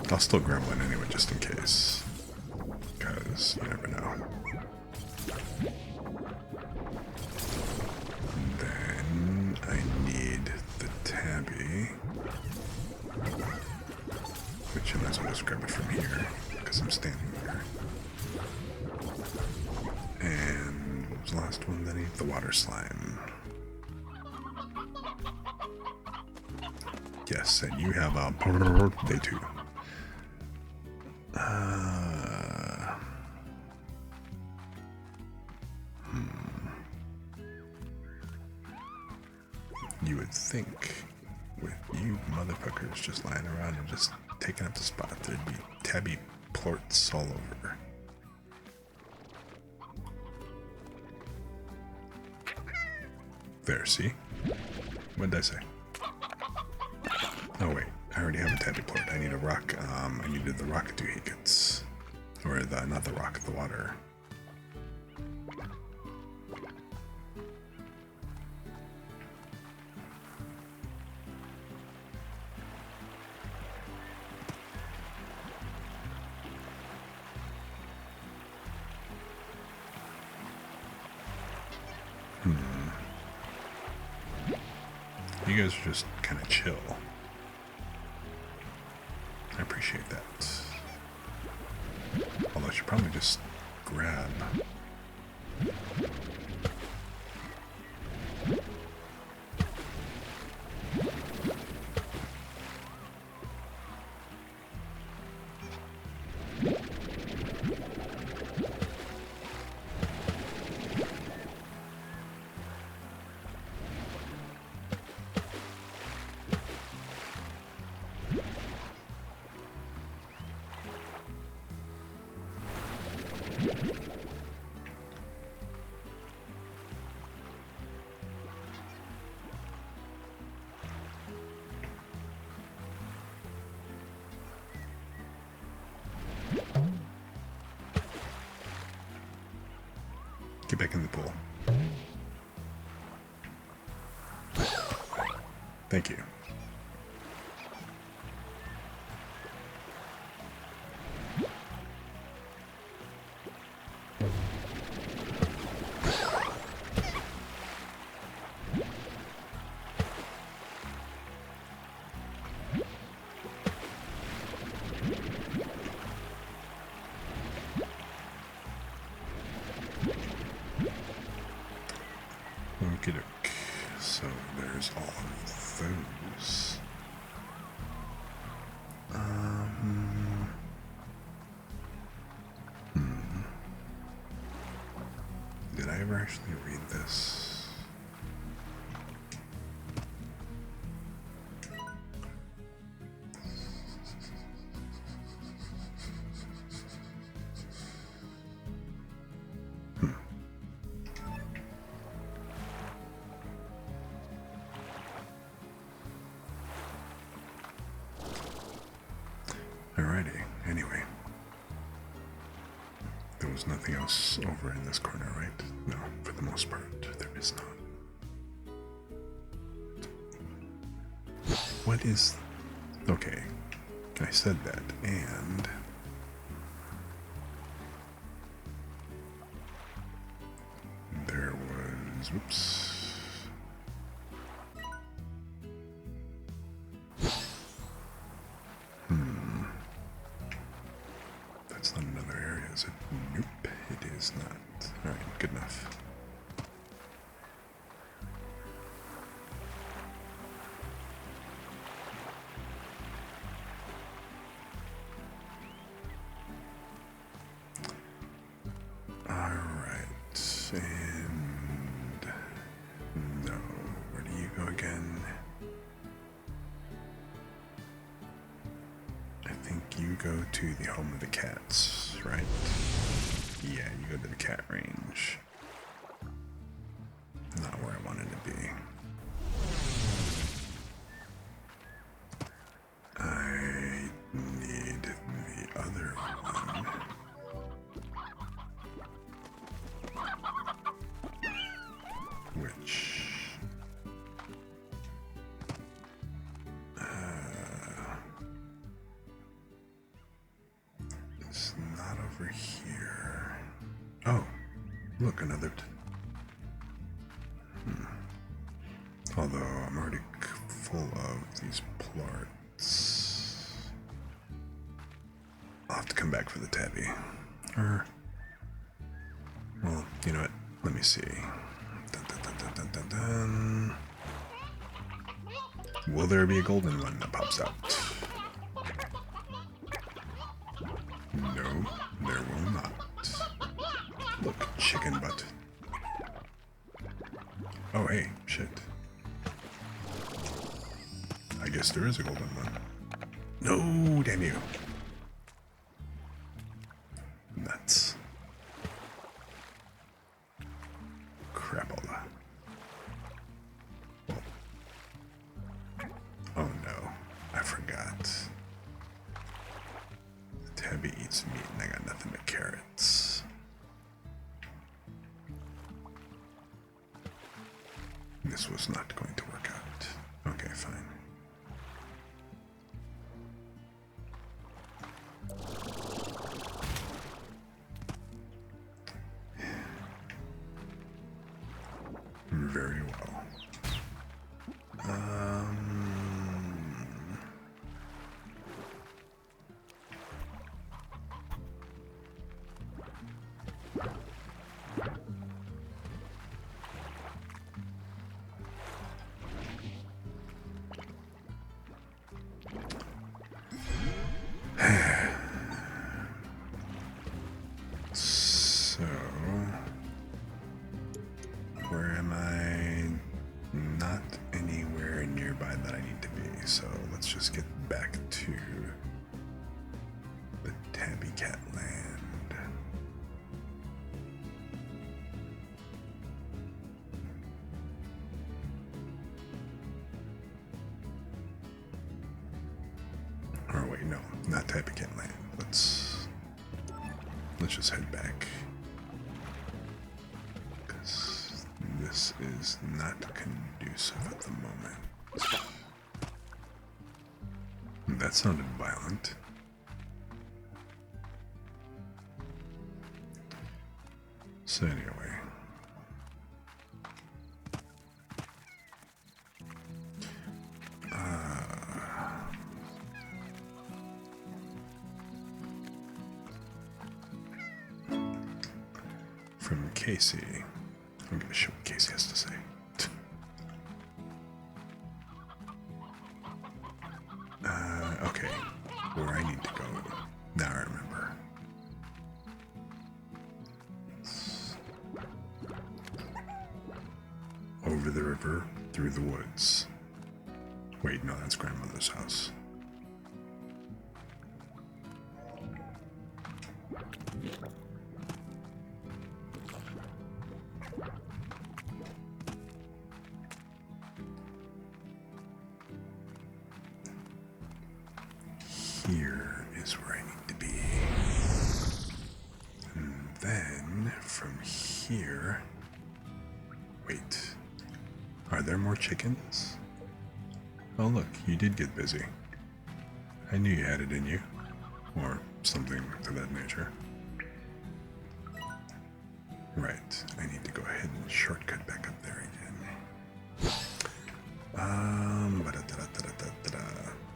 I'll still grab one anyway, just in case, because you never know. Then I need the tabby, which I might as well just grab it from here, because I'm standing there. And what was the last one that I need? The water slime. Yes, and you have a day 2. You would think with you motherfuckers just lying around and just taking up the spot, there'd be tabby plorts all over. There, see? What did I say? Oh wait, I already have a tabby plort. I need a rock. I needed the rock doohickeys. Or the, not the rock, the water. You guys are just kind of chill. I appreciate that. Although I should probably just grab. Get back in the pool. Thank you. Okey-doke. So there's all of those. Did I ever actually read this? Alrighty, anyway. There was nothing else over in this corner, right? No, for the most part, there is not. What is... Okay, I said that, and... There was... Whoops. That's not another area, is it? Nope, it is not. Alright, good enough. Alright, and... No, where do you go again? I think you go to the home of the cats, right? Yeah, you go to the cat range. Not where I wanted to be. I need the other one. Which... It's not over here. Oh, look, another... Although I'm already full of these plants. I'll have to come back for the tabby. Or... Well, you know what? Let me see. Dun, dun, dun, dun, dun, dun, dun. Will there be a golden one that pops out? No, there will not. Look, chicken butt. Oh, hey, shit. I guess there is a golden one. No, damn you. Nuts. Crapola. Oh no, I forgot. Tabby eats meat and I got nothing but carrots. This was not going to work out. Okay, fine. Very well. So, where am I? Not anywhere nearby that I need to be, so let's just get back to the Tabby Cat land. Or wait, no, not Tabby Cat land. Let's just head back. Because this is not conducive at the moment. That sounded violent. So anyway. From Casey. I'm gonna show what Casey has to say. Okay. Where I need to go. Now I remember. Over the river, through the woods. Wait, no, that's grandmother's house. Here is where I need to be. And then from here. Wait. Are there more chickens? Oh, look, you did get busy. I knew you had it in you. Or something to that nature. Right, I need to go ahead and shortcut back up there again.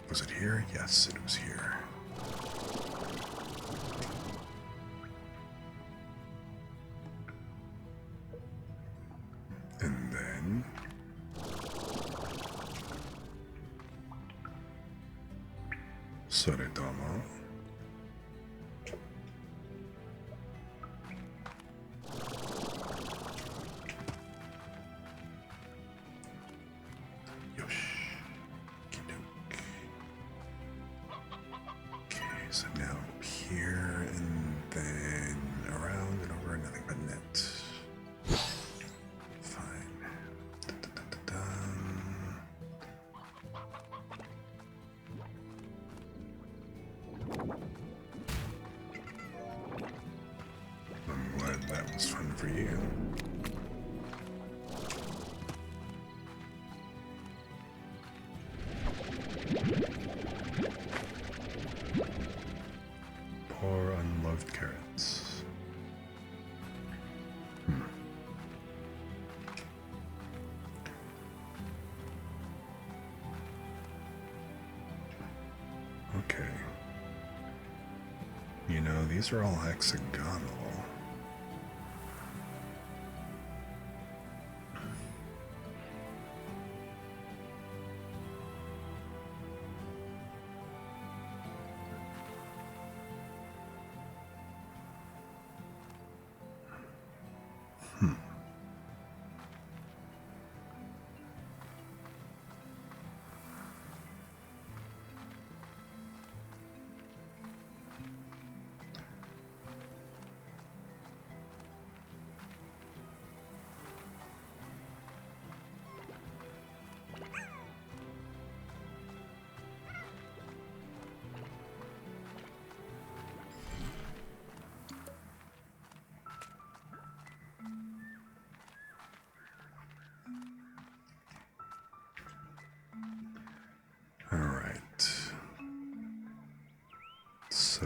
Was it here? Yes, it was here. And then Soretomo. Yosh. Kidok. Okay, so now up here and then around and over, nothing but net. Fine. I'm glad that was fun for you. Poor unloved carrots. Okay. You know, these are all hexagonal. All right. So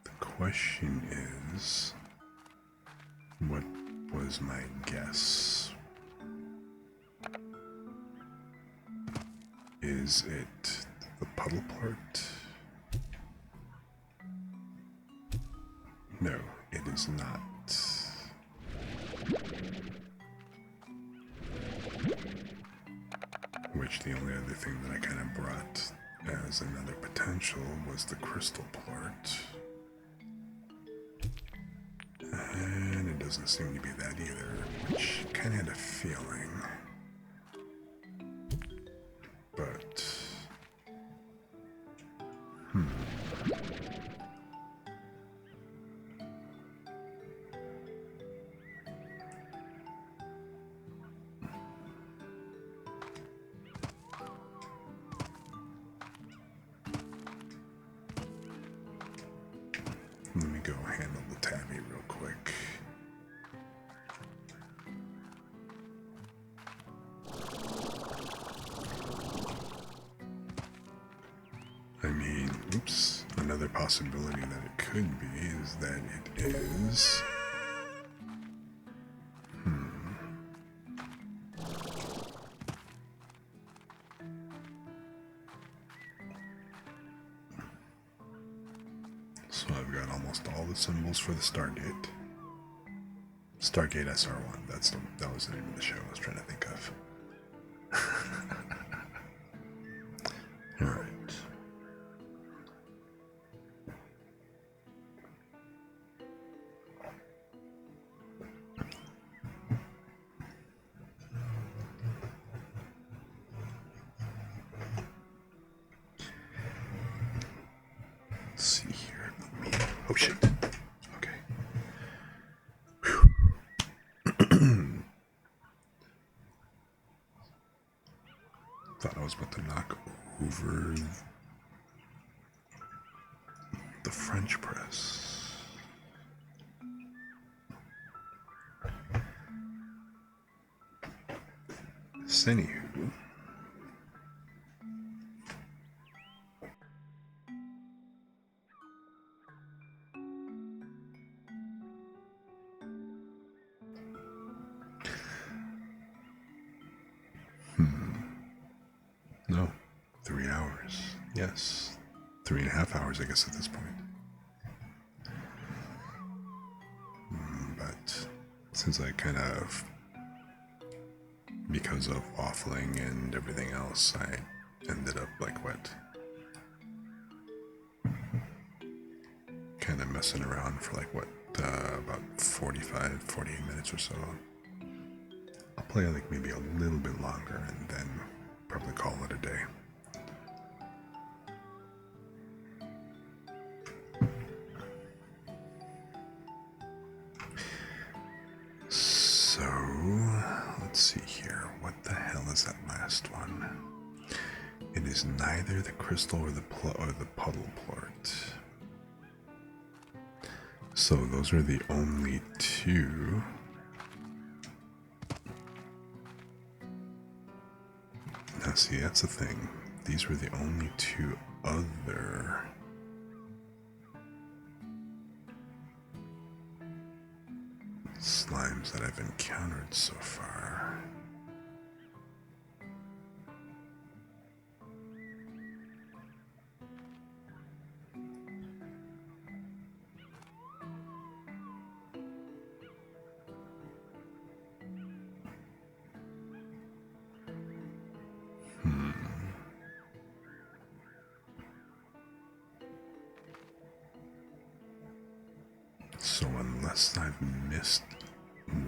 the question is, what was my guess? Is it the puddle part? No, it is not. Which the only other thing that I kind of brought as another potential was the crystal part. And it doesn't seem to be that either, which kind of had a feeling. But, let me go handle the tabby real quick. I mean, oops, another possibility that it could be is that it is... So I've got almost all the symbols for the Stargate. Stargate SR1, that was the name of the show I was trying to think of. Alright. Let's see here. Oh shit. Okay. Thought I was about to knock over the French press. Anywho, no, 3 hours. Yes, 3.5 hours, I guess, at this point. But since I kind of, because of waffling and everything else, I ended up like what? Kind of messing around for like what? About 48 minutes or so. I'll play like maybe a little bit longer and then probably call it a day. So, let's see here. What the hell is that last one? It is neither the crystal or the puddle plort. So those are the only two. Now see, that's the thing. These were the only two other slimes that I've encountered so far. So unless I've missed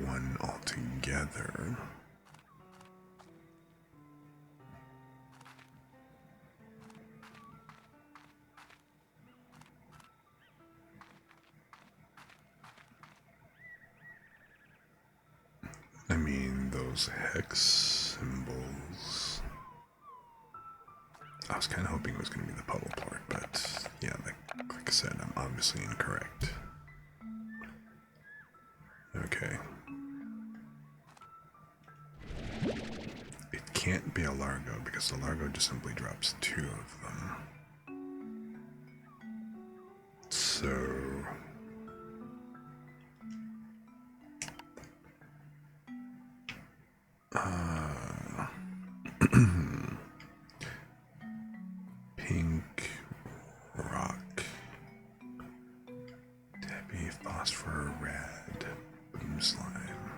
one altogether, I mean, those hex symbols. I was kind of hoping it was going to be the puddle plort, but yeah, like I said, I'm obviously incorrect. Okay. It can't be a Largo because the Largo just simply drops 2 of them. So... Pink rock. Debbie phosphor red. Boom slime.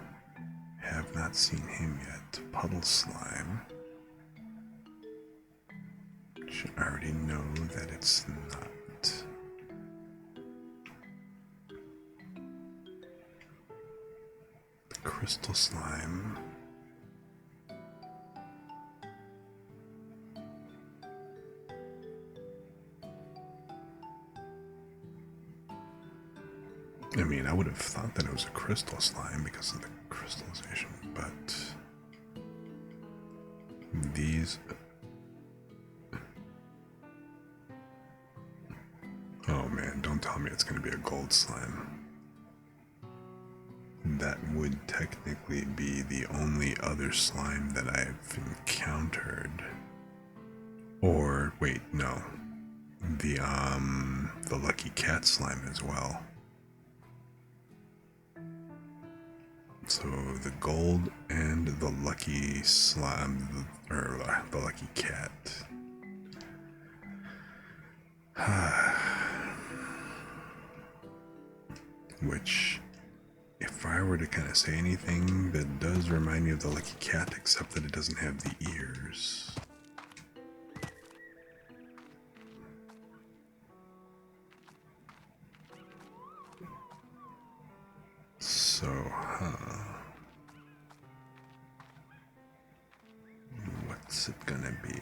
Have not seen him yet. Puddle slime. Which I already know that it's not. Crystal slime. I mean, I would have thought that it was a crystal slime because of the crystallization, but these... Oh man, don't tell me it's going to be a gold slime. That would technically be the only other slime that I've encountered. Or, wait, no. The lucky cat slime as well. So the gold and the lucky slime, or the lucky cat. Which, if I were to kind of say anything, that does remind me of the lucky cat, except that it doesn't have the ears. So, what's it gonna be?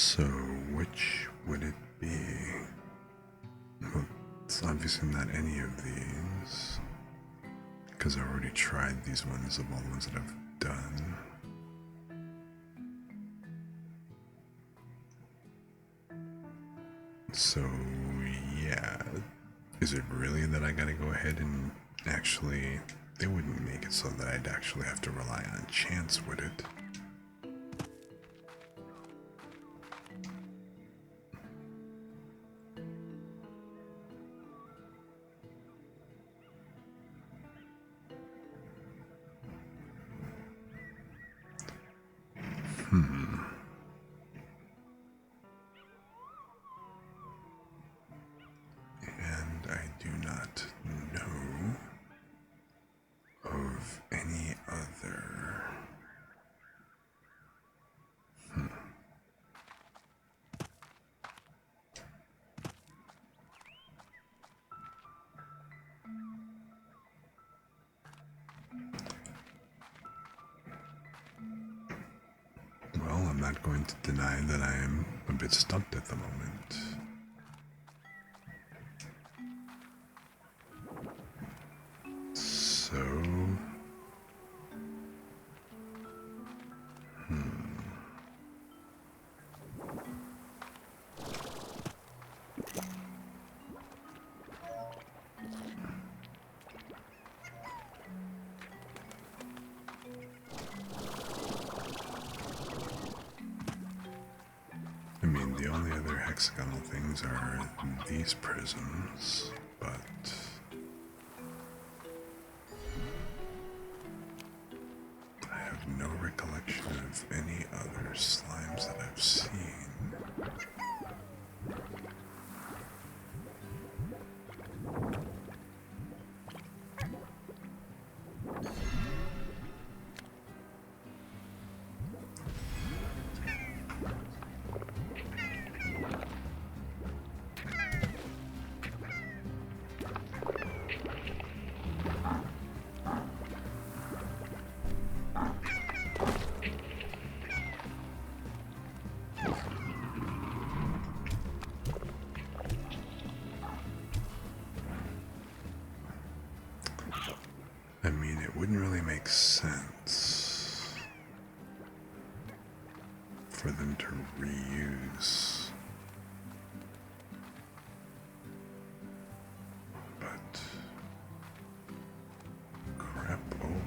So, which would it be? Well, it's obviously not any of these, because I already tried these ones of all the ones that I've done. So, yeah. Is it really that I gotta go ahead and actually... They wouldn't make it so that I'd actually have to rely on chance, would it? And I do not know of any other. Well, I'm not going to deny that I am a bit stumped at the moment. So, I mean, the only other hexagonal things are these prisms, but I have no recollection of any other slimes that I've seen. I mean, it wouldn't really make sense for them to reuse, but crapola,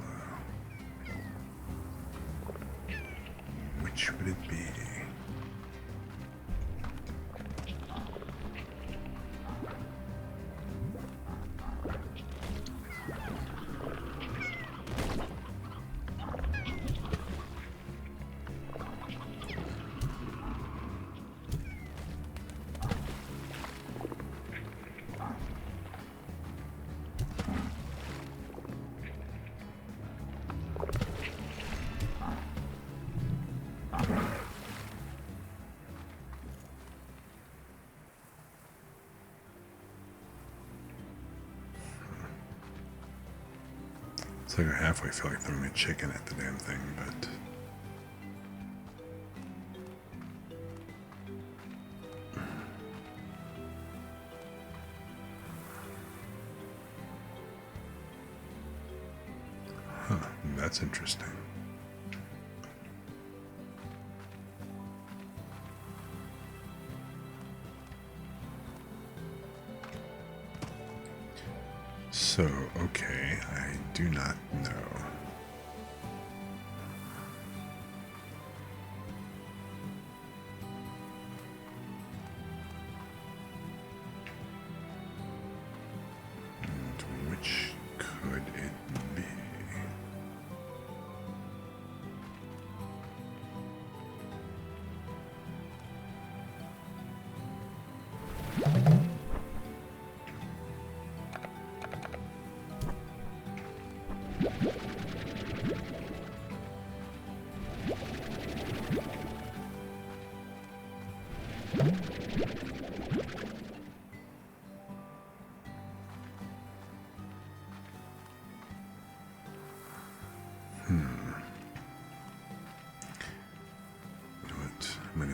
which would it be? It's like I halfway feel like throwing a chicken at the damn thing, but... Huh, that's interesting. So, okay, I do not know. And which could it be?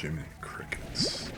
Jiminy crickets.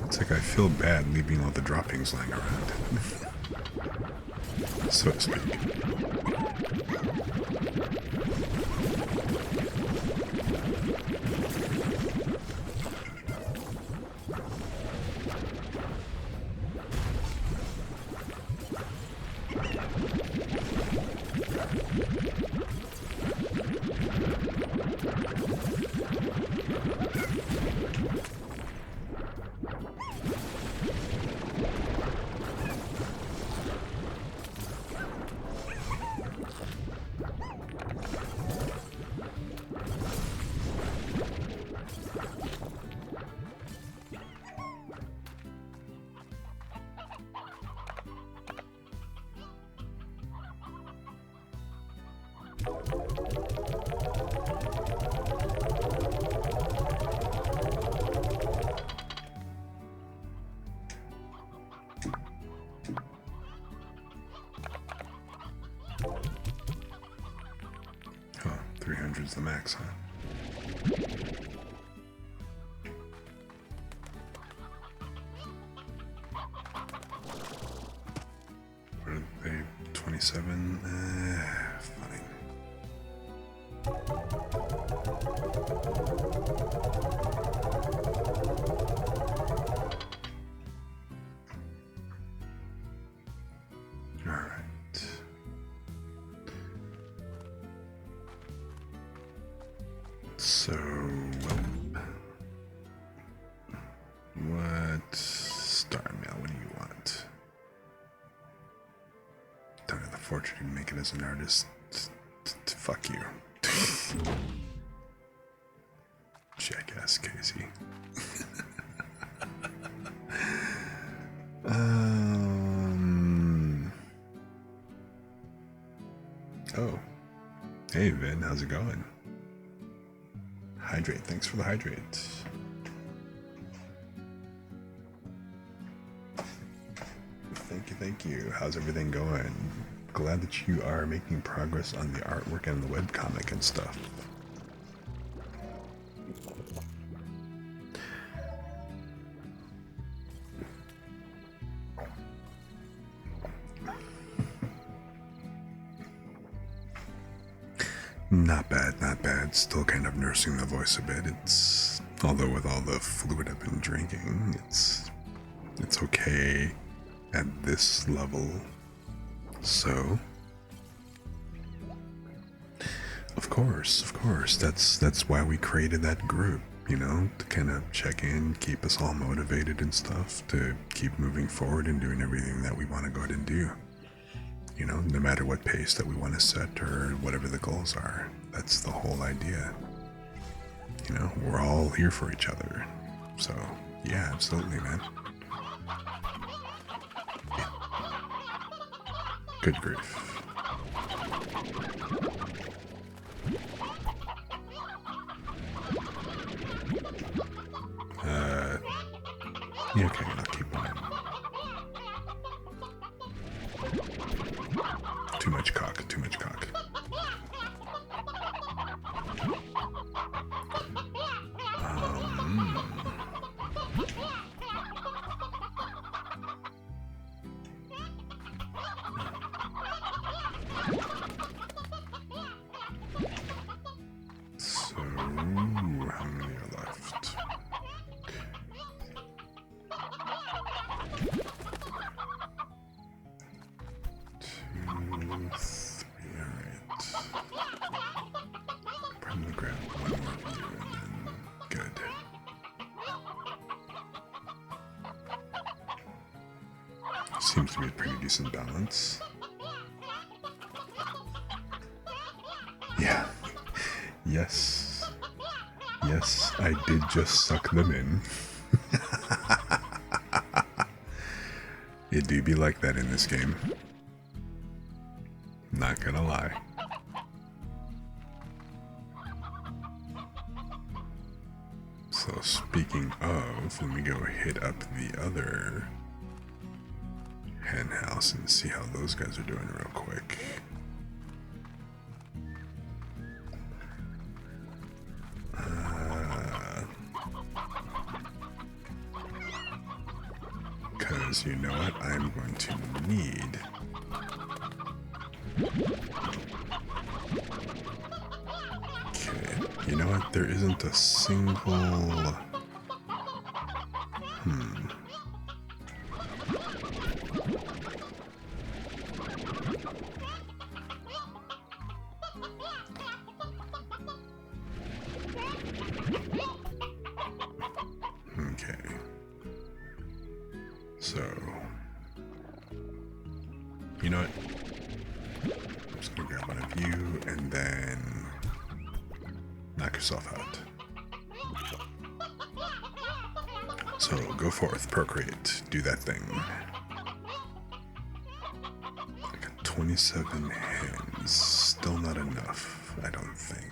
It's like I feel bad leaving all the droppings lying around, so to speak. Oh, 300's the max, huh? What are they? 27? Fine. Alright. So, what star mail? What do you want? Don't have the fortune to make it as an artist. Fuck you. Jackass Casey. Oh. Hey, Vin, how's it going? Hydrate, thanks for the hydrate. Thank you. How's everything going? Glad that you are making progress on the artwork and the webcomic and stuff. Not bad, not bad. Still kind of nursing the voice a bit. It's, although with all the fluid I've been drinking, it's okay at this level. So, of course, that's why we created that group, you know, to kind of check in, keep us all motivated and stuff, to keep moving forward and doing everything that we want to go ahead and do. You know, no matter what pace that we want to set or whatever the goals are. That's the whole idea. You know, we're all here for each other. So, yeah, absolutely, man. Yeah. Good grief. Yeah, okay, I'll keep mine. Too much cock, too much cock. Seems to be a pretty decent balance. Yeah. Yes. Yes, I did just suck them in. It do be like that in this game. Not gonna lie. So speaking of, let me go hit up the other hen house and see how those guys are doing real quick. Because you know what I'm going to need. Okay, you know what? There isn't a single... Okay. So... You know what? I'm just gonna grab one of you and then... knock yourself out. So, go forth, procreate, do that thing. I got 27 hens, still not enough, I don't think.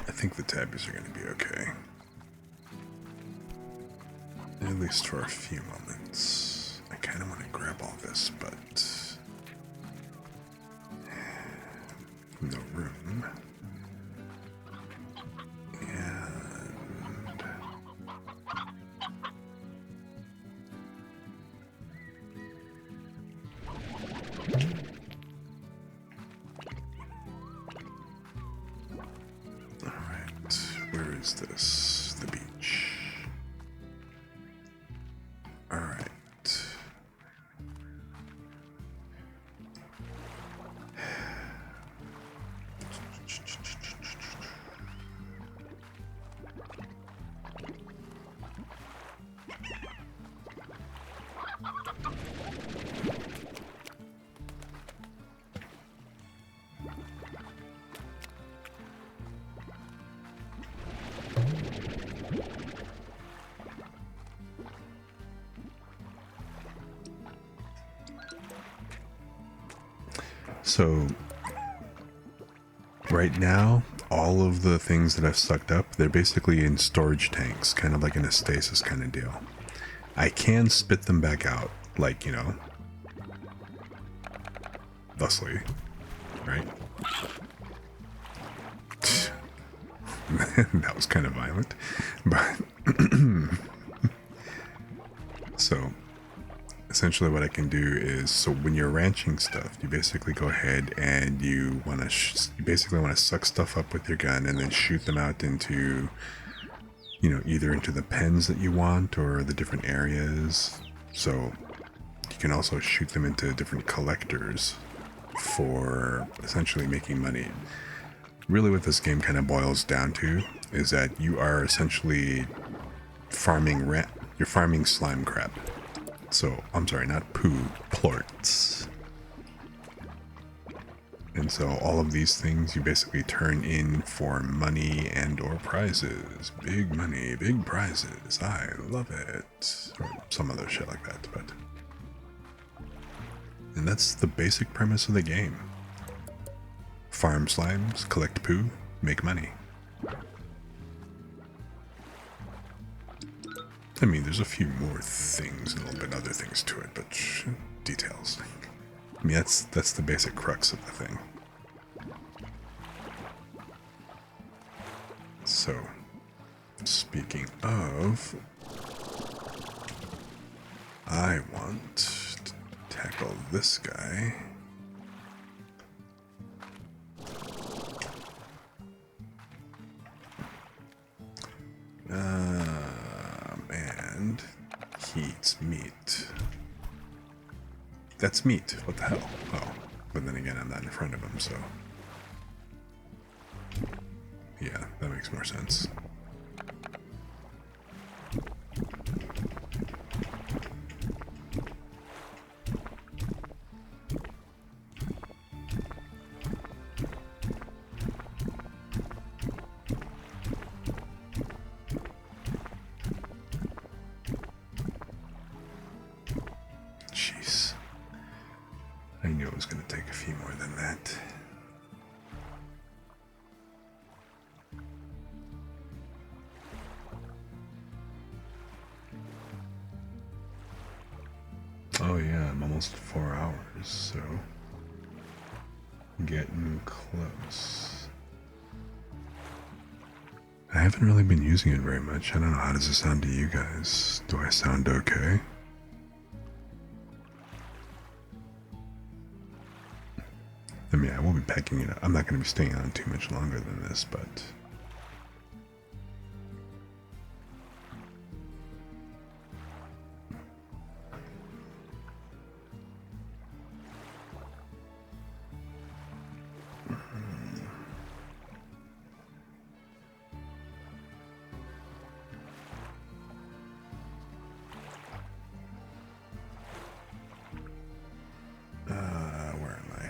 I think the tabbies are going to be okay. At least for a few moments. I kind of want to grab all this, but... no room. And... Alright, where is this? The beach. Alright. So, right now, all of the things that I've sucked up, they're basically in storage tanks, kind of like in a stasis kind of deal. I can spit them back out, like, you know, thusly, right? That was kind of violent, but so essentially what I can do is, so when you're ranching stuff, you basically go ahead and you want to you basically want to suck stuff up with your gun and then shoot them out into, you know, either into the pens that you want or the different areas. So you can also shoot them into different collectors for essentially making money. Really what this game kind of boils down to is that you are essentially farming you're farming slime crab. So, I'm sorry, not poo, plorts. And so all of these things you basically turn in for money and or prizes. Big money, big prizes. I love it. Or some other shit like that, but... And that's the basic premise of the game. Farm slimes, collect poo, make money. I mean, there's a few more things, a little bit other things to it, but details. I mean, that's the basic crux of the thing. So, speaking of, I want to tackle this guy. And he eats meat. That's meat. What the hell? Oh, but then again, I'm not in front of him, so yeah, that makes more sense. Jeez. I knew it was going to take a few more than that. Oh yeah, I'm almost 4 hours, so getting close. I haven't really been using it very much. I don't know, how does it sound to you guys? Do I sound okay? I mean, I will be packing it up. I'm not going to be staying on too much longer than this, but where am I?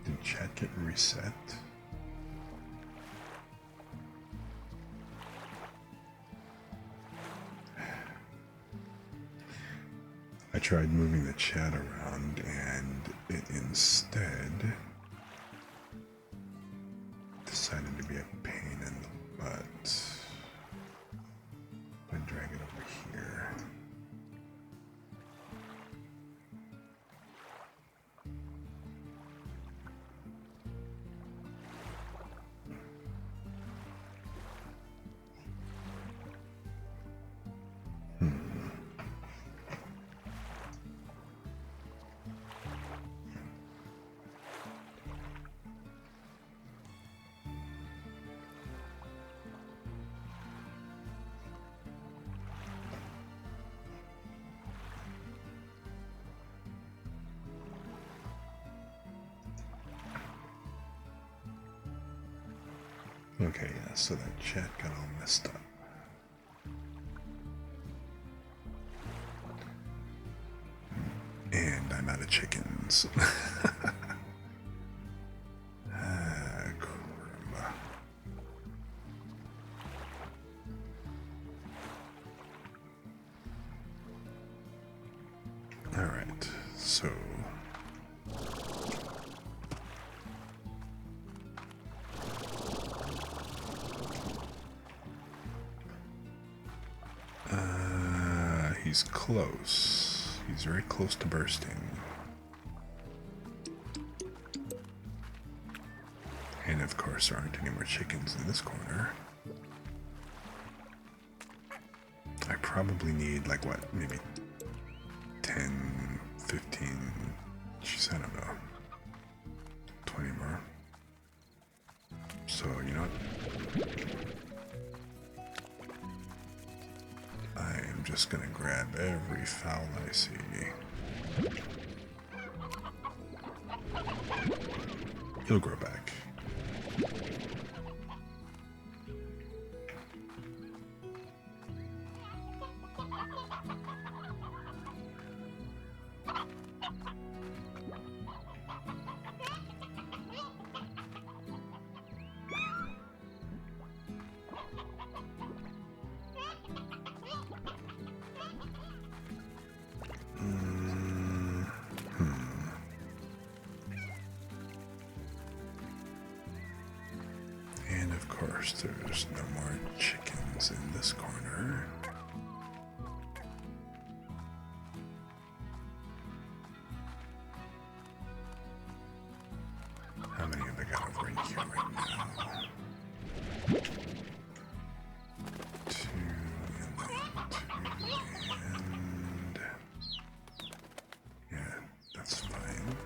Did chat get reset? I tried moving the chat around and it instead decided to be a pain in the butt. I drag it over here. Okay, yeah, so that chat got all messed up. And I'm out of chickens. Caramba. Alright, so he's close. He's very close to bursting. And of course, there aren't any more chickens in this corner. I probably need, like, what, maybe 10, 15, geez, I don't know, 20 more. So, you know what? I am just gonna grab every fowl I see. He'll grow back. And of course, there's no more chickens in this corner. How many have I got over in here right now. Two and then two and yeah, that's fine.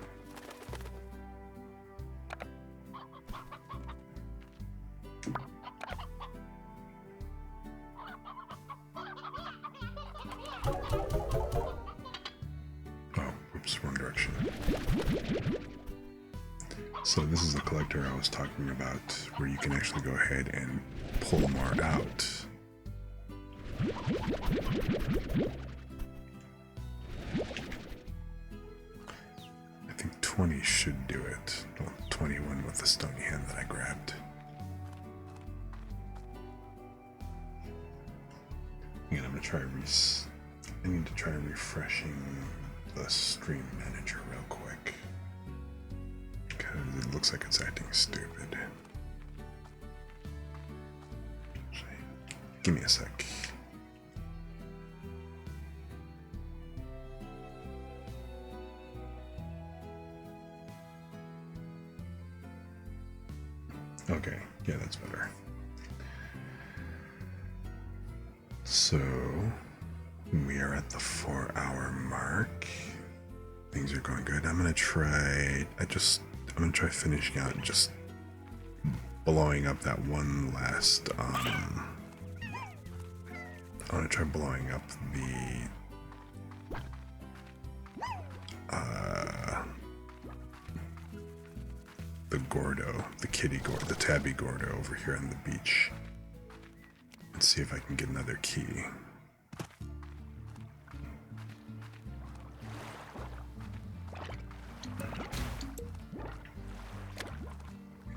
Oh, oops, wrong direction. So this is the collector I was talking about, where you can actually go ahead and pull more out. I think 20 should do it. Well, 21 with the stony hand that I grabbed. And I'm gonna try I need to try refreshing the stream manager real quick, because it looks like it's acting stupid. Give me a sec. Okay, yeah, that's better. So we are at the 4-hour mark. Things are going good. I'm gonna try finishing out and just blowing up that one last I want to try blowing up the Gordo, the kitty Gordo, the tabby Gordo over here on the beach. Let's see if I can get another key.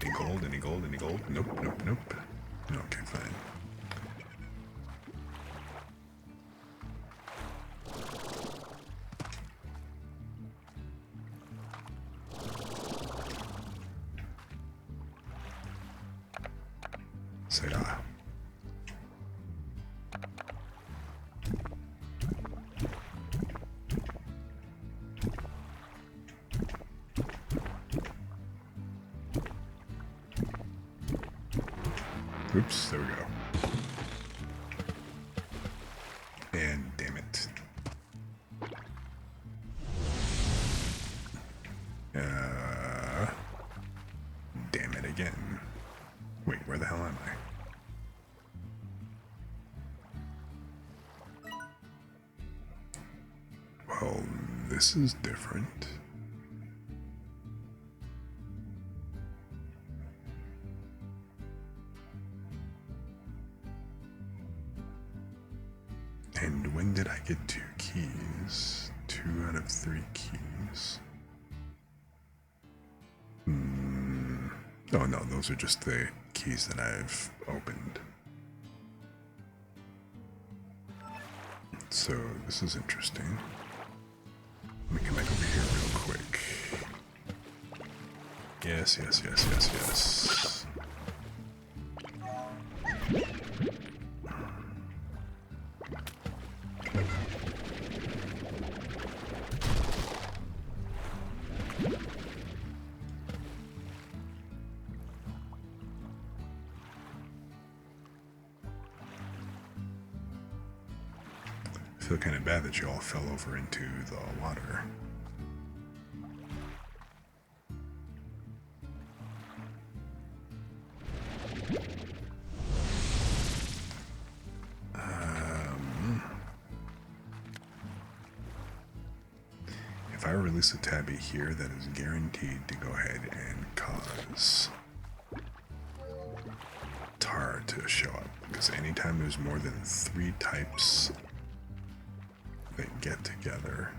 Any gold? Any gold? Any gold? Nope, nope, nope. Okay, fine. Say ah. Oops, there we go. And damn it. Damn it again. Wait, where the hell am I? Well, this is different. And when did I get 2 keys? 2 out of 3 keys. Oh no, those are just the keys that I've opened. So this is interesting. Let me come back over here real quick. Yes, yes, yes, yes, yes. I feel kind of bad that you all fell over into the water. If I release a tabby here, that is guaranteed to go ahead and cause tar to show up. Because anytime there's more than 3 types that get together.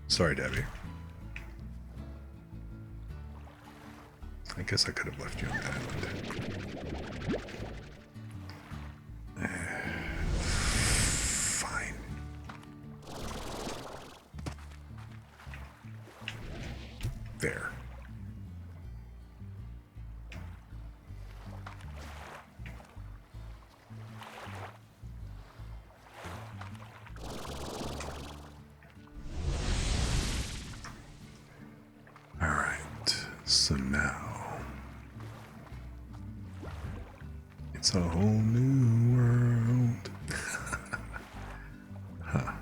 Sorry, Debbie. I guess I could have left you on the island. Fine. There. So now it's a whole new world. Huh.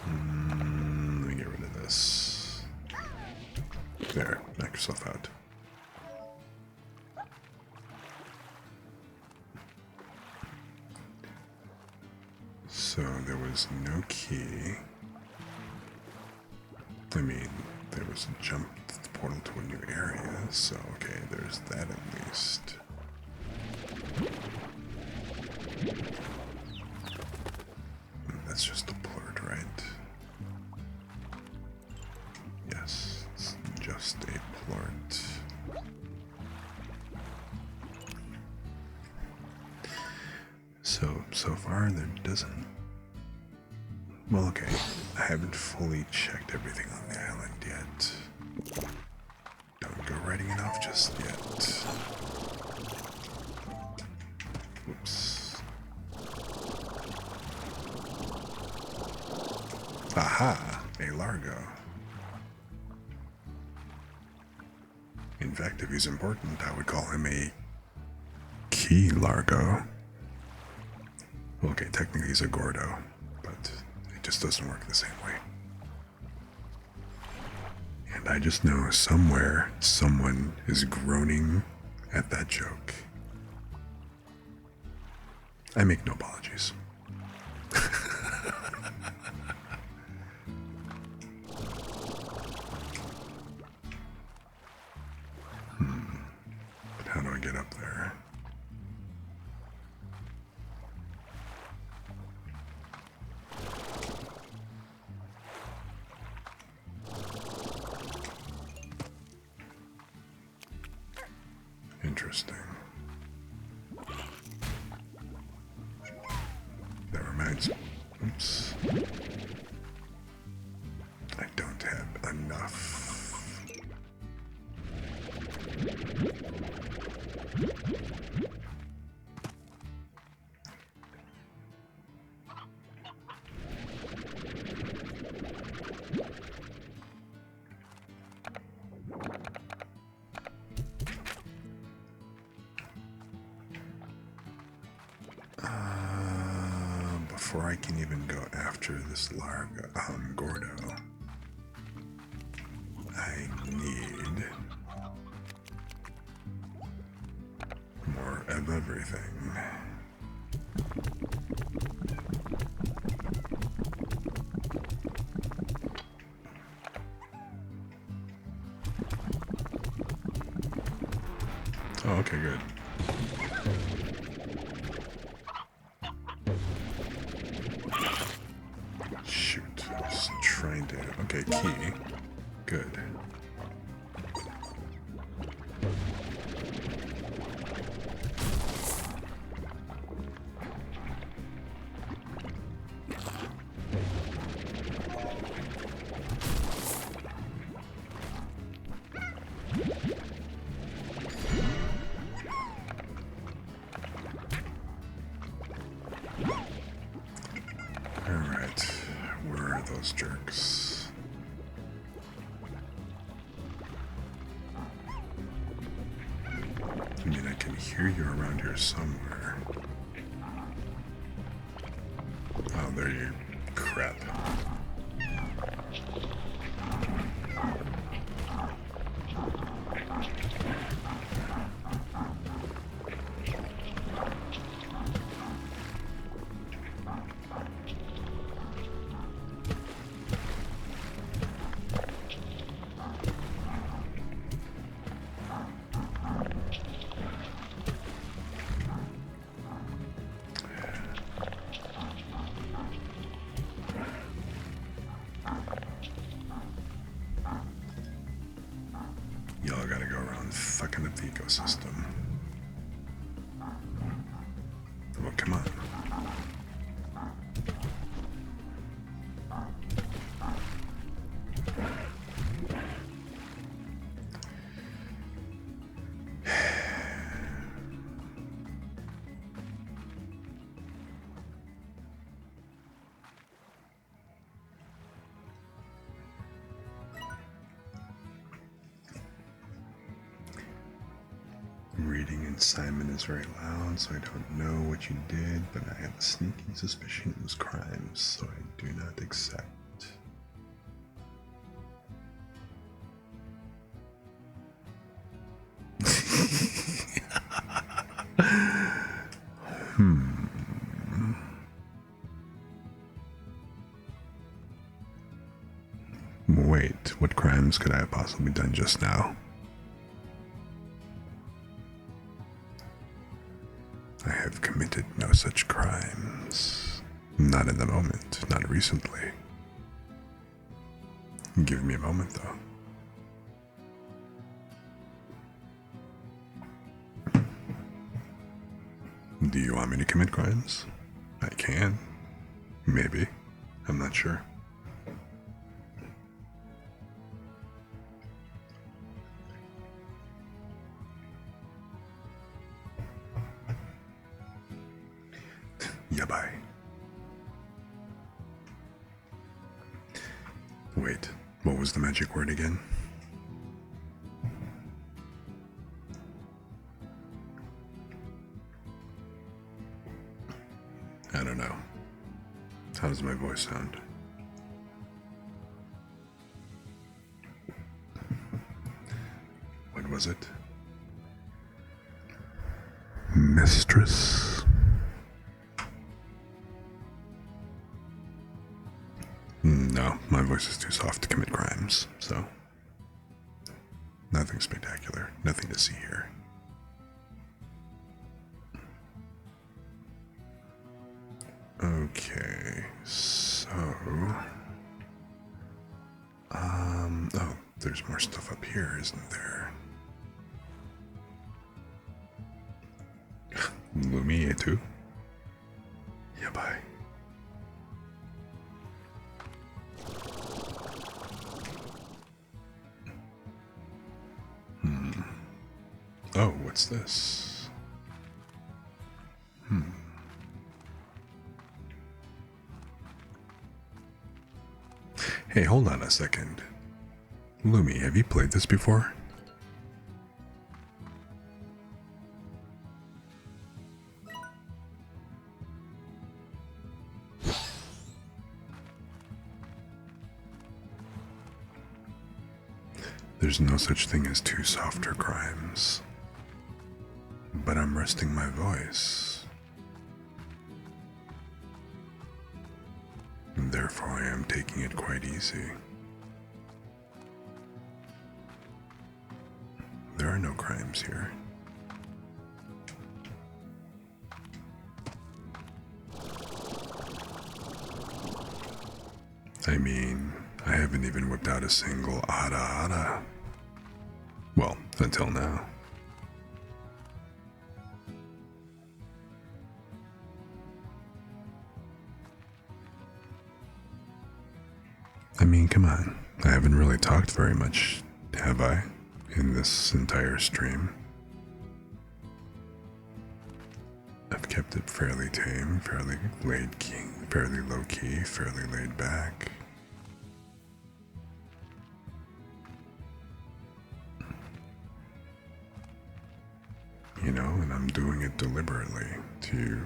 Let me get rid of this. There, knock yourself out. So there was no key. I mean, there was a jump portal to a new area, so okay, there's that at least. That's just a blurt, right? Yes, it's just a blurt. So far there doesn't... Well, okay, I haven't fully checked everything on the island yet. Don't go writing it off just yet. Oops. Aha! A Largo. In fact, if he's important, I would call him a Key Largo. Okay, technically he's a Gordo, but it just doesn't work the same way. And I just know somewhere someone is groaning at that joke. I make no apologies. But how do I get up there? Interesting. That reminds me. Oops. I don't have enough. Before I can even go after this Largo, Gordo, I need more of everything. Oh, okay, good. Shoot, I was trying to... Okay, key. Good. Alright, where are those jerks? I mean, I can hear you around here somewhere. Oh, there you... Crap. Y'all gotta go around fucking up the ecosystem. Well, come on. reading and Simon is very loud, so I don't know what you did, but I have a sneaking suspicion it was crimes, so I do not accept. Wait, what crimes could I have possibly done just now? I have committed no such crimes. Not in the moment, not recently. Give me a moment, though. Do you want me to commit crimes? I can. Maybe. I'm not sure. Yeah, bye. Wait, what was the magic word again? I don't know. How does my voice sound? What was it? Mistress? No, my voice is too soft to commit crimes, so nothing spectacular, nothing to see here. Okay, so oh, there's more stuff up here, isn't there? Lumi, too? Yeah, bye. Oh, what's this? Hey, hold on a second. Lumi, have you played this before? There's no such thing as too softer crimes. But I'm resting my voice. And therefore I am taking it quite easy. There are no crimes here. I mean, I haven't even whipped out a single ada ada. Well, until now. I mean, come on. I haven't really talked very much, have I, in this entire stream? I've kept it fairly tame, fairly fairly low-key, fairly laid back. You know, and I'm doing it deliberately to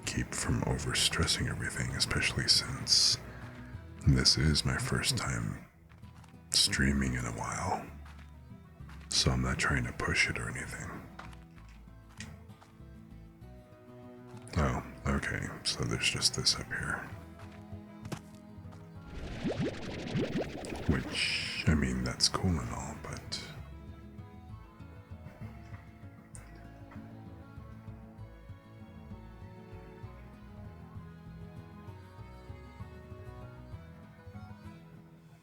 keep from overstressing everything, especially since this is my first time streaming in a while. So I'm not trying to push it or anything. Oh, okay, so there's just this up here. Which, I mean, that's cool and all, but...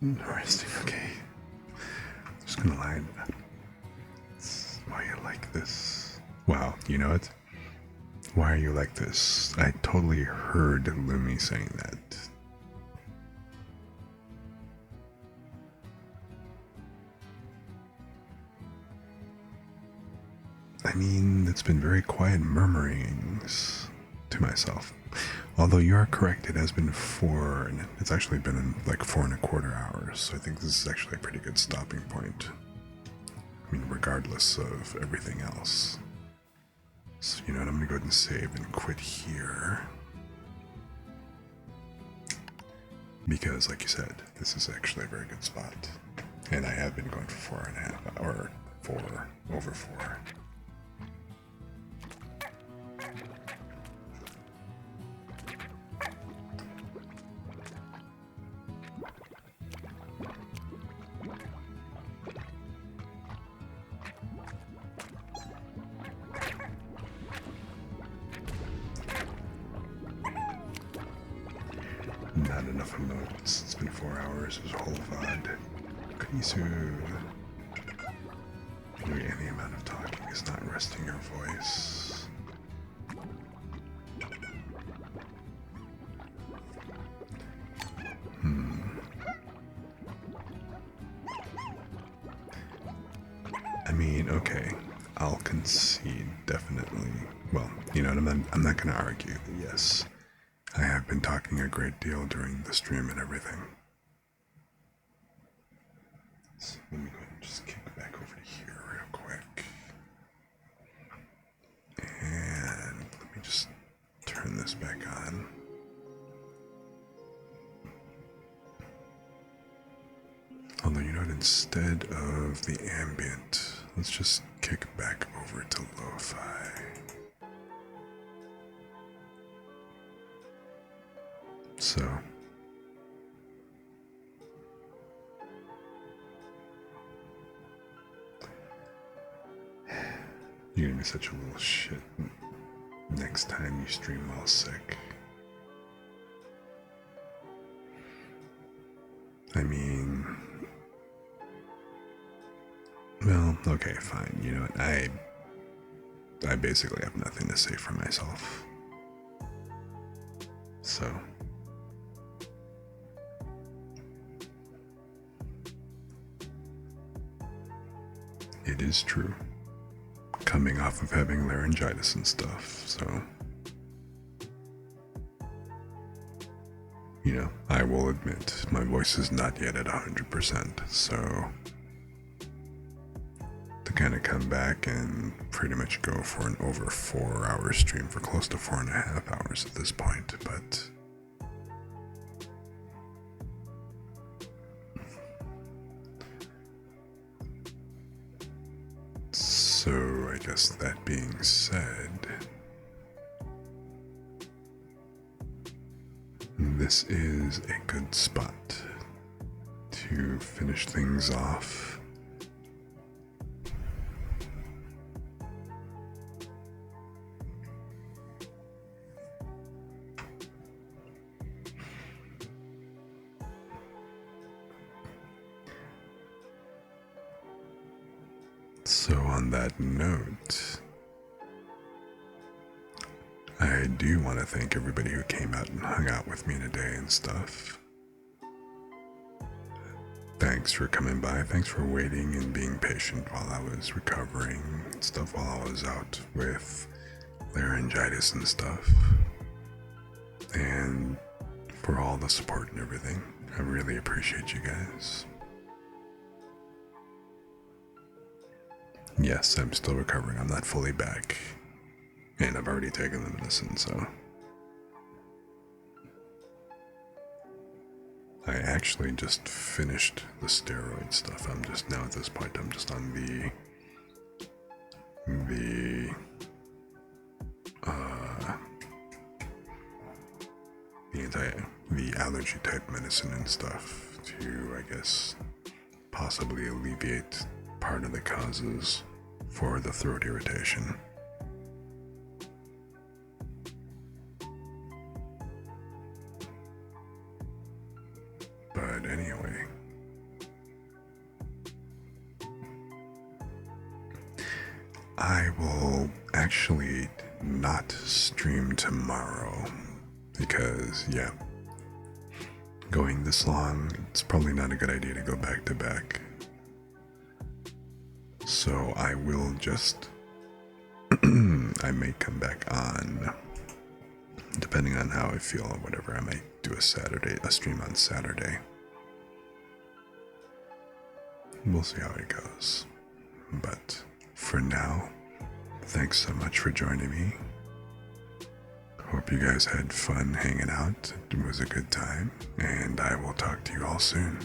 Interesting, okay. Just gonna lie. Why are you like this? Wow, you know what? Why are you like this? I totally heard Lumi saying that. I mean, it's been very quiet murmurings to myself. Although you are correct, it has been it's actually been like 4.25 hours, so I think this is actually a pretty good stopping point. I mean, regardless of everything else. So, you know what, I'm gonna go ahead and save and quit here. Because, like you said, this is actually a very good spot. And I have been going for 4.5 or 4 over 4. Not enough emotes. It's been 4 hours. It was a whole VOD. Kurisu. Any amount of talking is not resting your voice. I mean, okay, I'll concede, definitely. Well, you know, I'm not going to argue that yes, I have been talking a great deal during the stream and everything. So let me go ahead and just kick back over to here real quick. And let me just turn this back on. Although, you know what, instead of the ambient, let's just kick back over to lo-fi. So, you're gonna be such a little shit next time you stream while sick. I mean, well, okay, fine. You know what? I basically have nothing to say for myself. So, it is true. Coming off of having laryngitis and stuff, so, you know, I will admit my voice is not yet at 100%, so to kind of come back and pretty much go for an over 4-hour stream for close to 4.5 hours at this point, but so I guess that being said, this is a good spot to finish things off. So on that note, I do want to thank everybody who came out and hung out with me today and stuff. Thanks for coming by, thanks for waiting and being patient while I was recovering and stuff, while I was out with laryngitis and stuff. And for all the support and everything. I really appreciate you guys. Yes, I'm still recovering. I'm not fully back. And I've already taken the medicine, so. I actually just finished the steroid stuff. I'm just now at this point, I'm just on the allergy type medicine and stuff to, I guess, possibly alleviate part of the causes for the throat irritation. But anyway, I will actually not stream tomorrow because, yeah, going this long, it's probably not a good idea to go back to back. So I will just, I may come back on, depending on how I feel or whatever. I might do a stream on Saturday. We'll see how it goes. But for now, thanks so much for joining me. Hope you guys had fun hanging out. It was a good time, and I will talk to you all soon.